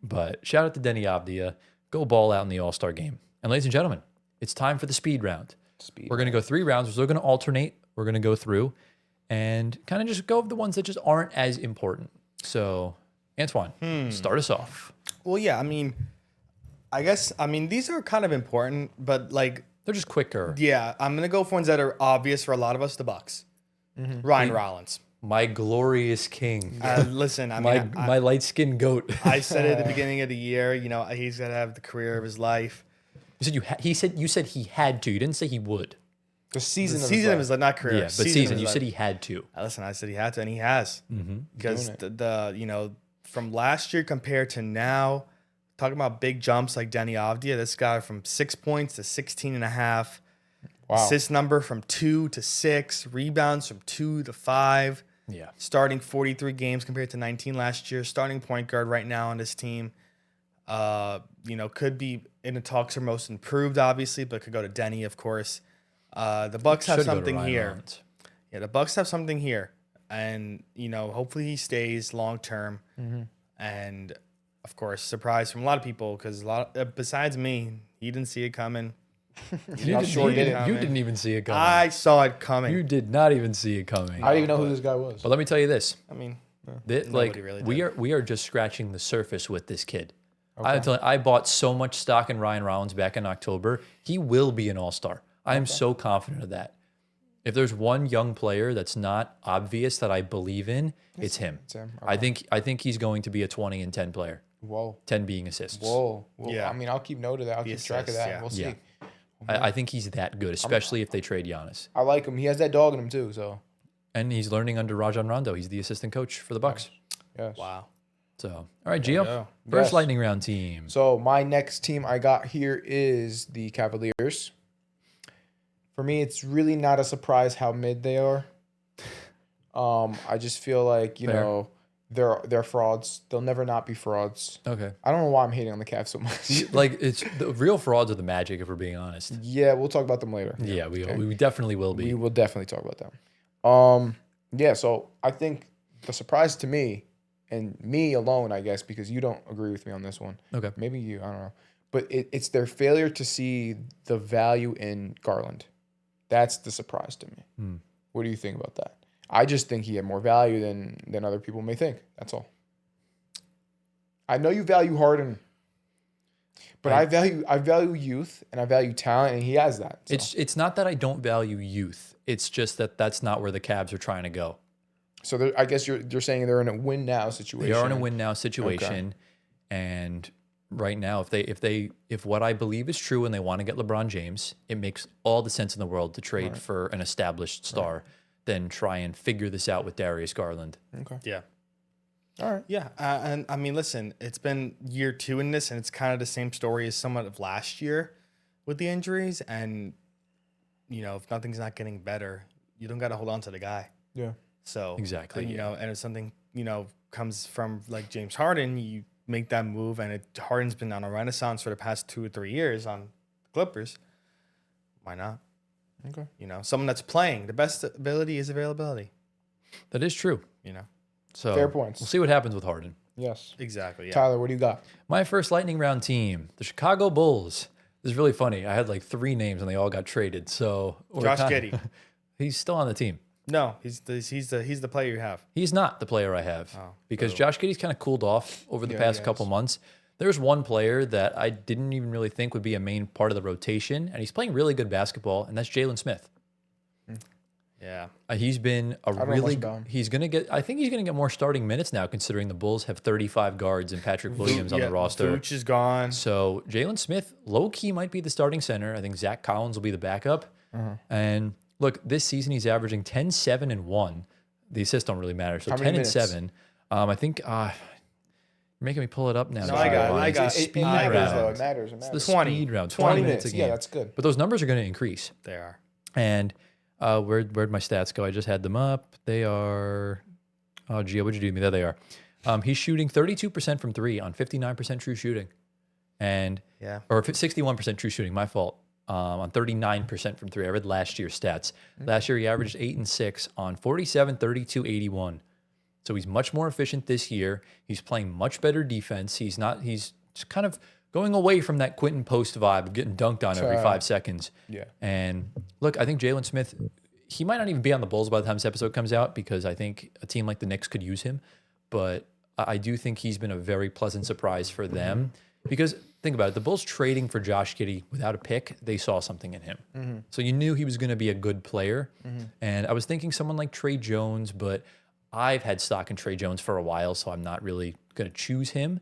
But shout out to Denny Avdia. Go ball out in the All-Star game. And ladies and gentlemen, it's time for the speed round. We're going to go 3 rounds. We're still going to alternate. We're going to go through and kind of just go over the ones that just aren't as important. So, Antoine, start us off. Well, yeah, I guess these are kind of important, but like they're just quicker. Yeah, I'm gonna go for ones that are obvious for a lot of us. The Bucks, Ryan Rollins, my glorious king. Listen, my light skinned goat. I said it at the beginning of the year. He's gonna have the career of his life. You said he had to. You didn't say he would. The season of his life, not career. Yeah, but season. You said he had to. Listen, I said he had to, and he has. Because from last year compared to now. Talking about big jumps like Denny Avdia, this guy from 6 points to 16.5. Wow. Assist number from 2 to 6. Rebounds from 2 to 5. Yeah. Starting 43 games compared to 19 last year. Starting point guard right now on this team. Could be in the talks for most improved, obviously, but could go to Denny, of course. The Bucks have something here. Rollins. Yeah, the Bucks have something here. And, hopefully he stays long term. And of course, surprise from a lot of people because besides me, he didn't see it coming. You didn't even see it coming. I saw it coming. You did not even see it coming. I didn't even know who this guy was. But let me tell you this. Really we are just scratching the surface with this kid. Okay. I bought so much stock in Ryan Rollins back in October. He will be an all-star. I am so confident of that. If there's one young player that's not obvious that I believe in, it's him. I think he's going to be a 20 and 10 player. Whoa. 10 being assists. Whoa. Yeah. I'll keep note of that. I'll keep track of that. Yeah. We'll see. Yeah. I think he's that good, especially if they trade Giannis. I like him. He has that dog in him too. So. And he's learning under Rajon Rondo. He's the assistant coach for the Bucks. Yes. Wow. So, all right, Gio. First lightning round team. So my next team I got here is the Cavaliers. For me, it's really not a surprise how mid they are. I just feel like they're frauds. They'll never not be frauds. Okay. I don't know why I'm hating on the Cavs so much. Like it's the real frauds are the Magic, if we're being honest. Yeah, we'll talk about them later. Yeah, we definitely will be. We will definitely talk about them. Yeah, so I think the surprise to me, and me alone, I guess, because you don't agree with me on this one. Okay. Maybe you, I don't know. But it's their failure to see the value in Garland. That's the surprise to me. What do you think about that? I just think he had more value than other people may think. That's all. I know you value Harden, but I value youth and I value talent, and he has that. So. It's not that I don't value youth. It's just that that's not where the Cavs are trying to go. So I guess you're saying they're in a win now situation. They are in a win now situation, and right now, if what I believe is true and they want to get LeBron James, it makes all the sense in the world to trade for an established star than try and figure this out with Darius Garland. Okay. Yeah. All right. Yeah. And I mean, listen, it's been year 2 in this, and it's kind of the same story as somewhat of last year with the injuries. And, if nothing's not getting better, you don't got to hold on to the guy. Yeah. So, Exactly. And, and if something, comes from like James Harden, you make that move, and Harden's been on a renaissance for the past 2 or 3 years on the Clippers. Why not? Okay. Someone that's playing. The best ability is availability. That is true. So Fair points. We'll see what happens with Harden. Yes. Exactly. Yeah. Tyler, what do you got? My first lightning round team, the Chicago Bulls. This is really funny. I had like 3 names and they all got traded. So Josh Giddey. He's still on the team. No, he's the player you have. He's not the player I have because Josh Giddey's kind of cooled off over the past couple months. There's one player that I didn't even really think would be a main part of the rotation, and he's playing really good basketball, and that's Jalen Smith. Yeah, he's been a really. He's gonna get. I think he's gonna get more starting minutes now, considering the Bulls have 35 guards and Patrick Williams on the roster. Vooch is gone. So Jalen Smith, low key, might be the starting center. I think Zach Collins will be the backup. And look, this season he's averaging 10, 7, and 1. The assists don't really matter. So 10 and 7. I think you're making me pull it up now. No, I got it. It matters, though. It matters. It's the speed round. 20 minutes a game. Yeah, that's good. But those numbers are going to increase. They are. And where'd my stats go? I just had them up. They are. Oh, gee, what'd you do to me? There they are. He's shooting 32% from 3 on 59% true shooting, or 61% true shooting. My fault. On 39% from 3. I read last year's stats. Last year he averaged 8 and 6 on 47, 32, 81. So he's much more efficient this year. He's playing much better defense. He's just kind of going away from that Quentin Post vibe of getting dunked on every 5 seconds. Yeah. And look, I think Jalen Smith, he might not even be on the Bulls by the time this episode comes out because I think a team like the Knicks could use him. But I do think he's been a very pleasant surprise for them because think about it. The Bulls trading for Josh Giddey without a pick, they saw something in him. So you knew he was going to be a good player. And I was thinking someone like Trey Jones, but I've had stock in Trey Jones for a while, so I'm not really going to choose him.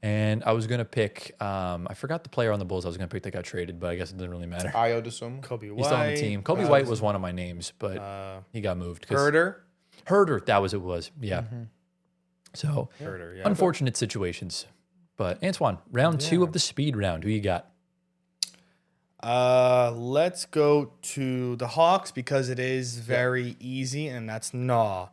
And I was going to pick, I forgot the player on the Bulls I was going to pick that got traded, but I guess it doesn't really matter. Ayo Dosunmu. Kobe White. He's still on the team. Kobe White was one of my names, but he got moved. Herder, that was it was. Yeah. So Herder, yeah. unfortunate situations. But Antoine, round 2 of the speed round. Who you got? Let's go to the Hawks because it is very easy, and that's Nah.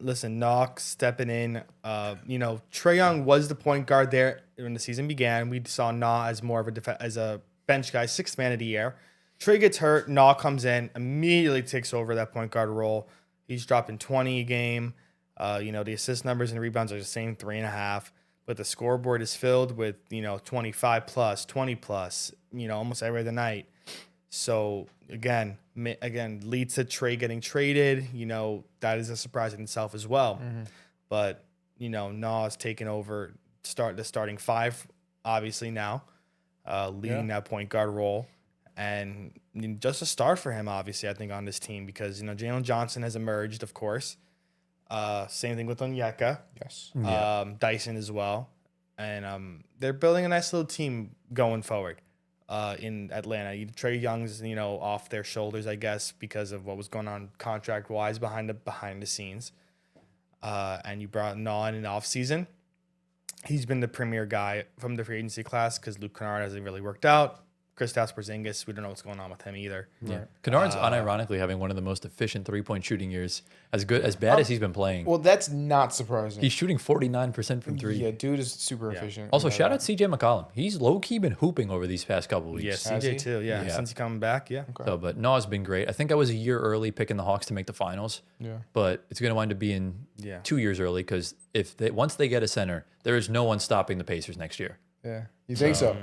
Listen, Knox stepping in. Trae Young was the point guard there when the season began. We saw Nah as more of as a bench guy, 6th man of the year. Trae gets hurt. Nah comes in, immediately takes over that point guard role. He's dropping 20 a game. The assist numbers and rebounds are the same, 3.5. But the scoreboard is filled with 25 plus, 20 plus, almost every other night. So again, leads to Trae getting traded. That is a surprise in itself as well. But Nas taking over the starting 5, obviously now, leading that point guard role, and just a start for him, obviously, I think on this team because Jalen Johnson has emerged, of course. Same thing with Onyeka. Yes. Dyson as well, and they're building a nice little team going forward. In Atlanta, Trae Young's off their shoulders, I guess, because of what was going on contract wise behind the scenes. And you brought Nah in the offseason. He's been the premier guy from the free agency class because Luke Kennard hasn't really worked out. Kristaps Porzingis, we don't know what's going on with him either. Yeah. Kennard's unironically having one of the most efficient 3-point shooting years. As bad as he's been playing. Well, that's not surprising. He's shooting 49% from 3. Yeah, dude is super efficient. Also, shout out CJ McCollum. He's low-key been hooping over these past couple weeks. Yeah, CJ too. Yeah, since he coming back, yeah. Okay. So, but Noah's been great. I think I was a year early picking the Hawks to make the finals. Yeah. But it's going to wind up being 2 years early because once they get a center, there is no one stopping the Pacers next year. Yeah. You think so?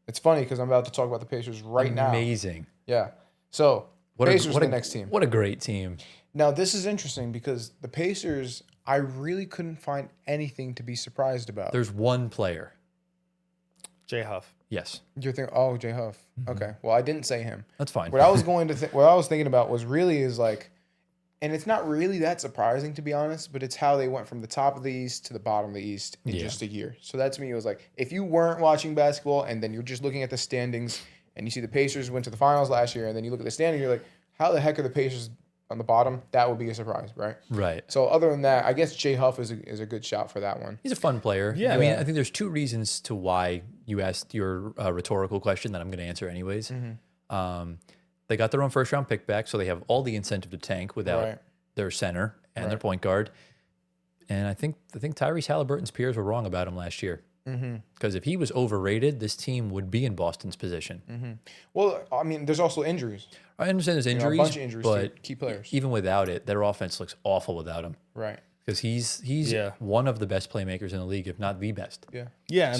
It's funny because I'm about to talk about the Pacers now. Amazing. Yeah. So, Pacers are the next team. What a great team. Now, this is interesting because the Pacers, I really couldn't find anything to be surprised about. There's one player. Jay Huff. Yes. You're thinking, Jay Huff. Okay. Well, I didn't say him. That's fine. What I was what I was thinking about was and it's not really that surprising to be honest, but it's how they went from the top of the East to the bottom of the East in just a year. So that to me was like, if you weren't watching basketball and then you're just looking at the standings and you see the Pacers went to the finals last year and then you look at the standings, you're like, how the heck are the Pacers on the bottom? That would be a surprise, right? Right. So other than that, I guess Jay Huff is a good shout for that one. He's a fun player. Yeah. I mean, I think there's 2 reasons to why you asked your rhetorical question that I'm going to answer anyways. They got their own first-round pick back, so they have all the incentive to tank without their center and their point guard. And I think Tyrese Halliburton's peers were wrong about him last year. Because if he was overrated, this team would be in Boston's position. Well, I mean, there's also injuries. I understand there's injuries, a bunch of injuries but to key players. Even without it, their offense looks awful without him. Right. Because he's one of the best playmakers in the league, if not the best. Yeah. Yeah,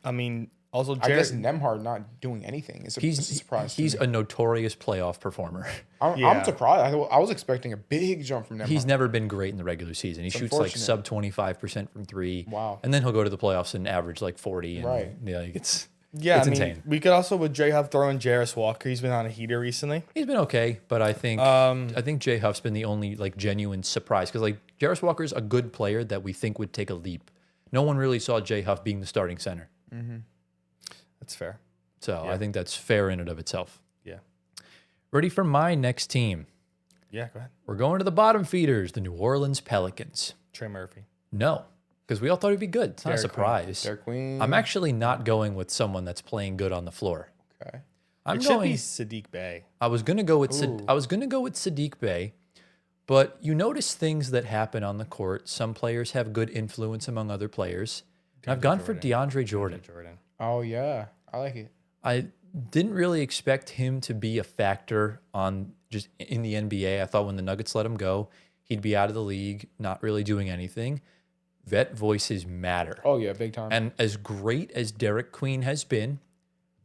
and also I guess Nembhard not doing anything is a surprise. He's a notorious playoff performer. I'm surprised. I was expecting a big jump from Nembhard. He's never been great in the regular season. He shoots like sub 25% from 3. Wow. And then he'll go to the playoffs and average like 40. And, it's insane. We could also with Jay Huff throw in Jarris Walker. He's been on a heater recently. He's been okay, but I think Jay Huff's been the only like genuine surprise because like Jarris Walker's a good player that we think would take a leap. No one really saw Jay Huff being the starting center. That's fair. So I think that's fair in and of itself. Yeah. Ready for my next team? Yeah, go ahead. We're going to the bottom feeders, the New Orleans Pelicans. Trey Murphy. No, because we all thought he'd be good. It's not a surprise. Derek Queen. I'm actually not going with someone that's playing good on the floor. Okay. It should be Sadiq Bey. I was gonna go with Sadiq Bey, but you notice things that happen on the court. Some players have good influence among other players. And I've gone for DeAndre Jordan. Oh yeah, I like it. I didn't really expect him to be a factor on just in the NBA. I thought when the Nuggets let him go, he'd be out of the league, not really doing anything. Vet voices matter. Oh yeah, big time. And as great as Derek Queen has been,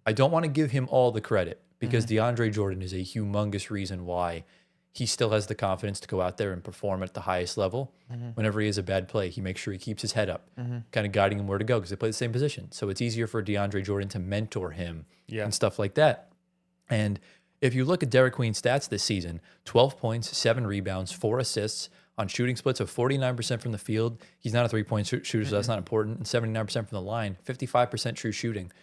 I don't want to give him all the credit because DeAndre Jordan is a humongous reason why he still has the confidence to go out there and perform at the highest level. Whenever he has a bad play, he makes sure he keeps his head up, kind of guiding him where to go because they play the same position. So it's easier for DeAndre Jordan to mentor him and stuff like that. And if you look at Derek Queen's stats this season, 12 points, 7 rebounds, 4 assists on shooting splits of 49% from the field. He's not a three-point shooter, so that's not important. And 79% from the line, 55% true shooting.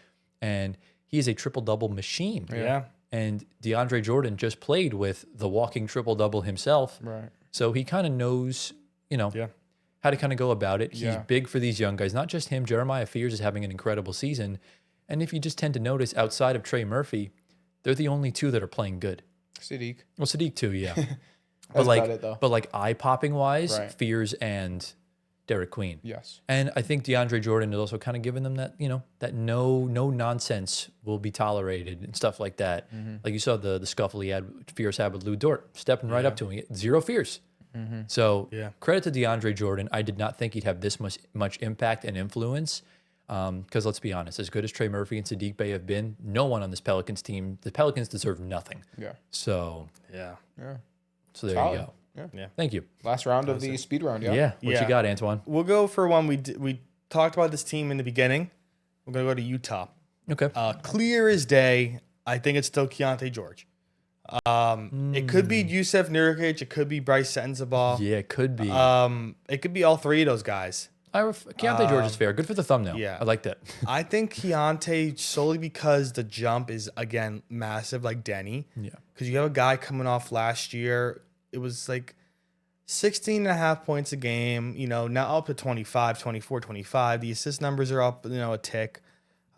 And he is a triple-double machine. Yeah. And DeAndre Jordan just played with the walking triple-double himself. Right. So he kind of knows, how to kind of go about it. He's big for these young guys. Not just him. Jeremiah Fears is having an incredible season. And if you just tend to notice, outside of Trey Murphy, they're the only 2 that are playing good. Sadiq. Well, Sadiq too, yeah. That's about it, though. But like eye-popping wise, Fears and Derek Queen. Yes. And I think DeAndre Jordan is also kind of giving them that, that no nonsense will be tolerated and stuff like that. Like you saw the scuffle Fears had with Lou Dort, stepping right up to him. 0 fears. So credit to DeAndre Jordan. I did not think he'd have this much impact and influence. Because let's be honest, as good as Trey Murphy and Sadiq Bey have been, no one on this Pelicans team, the Pelicans deserve nothing. Yeah. So So there you go. Yeah. Thank you. Last round of the speed round. Yeah. What you got, Antoine? We'll go for one. We talked about this team in the beginning. We're gonna go to Utah. Okay. Clear as day. I think it's still Keontae George. It could be Yusef Nurkic. It could be Bryce Sensabaugh. Yeah, it could be. It could be all 3 of those guys. Keontae George is fair. Good for the thumbnail. Yeah. I like that. I think Keontae solely because the jump is, again, massive like Denny. Yeah. Because you have a guy coming off last year. It was like 16.5 points a game, now up to 25, 24, 25. The assist numbers are up, a tick.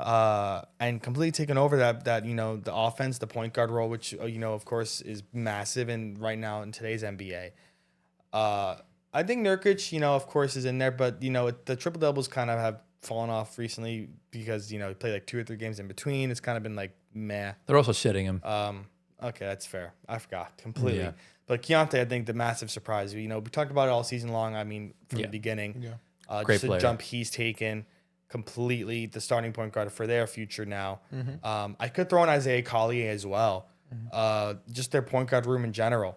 and completely taken over that the offense, the point guard role, which of course is massive and right now in today's NBA. I think Nurkic, of course, is in there, but the triple doubles kind of have fallen off recently because he played like 2 or 3 games in between. It's kind of been like meh. They're also shitting him. Okay, that's fair. I forgot completely. Yeah. But Keontae, I think the massive surprise. We talked about it all season long. I mean, from the beginning, Great just a player. jump he's taken. Completely the starting point guard for their future now. I could throw in Isaiah Collier as well. Just their point guard room in general.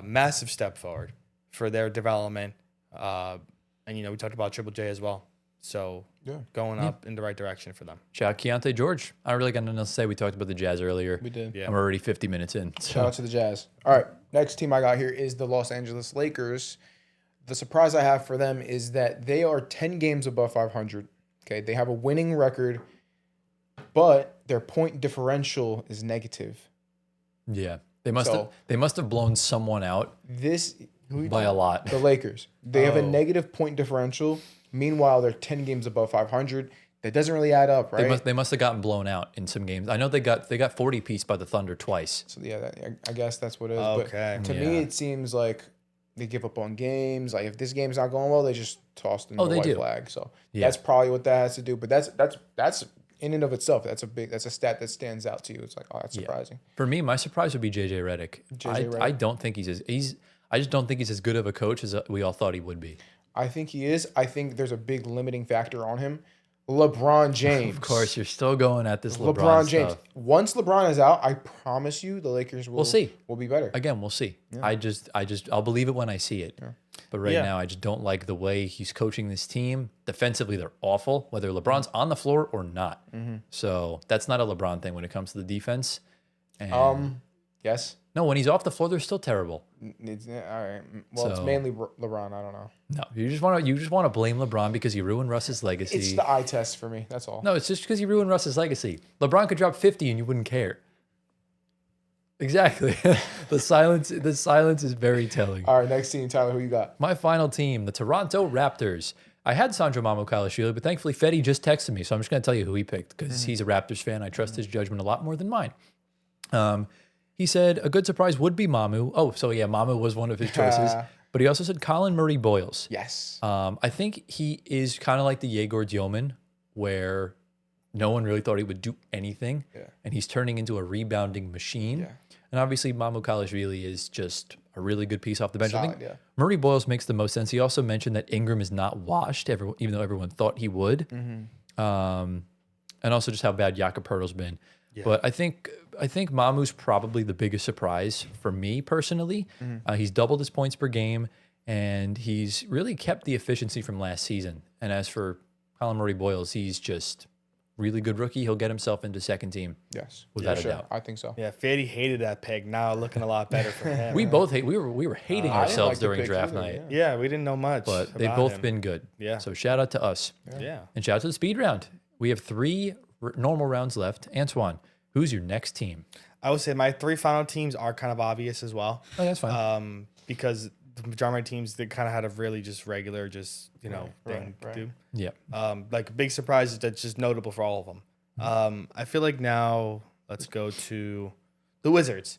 Massive step forward for their development. And we talked about Triple J as well. So going up in the right direction for them. Shout out Keontae George. I don't really got nothing else to say. We talked about the Jazz earlier. We did. Yeah. I'm already 50 minutes in. So. Shout out to the Jazz. All right, next team I got here is the Los Angeles Lakers. The surprise I have for them is that they are 10 games above 500. Okay, they have a winning record, but their point differential is negative. Yeah. They must have blown someone out by a lot. The Lakers. They have a negative point differential. Meanwhile, they're 10 games above 500. That doesn't really add up, right? They must have gotten blown out in some games. I know they got 40 piece by the Thunder twice. So I guess that's what it is. Okay. But to me, it seems like they give up on games. Like if this game's not going well, they just toss the white flag. So that's probably what that has to do. But that's in and of itself. That's a stat that stands out to you. It's like, oh, that's surprising. For me, my surprise would be JJ Redick. I don't think I just don't think he's as good of a coach as we all thought he would be. I think he is. I think there's a big limiting factor on him. LeBron James. Of course, you're still going at this LeBron James. stuff. Once LeBron is out, I promise you the Lakers will be better. Again, we'll see. Yeah. I'll believe it when I see it. Yeah. But right now, I just don't like the way he's coaching this team. Defensively, they're awful, whether LeBron's on the floor or not. So that's not a LeBron thing when it comes to the defense. And yes. No, when he's off the floor, they're still terrible. All right. Well, it's mainly LeBron. I don't know. No, you just want to blame LeBron because he ruined Russ's legacy. It's the eye test for me. That's all. No, it's just because he ruined Russ's legacy. LeBron could drop 50 and you wouldn't care. Exactly. The silence is very telling. All right, next team, Tyler. Who you got? My final team, the Toronto Raptors. I had Sandro Mamukelashvili, but thankfully Fetty just texted me, so I'm just going to tell you who he picked because he's a Raptors fan. I trust his judgment a lot more than mine. He said a good surprise would be Mamu. Oh, so yeah, Mamu was one of his choices. But he also said Colin Murray Boyles. Yes. I think he is kind of like the Yegor Dioman, where no one really thought he would do anything. Yeah. And he's turning into a rebounding machine. Yeah. And obviously, Mamukelashvili is just a really good piece off the bench. Solid, I think Murray Boyles makes the most sense. He also mentioned that Ingram is not washed, even though everyone thought he would. And also just how bad Jakob Poeltl's been. Yeah. But I think Mamu's probably the biggest surprise for me personally. He's doubled his points per game, and he's really kept the efficiency from last season. And as for Colin Murray Boyles, he's just really good rookie. He'll get himself into second team. Yes, without a doubt. I think so. Yeah, Fady hated that pick. Now looking a lot better for him. We were hating ourselves during draft night. Yeah, we didn't know much, but they've both been good. Yeah. So shout out to us. Yeah. And shout out to the speed round. We have 3 normal rounds left. Antoine, who's your next team? I would say my 3 final teams are kind of obvious as well. Oh, that's fine. Because the majority of my teams, they kind of had a really just regular, thing to do. Yeah. Like a big surprise that's just notable for all of them. I feel like now let's go to the Wizards.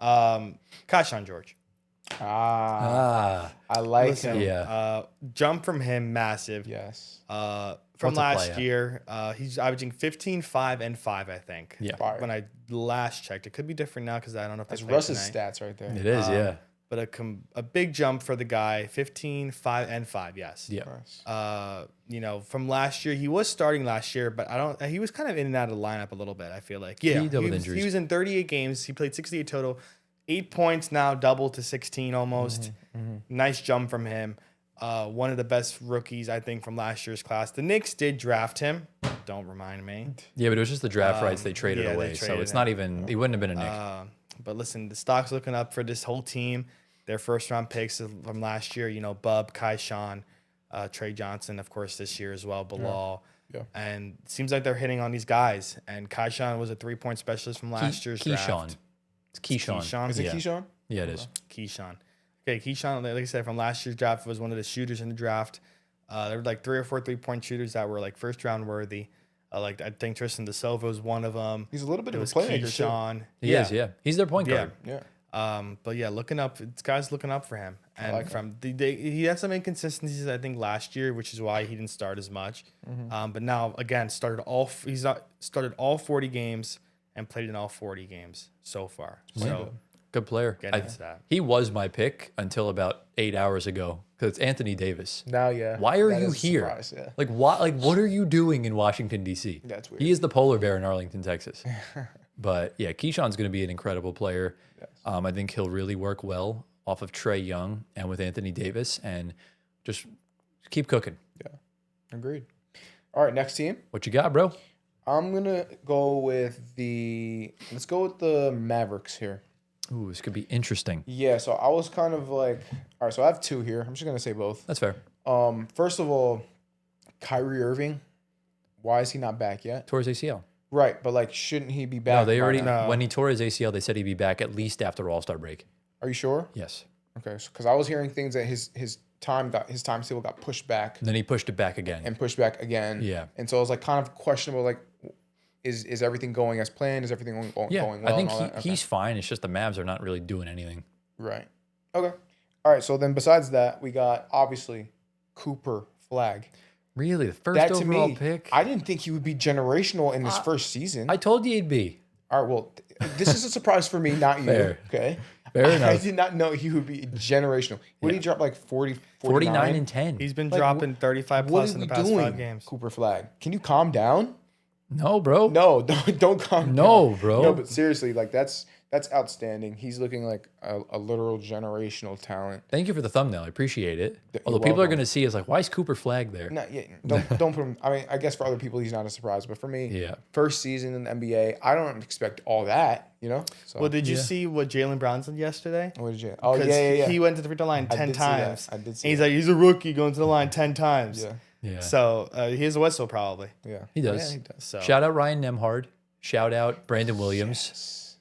Kashan George. I like him. Yeah. Jump from him, massive. Yes. From last year, he's averaging 15, 5, and 5, I think. Yeah. Fire. When I last checked. It could be different now because I don't know if that's Russ's stats right there. It is, yeah. But a big jump for the guy, 15, 5, and 5, yes. Yeah. From last year, he was starting last year, but he was kind of in and out of the lineup a little bit, I feel like. Yeah. He was in 38 games. He played 68 total. 8 points now, double to 16 almost. Nice jump from him. One of the best rookies, I think, from last year's class. The Knicks did draft him. Don't remind me. Yeah, but it was just the draft rights they traded away. So it's not even, he wouldn't have been a Knick. But listen, the stock's looking up for this whole team. Their first-round picks from last year, Bub, Kai Sean, Trey Johnson, of course, this year as well, Bilal. Yeah. And it seems like they're hitting on these guys. And Kai Sean was a 3-point specialist from last year's draft. It's Keyshawn. Is it Keyshawn? Yeah, it is. Keyshawn. Okay, Keyshawn, like I said, from last year's draft, was one of the shooters in the draft. There were like 3 or 4 3-point shooters that were like first-round worthy. I think Tristan De Silva is one of them. He's a little bit of a was playmaker, too. Keyshawn. He is, yeah. He's their point guard. Yeah. But yeah, looking up, this guy's looking up for him. And like from he had some inconsistencies, I think, last year, which is why he didn't start as much. But now again, started all 40 games and played in all 40 games so far. So Good player. He was my pick until about 8 hours ago because it's Anthony Davis. Now, yeah. Why are you here? Surprise, yeah. Like, what are you doing in Washington, D.C.? That's weird. He is the polar bear in Arlington, Texas. But yeah, Keyshawn's going to be an incredible player. Yes. I think he'll really work well off of Trae Young and with Anthony Davis and just keep cooking. Yeah. Agreed. All right, next team. What you got, bro? I'm going to go with let's go with the Mavericks here. Ooh, this could be interesting. Yeah, so I was kind of like, all right, so I have two here. I'm just going to say both. That's fair. First of all, Kyrie Irving, why is he not back yet? Tore his ACL. Right, but like, shouldn't he be back? No, they already, when he tore his ACL, they said he'd be back at least after All-Star break. Are you sure? Yes. Okay, because I was hearing things that his timetable got pushed back. And then he pushed it back again. And pushed back again. Yeah. And so it was like kind of questionable, like, is everything going as planned? Is everything going well? I think he's fine. It's just the Mavs are not really doing anything. Right. Okay. All right, so then besides that, we got, obviously, Cooper Flag. Really? The first overall pick? I didn't think he would be generational in his first season. I told you he'd be. All right, well, this is a surprise for me, not you. Fair. Okay? Fair enough. I did not know he would be generational. What did he drop, like 49 and 10? He's been dropping 35 plus in the past 5 games. Cooper Flag? Can you calm down? No, bro. No, don't calm down. No, bro. No, but seriously, like that's outstanding. He's looking like a literal generational talent. Thank you for the thumbnail. I appreciate it. Although people are going to see it's like, why is Cooper Flag there? No, yeah, don't put him. I mean, I guess for other people he's not a surprise, but for me, first season in the NBA, I don't expect all that. You know. So, well, did you see what Jaylen Brown did yesterday? What did you? Oh yeah. He went to the free throw line 10 times. I did see. He's like, he's a rookie going to the line 10 times. Yeah. Yeah. So he has a whistle probably. Yeah. He does. Yeah, he does. So. Shout out Ryan Nemhard. Shout out Brandon Williams. Yes.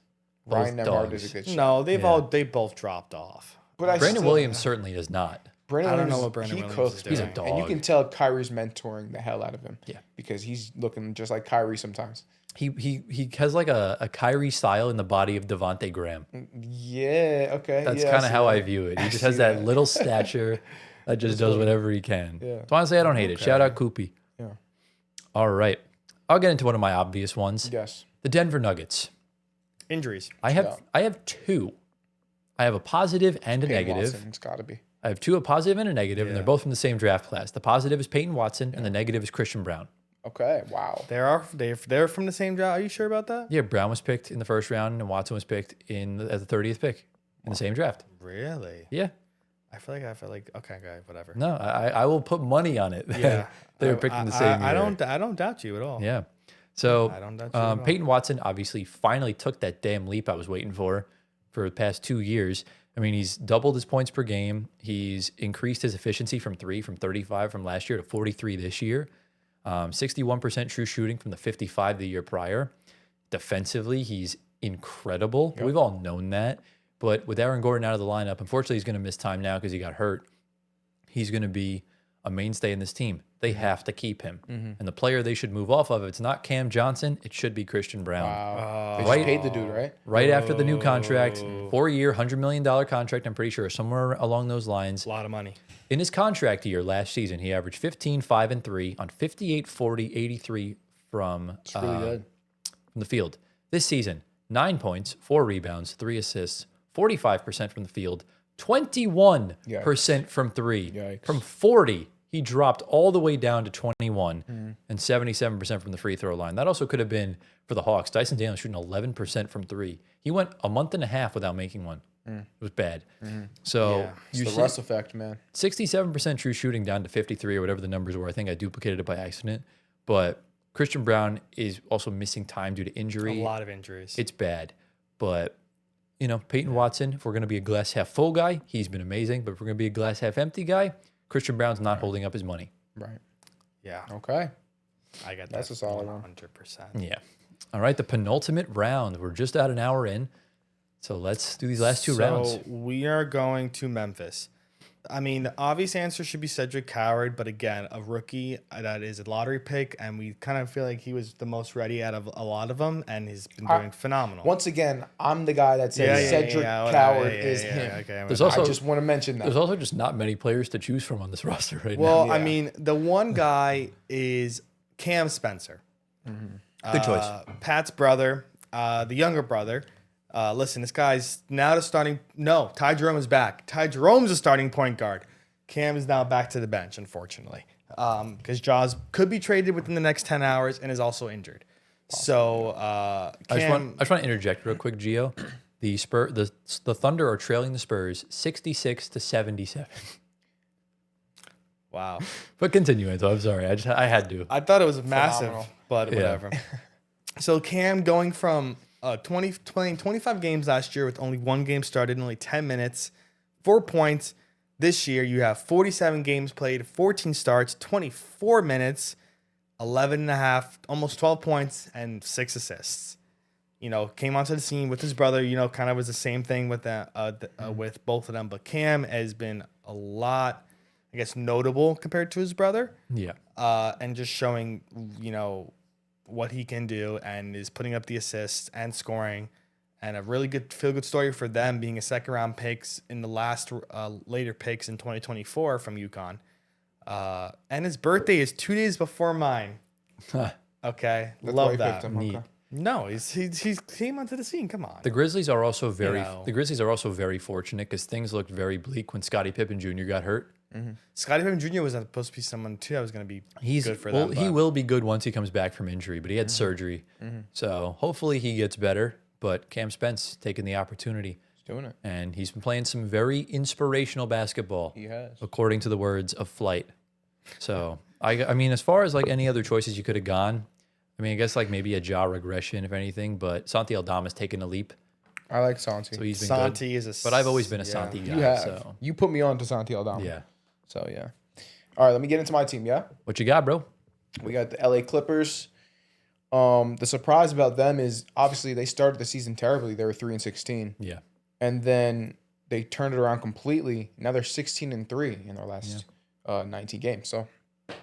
Ryan Nemhard is a good shot. No, they both dropped off. But Brandon Williams certainly does not. I don't know what Brandon Williams is doing. He's a dog. And you can tell Kyrie's mentoring the hell out of him. Yeah. Because he's looking just like Kyrie sometimes. He has like a Kyrie style in the body of Devontae Graham. Yeah, okay. That's kind of how I view it. He just has that little stature that just does whatever he can. Yeah. So honestly, I don't hate it. Shout out Koopy. Yeah. All right. I'll get into one of my obvious ones. Yes. The Denver Nuggets. Injuries. I have two. I have a positive and a negative. Watson, it's got to be. I have two, a positive and a negative, and they're both from the same draft class. The positive is Peyton Watson, and the negative is Christian Brown. Okay, wow. They're from the same draft. Are you sure about that? Yeah, Brown was picked in the first round, and Watson was picked as the 30th pick in the same draft. Really? Yeah. I feel like okay, whatever. No, I will put money on it. Yeah, they were picked in the same year. I don't doubt you at all. Yeah. So I don't doubt you at all. Peyton Watson obviously finally took that damn leap I was waiting for the past 2 years. I mean, he's doubled his points per game. He's increased his efficiency from 35 from last year to 43 this year. 61% true shooting from the 55 the year prior. Defensively, he's incredible. Yep. We've all known that. But with Aaron Gordon out of the lineup, unfortunately, he's going to miss time now because he got hurt. He's going to be a mainstay in this team. They have to keep him. Mm-hmm. And the player they should move off of, if it's not Cam Johnson, it should be Christian Brown. Wow. They just paid the dude, right? Right after the new contract, 4-year, $100 million contract, I'm pretty sure, somewhere along those lines. A lot of money. In his contract year last season, he averaged 15, 5, and 3 on 58, 40, 83 from the field. This season, 9 points, 4 rebounds, 3 assists, 45% from the field, 21% from 3. Yikes. From 40, he dropped all the way down to 21 and 77% from the free throw line. That also could have been for the Hawks. Dyson Daniels shooting 11% from 3. He went a month and a half without making one. It was bad. So it's the Russ effect, man. 67% true shooting down to 53 or whatever the numbers were. I think I duplicated it by accident. But Christian Brown is also missing time due to injury. A lot of injuries. It's bad. But, you know, Peyton Watson, if we're going to be a glass half full guy, he's been amazing. But if we're going to be a glass half empty guy, Christian Brown's not holding up his money. Right. Yeah. Okay. I got that. That's a solid one. 100%. Yeah. All right, the penultimate round. We're just about an hour in. So let's do these last two rounds. So we are going to Memphis. I mean, the obvious answer should be Cedric Coward, but again, a rookie that is a lottery pick, and we kind of feel like he was the most ready out of a lot of them, and he's been doing phenomenal. Once again, I'm the guy that says Cedric Coward is him. Okay, I just want to mention that. There's also just not many players to choose from on this roster right now. Well, I mean, the one guy is Cam Spencer. Good choice. Pat's brother, the younger brother. Listen, this guy's now the starting. No, Ty Jerome is back. Ty Jerome's a starting point guard. Cam is now back to the bench, unfortunately, because Jaws could be traded within the next 10 hours and is also injured. So, Cam, I just want to interject real quick, Gio. The Thunder are trailing the Spurs 66-77. wow. But continue, Anto. I'm sorry. I had to. I thought it was massive, Phenomenal. but whatever. So Cam going from playing 25 games last year with only one game started in only 10 minutes, 4 points. This year you have 47 games played, 14 starts, 24 minutes, 11 and a half, almost 12 points, and 6 assists. Came onto the scene with his brother, kind of was the same thing with with both of them. But Cam has been a lot, I guess, notable compared to his brother. Yeah. And just showing, what he can do and is putting up the assists and scoring, and a really good feel-good story for them being a second-round picks in the last later picks in 2024 from UConn. And his birthday is 2 days before mine. Okay, That's why love you that. picked him, okay. No, he came onto the scene. Come on. The Grizzlies are also very fortunate because things looked very bleak when Scottie Pippen Jr. got hurt. Scottie Pippen Jr. was supposed to be someone too. I was going to be good for them. He will be good once he comes back from injury, but he had surgery, so hopefully he gets better. But Cam Spence taking the opportunity, He's doing it. and he's been playing some very inspirational basketball. He has. According to the words of Flight. So I mean, as far as like any other choices you could have gone, I mean, I guess like maybe a jaw regression if anything, but Santi Aldama's taken a leap, I like Santi. so he's been Santi good. is But I've always been a Santi guy. You have. So You put me on to Santi Aldama. yeah, So, yeah. All right, let me get into my team, yeah? what you got, bro? We got the LA Clippers. The surprise about them is obviously they started the season terribly. They were 3-16. Yeah, And then they turned it around completely. Now they're 16-3 in their last 19 games. So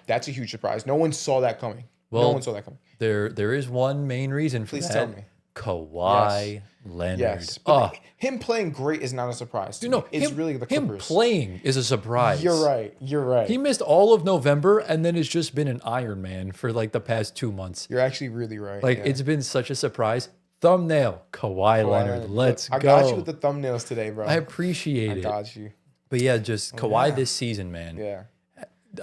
that's a huge surprise. No one saw that coming. No Well, one saw that coming. there is one main reason for Please that. tell me. Kawhi Leonard. Yes. Oh, But him playing great is not a surprise. To you know, me. It's really the him Clippers. playing is a surprise. You're right. You're right. He missed all of November and then has just been an Iron Man for like the past 2 months. You're actually really right. Like yeah. it's been such a surprise. Thumbnail, Kawhi Leonard. Let's I go. got you with the thumbnails today, bro. I appreciate I it. got you. But yeah, just Kawhi yeah. this season, man. Yeah.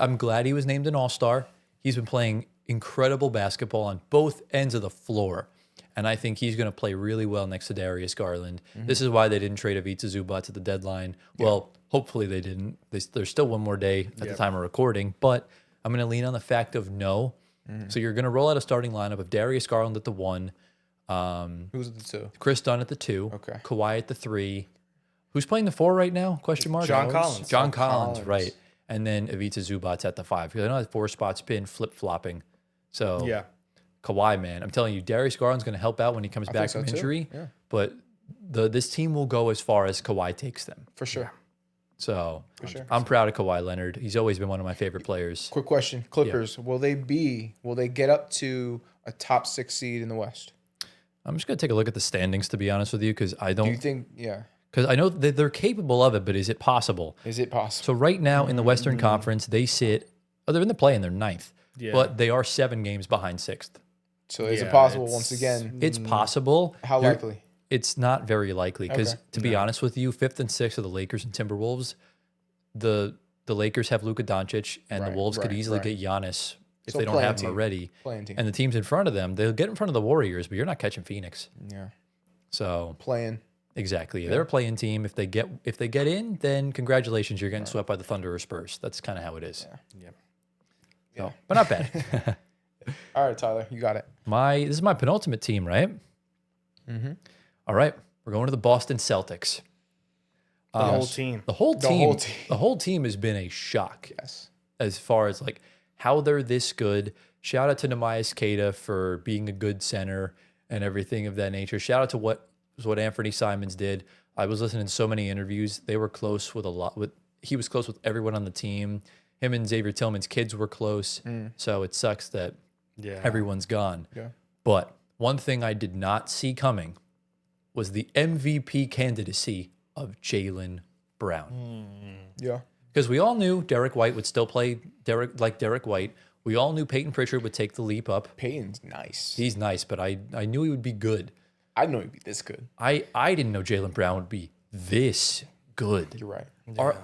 I'm glad he was named an All-Star. He's been playing incredible basketball on both ends of the floor. And I think he's going to play really well next to Darius Garland. This is why they didn't trade Ivica Zubac at the deadline. Well, hopefully they didn't. There's still one more day at the time of recording. But I'm going to lean on the fact of no. So you're going to roll out a starting lineup of Darius Garland at the 1, Who's at the 2? Chris Dunn at the 2, Okay. Kawhi at the 3. Who's playing the 4 right now? Question mark? John Collins. John Collins, right. And then Ivica Zubac at the 5. Because I know that 4 spot's been flip-flopping. So Yeah. Kawhi, man, I'm telling you, Darius Garland's going to help out when he comes back think from so, too. injury. Yeah. But this team will go as far as Kawhi takes them. For sure. So sure. I'm proud of Kawhi Leonard. He's always been one of my favorite players. Quick question. Clippers, will they get up to a top 6 seed in the West? I'm just going to take a look at the standings, to be honest with you, because I Do you don't, think, yeah. because I know that they're capable of it, but is it possible? Is it possible? So right now in the Western Conference, they sit, they're in the play and they're 9th, Yeah. but they are 7 games behind 6th. So is it Yeah, possible it's- once again? It's possible. How You're- likely? It's not very likely because, Okay. to be honest with you, 5th and 6th are the Lakers and Timberwolves. The Lakers have Luka Doncic, and the Right, Wolves could right, easily right. get Giannis if So they don't playing have him team. already. Playing team. And the teams in front of them, they'll get in front of the Warriors, but you're not catching Phoenix. Yeah. So Playing. exactly, they're a playing team. If they get in, then congratulations, you're getting swept by the Thunder or Spurs. That's kind of how it is. Yeah. So, but not bad. All right, Tyler, you got it. This is my penultimate team, right? All right, we're going to the Boston Celtics. The whole team. The whole The team. whole team. The whole team has been a shock Yes. as far as like how they're this good. Shout out to Nemias Queta for being a good center and everything of that nature. Shout out to what Anthony Simons did. I was listening to so many interviews. They were close with a lot. he was close with everyone on the team. Him and Xavier Tillman's kids were close. So it sucks that everyone's gone. Yeah. But one thing I did not see coming was the MVP candidacy of Jaylen Brown. Yeah. Because we all knew Derek White would still play Derek White. We all knew Peyton Pritchard would take the leap up. Peyton's nice. He's nice, but I knew he would be good. I know he'd be this good. I didn't know Jaylen Brown would be this good. You're right.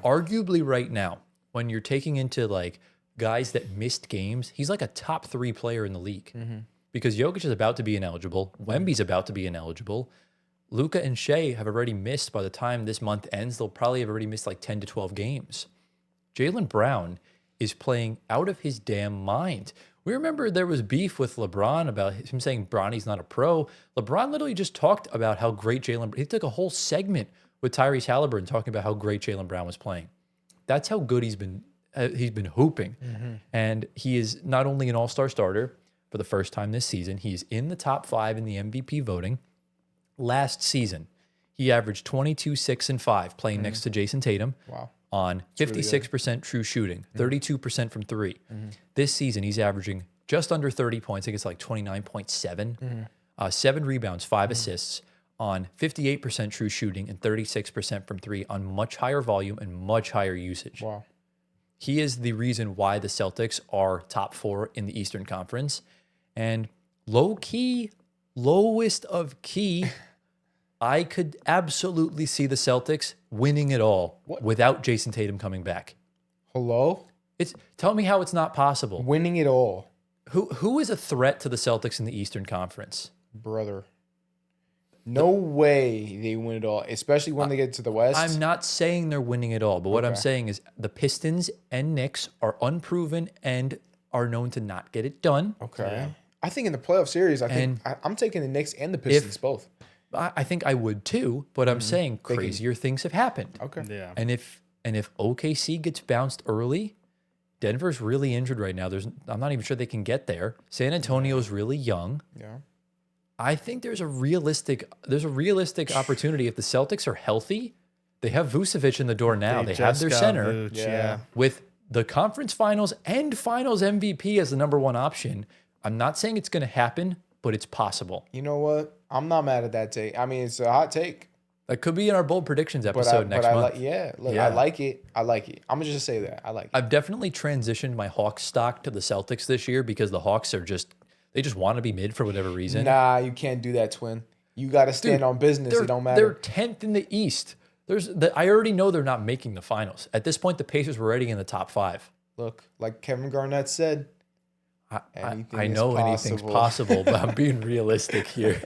Arguably right now, when you're taking into like guys that missed games, he's like a top 3 player in the league. Because Jokic is about to be ineligible. Wemby's about to be ineligible. Luka and Shea have already missed. By the time this month ends, they'll probably have already missed like 10 to 12 games. Jaylen Brown is playing out of his damn mind. We remember there was beef with LeBron about him saying Bronny's not a pro. LeBron literally just talked about how great he took a whole segment with Tyrese Halliburton talking about how great Jaylen Brown was playing. That's how good he's been hooping. And he is not only an all-star starter for the first time this season, he's in the top 5 in the MVP voting. Last season, he averaged 22, 6, and 5 playing next to Jason Tatum. Wow. On 56% true shooting, 32% from 3. This season, he's averaging just under 30 points. I think it's like 29.7. 7 rebounds, 5 assists on 58% true shooting and 36% from 3 on much higher volume and much higher usage. Wow. He is the reason why the Celtics are top 4 in the Eastern Conference. And lowest of key, I could absolutely see the Celtics winning it all without Jason Tatum coming back. Hello? Tell me how it's not possible. Winning it all. Who is a threat to the Celtics in the Eastern Conference? Brother. No way they win it all, especially when they get to the West. I'm not saying they're winning it all, but what I'm saying is the Pistons and Knicks are unproven and are known to not get it done. Okay. Yeah. I think in the playoff series, I'm taking the Knicks and the Pistons both. I think I would too, but I'm saying crazier things have happened. Okay. Yeah. And if OKC gets bounced early, Denver's really injured right now. I'm not even sure they can get there. San Antonio's really young. Yeah. I think there's a realistic opportunity if the Celtics are healthy. They have Vucevic in the door now. They have their center. Vooch, With the conference finals and finals MVP as the number 1 option. I'm not saying it's going to happen, but it's possible. You know what? I'm not mad at that take. I mean, it's a hot take. That could be in our bold predictions episode next month. I like it. I'm gonna just say that. I like it. I've definitely transitioned my Hawks stock to the Celtics this year because the Hawks are just want to be mid for whatever reason. Nah, you can't do that, twin. You got to stand on business. It don't matter. They're 10th in the East. I already know they're not making the finals. At this point, the Pacers were already in the top 5. Look, like Kevin Garnett said, I know anything's possible, but I'm being realistic here.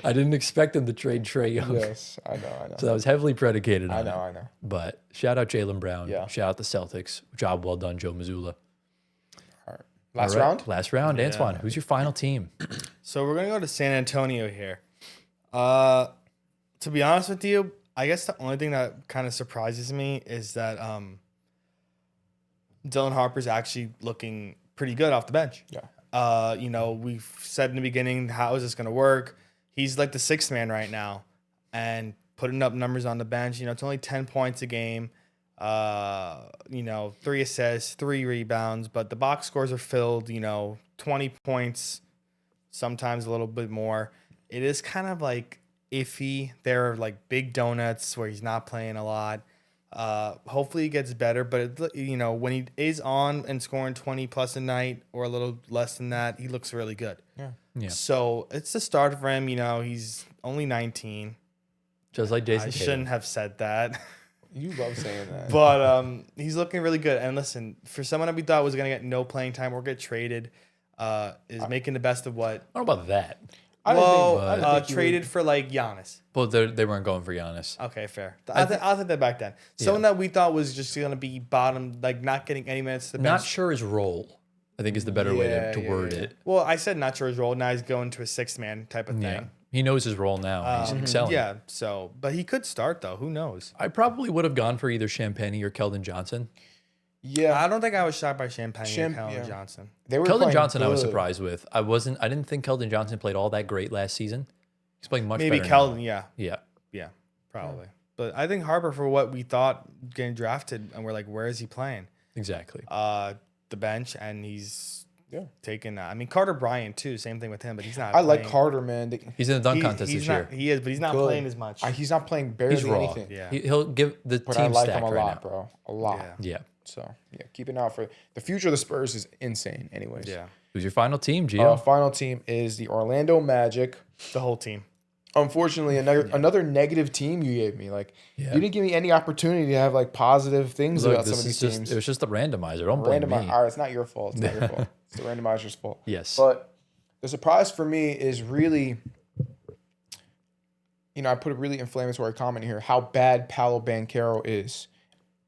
I didn't expect them to trade Trae Young. Yes, I know. So that was heavily predicated on I know. But shout out Jaylen Brown. Yeah. Shout out the Celtics. Job well done, Joe Mazzulla. All right. Last round? Last round. Yeah. Antoine, who's your final team? So we're going to go to San Antonio here. To be honest with you, I guess the only thing that kind of surprises me is that Dylan Harper's actually looking pretty good off the bench. Yeah. We've said in the beginning, how is this going to work? He's like the 6th man right now and putting up numbers on the bench. It's only 10 points a game, 3 assists, 3 rebounds, but the box scores are filled, 20 points, sometimes a little bit more. It is kind of like iffy. There are like big donuts where he's not playing a lot. Hopefully he gets better, but when he is on and scoring 20 plus a night or a little less than that, he looks really good. Yeah. So it's the start for him. He's only 19. Just like Jason I Tatum. shouldn't have said that. You love saying that. But he's looking really good. And listen, for someone that we thought was going to get no playing time or get traded, is making the best of what? I don't know about that. I didn't think Traded for like Giannis. Well, they weren't going for Giannis. Okay, fair. I'll take that back then. Someone that we thought was just going to be bottom, like not getting any minutes to the bench. Not sure his role, I think, is the better way to word it. Well, I said not sure his role. Now he's going to a 6th man type of thing. Yeah. He knows his role now. He's excelling. Yeah, but he could start though. Who knows? I probably would have gone for either Champagny or Keldon Johnson. Yeah. I don't think I was shocked by Champagne or Keldon Johnson. Keldon Johnson I was surprised with. I didn't think Keldon Johnson played all that great last season. He's playing much better. Maybe Keldon, now. yeah, probably. But I think Harper, for what we thought getting drafted, and we're like, where is he playing? Exactly. The bench, and he's taking. I mean, Carter Bryant too. Same thing with him, but he's not. I like Carter, man. He's in the dunk contest this year. He is, but he's not playing as much. He's not playing barely He's raw. anything. Yeah. He'll give the but team I like stacked him a right lot, now. bro. A lot. Yeah. So keep an eye out for the future of the Spurs is insane. Anyways. Yeah. Who's your final team, Gio? Final team is the Orlando Magic. The whole team. Unfortunately, another negative team you gave me. Like you didn't give me any opportunity to have like positive things about some of these teams. It was just a randomizer. Don't blame me. All right, it's not your fault. It's not your fault. It's the randomizer's fault. Yes. But the surprise for me is really, I put a really inflammatory comment here, how bad Paolo Banchero is.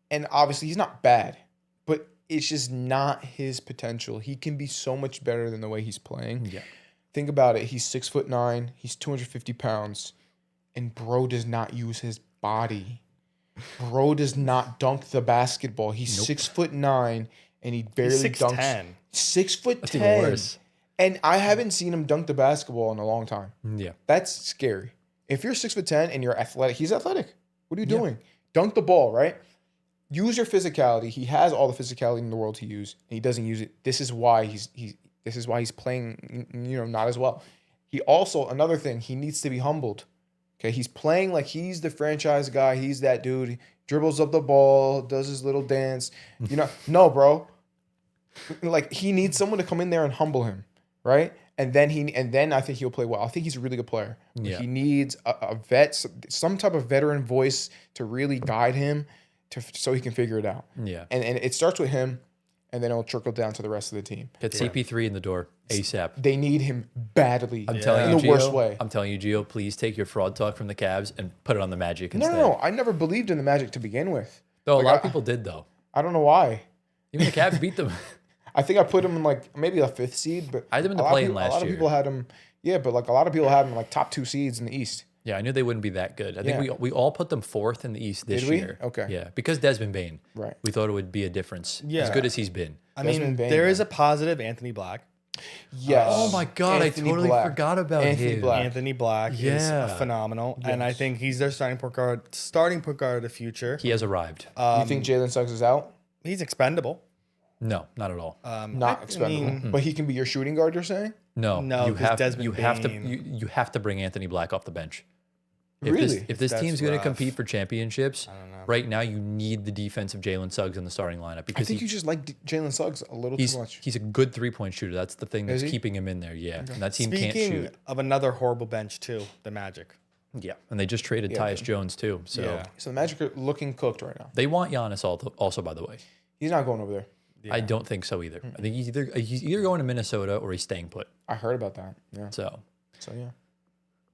And obviously he's not bad, but it's just not his potential. He can be so much better than the way he's playing. Yeah. Think about it. He's 6'9", he's 250 pounds, and bro does not use his body. Bro does not dunk the basketball. He's 6'9", and he barely dunks. 6'10". That's even worse. And I haven't seen him dunk the basketball in a long time. Yeah. That's scary. If you're 6'10" and you're athletic, he's athletic. What are you doing? Dunk the ball, right? Use your physicality. He has all the physicality in the world to use, and he doesn't use it. This is why he's playing, not as well. He also, another thing, he needs to be humbled. Okay, he's playing like he's the franchise guy. He's that dude. He dribbles up the ball, does his little dance. No, bro. Like he needs someone to come in there and humble him, right? And then I think he'll play well. I think he's a really good player. Yeah. He needs a vet, some type of veteran voice to really guide him, so he can figure it out. Yeah. And it starts with him, and then it'll trickle down to the rest of the team. Get CP3 in the door ASAP. They need him badly. I'm telling in you, the worst way. I'm telling you, Gio, please take your fraud talk from the Cavs and put it on the Magic instead. No. I never believed in the Magic to begin with. Though a lot of people did, though. I don't know why. Even the Cavs beat them. I think I put him in like maybe a 5th seed, but I had them in the play-in last year. A lot of people had him, but like a lot of people had him like top 2 seeds in the East. Yeah, I knew they wouldn't be that good. I think we all put them 4th in the East this year. Okay. Yeah, because Desmond Bane. Right. We thought it would be a difference. Yeah. As good as he's been. I mean, Desmond Bane, there is a positive Anthony Black. Yes. Oh my God, Anthony I totally Black. forgot about Anthony him. Black. Anthony Black is phenomenal, and I think he's their starting point guard of the future. He has arrived. You think Jalen Suggs is out? He's expendable. No, not at all. Not expendable. But he can be your shooting guard, you're saying? No, No, you 'cause have Desmond you have to Bane- you have to bring Anthony Black off the bench. Really? If this That's team's going to rough. compete for championships, I don't know. right now you need the defense of Jalen Suggs in the starting lineup I because think you just like Jalen Suggs a little too much. he's a good 3-point shooter. That's the thing that's Is he? keeping him in there. Yeah, and that team can't Speaking shoot. of another horrible bench too, the Magic. Yeah, and they just traded Tyus Jones too. So Yeah. So the Magic are looking cooked right now. they want Giannis also, by the way. He's not going over there. I don't think so either. I think he's either going to Minnesota or he's staying put. I heard about that. Yeah. So yeah.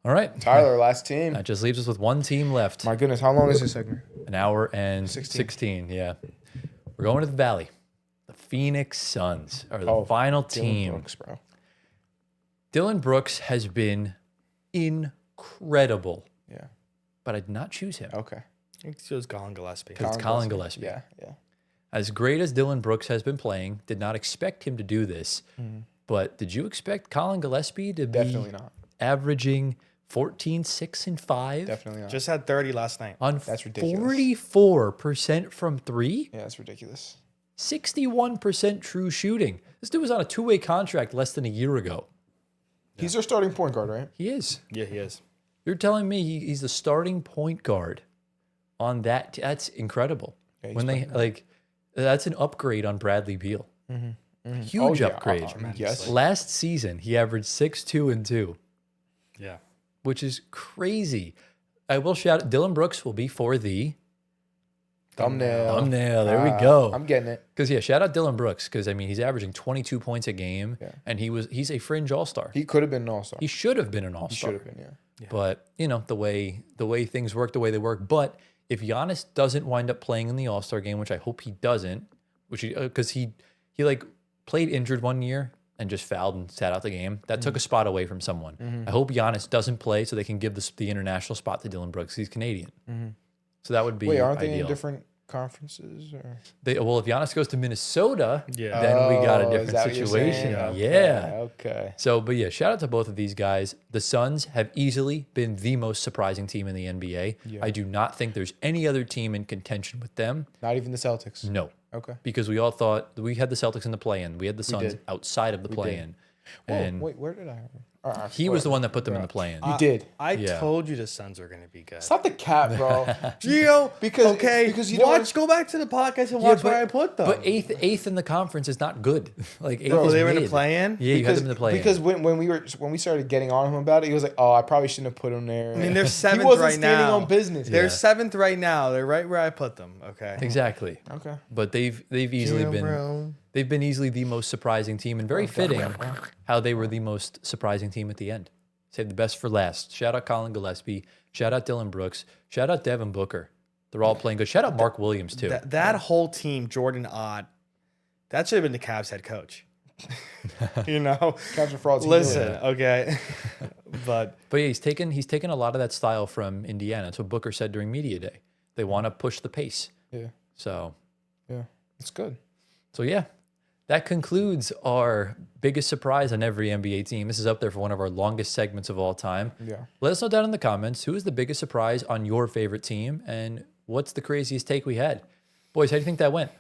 all right, Tyler, last team. that just leaves us with one team left. My goodness, how long is this segment? An hour and 16. 16. Yeah, we're going to the Valley. The Phoenix Suns are the final team. Dillon Brooks, bro. Dillon Brooks has been incredible, Yeah. but I did not choose him. Okay. I think it was Colin Gillespie. It's Colin Gillespie. Yeah. As great as Dillon Brooks has been playing, did not expect him to do this. But did you expect Colin Gillespie to Definitely be not. averaging 14, 6, and 5 Definitely not. Just had 30 last night. on That's ridiculous. 44% from 3? Yeah, that's ridiculous. 61% true shooting. This dude was on a 2-way contract less than a year ago. He's their starting point guard, right? He is. Yeah, he is. You're telling me he's the starting point guard on that? That's incredible. Yeah, he's When they like, that's an upgrade on Bradley Beal. Huge Oh, yeah. upgrade. Yes. Last season he averaged 6, 2, and 2, Yeah. which is crazy. I will shout. Dillon Brooks will be for the Thumbnail. thumbnail. There we go. I'm getting it. Because shout out Dillon Brooks because I mean he's averaging 22 points a game, and he's a fringe all-star. He could have been an all-star. He should have been an He all-star. should have been, yeah. But the way things work, the way they work. But if Giannis doesn't wind up playing in the All-Star game, which I hope he doesn't, because he like played injured one year and just fouled and sat out the game. That took a spot away from someone. I hope Giannis doesn't play so they can give the international spot to Dillon Brooks. He's Canadian, so that would be Wait, aren't they in ideal. different conferences? Or? Well, if Giannis goes to Minnesota, then we got a different situation. Okay. So, but yeah, shout out to both of these guys. The Suns have easily been the most surprising team in the NBA. Yeah. I do not think there's any other team in contention with them. Not even the Celtics? No. Okay. Because we all thought we had the Celtics in the play-in. We had the Suns outside of the play-in. And wait, where did I? He was the one that put them in the play-in. You did. I told you the Suns were going to be good. Stop the cap, bro. Gio, because you go back to the podcast and watch where I put them. But eighth in the conference is not good. Like eighth Bro, is they were mid. in the play-in? Yeah, you had them in the play-in. Because when we started getting on him about it, he was like, "Oh, I probably shouldn't have put him there." I mean, they're seventh he wasn't right standing now. on business. They're seventh right now. They're right where I put them. Okay. Exactly. Okay. But they've easily been easily the most surprising team, and very fitting how they were the most surprising team at the end. Save the best for last. Shout out Colin Gillespie. Shout out Dylan Brooks. Shout out Devin Booker. They're all playing good. Shout out Mark Williams too. That whole team, Jordan Ott, that should have been the Cavs head coach. You know, Cavs are frauds. Listen, okay, but yeah, he's taken a lot of that style from Indiana. That's what Booker said during media day. They want to push the pace. Yeah. So. Yeah, it's good. So yeah. That concludes our biggest surprise on every NBA team. This is up there for one of our longest segments of all time. Yeah. Let us know down in the comments who is the biggest surprise on your favorite team and what's the craziest take we had. Boys, how do you think that went?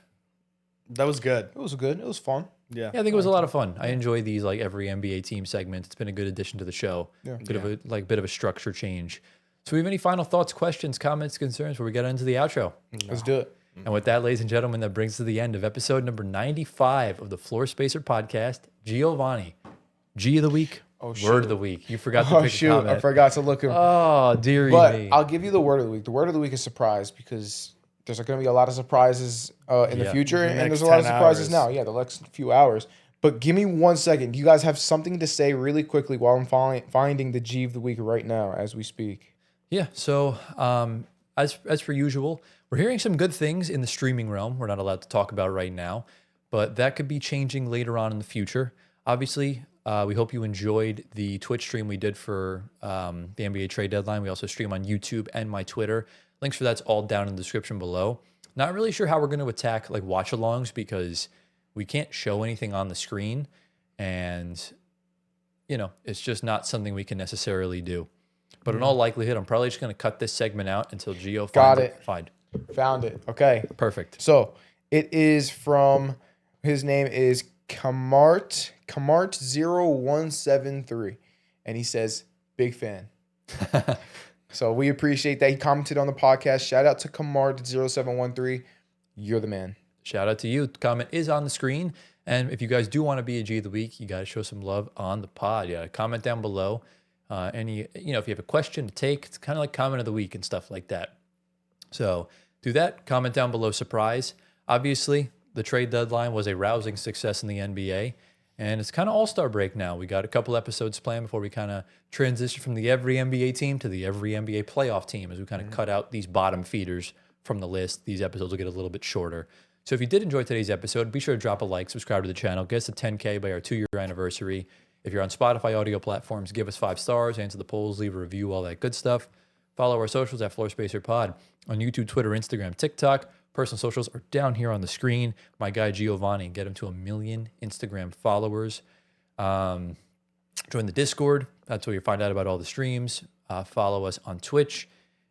that was good. It was good. It was fun. Yeah, Yeah, I think it was a lot of fun. I enjoy these like every NBA team segment. It's been a good addition to the show. Yeah. Bit of a structure change. So we have any final thoughts, questions, comments, concerns before we get into the outro? Let's do it. And with that, ladies and gentlemen, that brings us to the end of episode number 95 of the Floor Spacer podcast. Giovanni, G of the week, word of the week. You forgot to pick a comment. I forgot to look him. Oh, dearie But me. I'll give you the word of the week. The word of the week is surprise because there's going to be a lot of surprise in the future, and there's a lot of surprises now. Yeah, the next few hours. But give me 1 second. You guys have something to say really quickly while I'm finding the G of the week right now as we speak. Yeah. So as per usual, we're hearing some good things in the streaming realm. We're not allowed to talk about right now, but that could be changing later on in the future. Obviously, we hope you enjoyed the Twitch stream we did for the NBA trade deadline. We also stream on YouTube and my Twitter. Links for that's all down in the description below. Not really sure how we're going to attack like watch-alongs because we can't show anything on the screen, and you know it's just not something we can necessarily do. But in all likelihood, I'm probably just going to cut this segment out until Gio Got it. Found it. Okay. Perfect. So it is from, his name is Kamart0173. And he says, big fan. So we appreciate that. He commented on the podcast. Shout out to Kamart0713. You're the man. Shout out to you. The comment is on the screen. And if you guys do want to be a G of the week, you got to show some love on the pod. Yeah, comment down below. If you have a question to take, it's kind of like comment of the week and stuff like that. So do that. Comment down below. Surprise. Obviously, the trade deadline was a rousing success in the NBA, and it's kind of all-star break now. We got a couple episodes planned before we kind of transition from the every NBA team to the every NBA playoff team as we kind of cut out these bottom feeders from the list. These episodes will get a little bit shorter. So if you did enjoy today's episode, be sure to drop a like, subscribe to the channel, get us to 10K by our 2-year anniversary. If you're on Spotify audio platforms, give us 5 stars, answer the polls, leave a review, all that good stuff. Follow our socials at FloorSpacerPod on YouTube, Twitter, Instagram, TikTok. Personal socials are down here on the screen. My guy Giovanni, get him to 1 million Instagram followers. Join the Discord. That's where you find out about all the streams. Follow us on Twitch.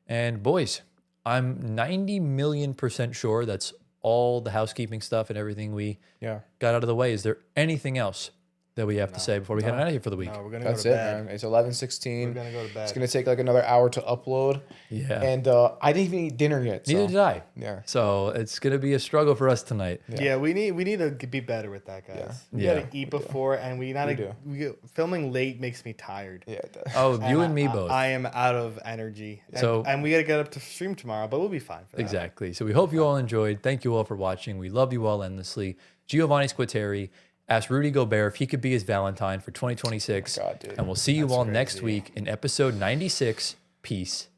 And boys, I'm 90 million% sure that's all the housekeeping stuff and everything we got out of the way. Is there anything else that we have to say before we head out of here for the week? No, we're gonna That's go to it, bed. man. It's 11:16. We're gonna go to bed. It's going to take like another hour to upload. Yeah. And I didn't even eat dinner yet. Neither did I. Yeah. So it's going to be a struggle for us tonight. Yeah, we need to be better with that, guys. We Yeah. gotta eat before, and filming late makes me tired. Yeah. It does. Oh, you and me both. I am out of energy. And we gotta get up to stream tomorrow, but we'll be fine for that. Exactly. So we hope you all enjoyed. Thank you all for watching. We love you all endlessly. Giovanni Squateri asked Rudy Gobert if he could be his Valentine for 2026. Oh my God, dude. And we'll see you That's all crazy. next week in episode 96. Peace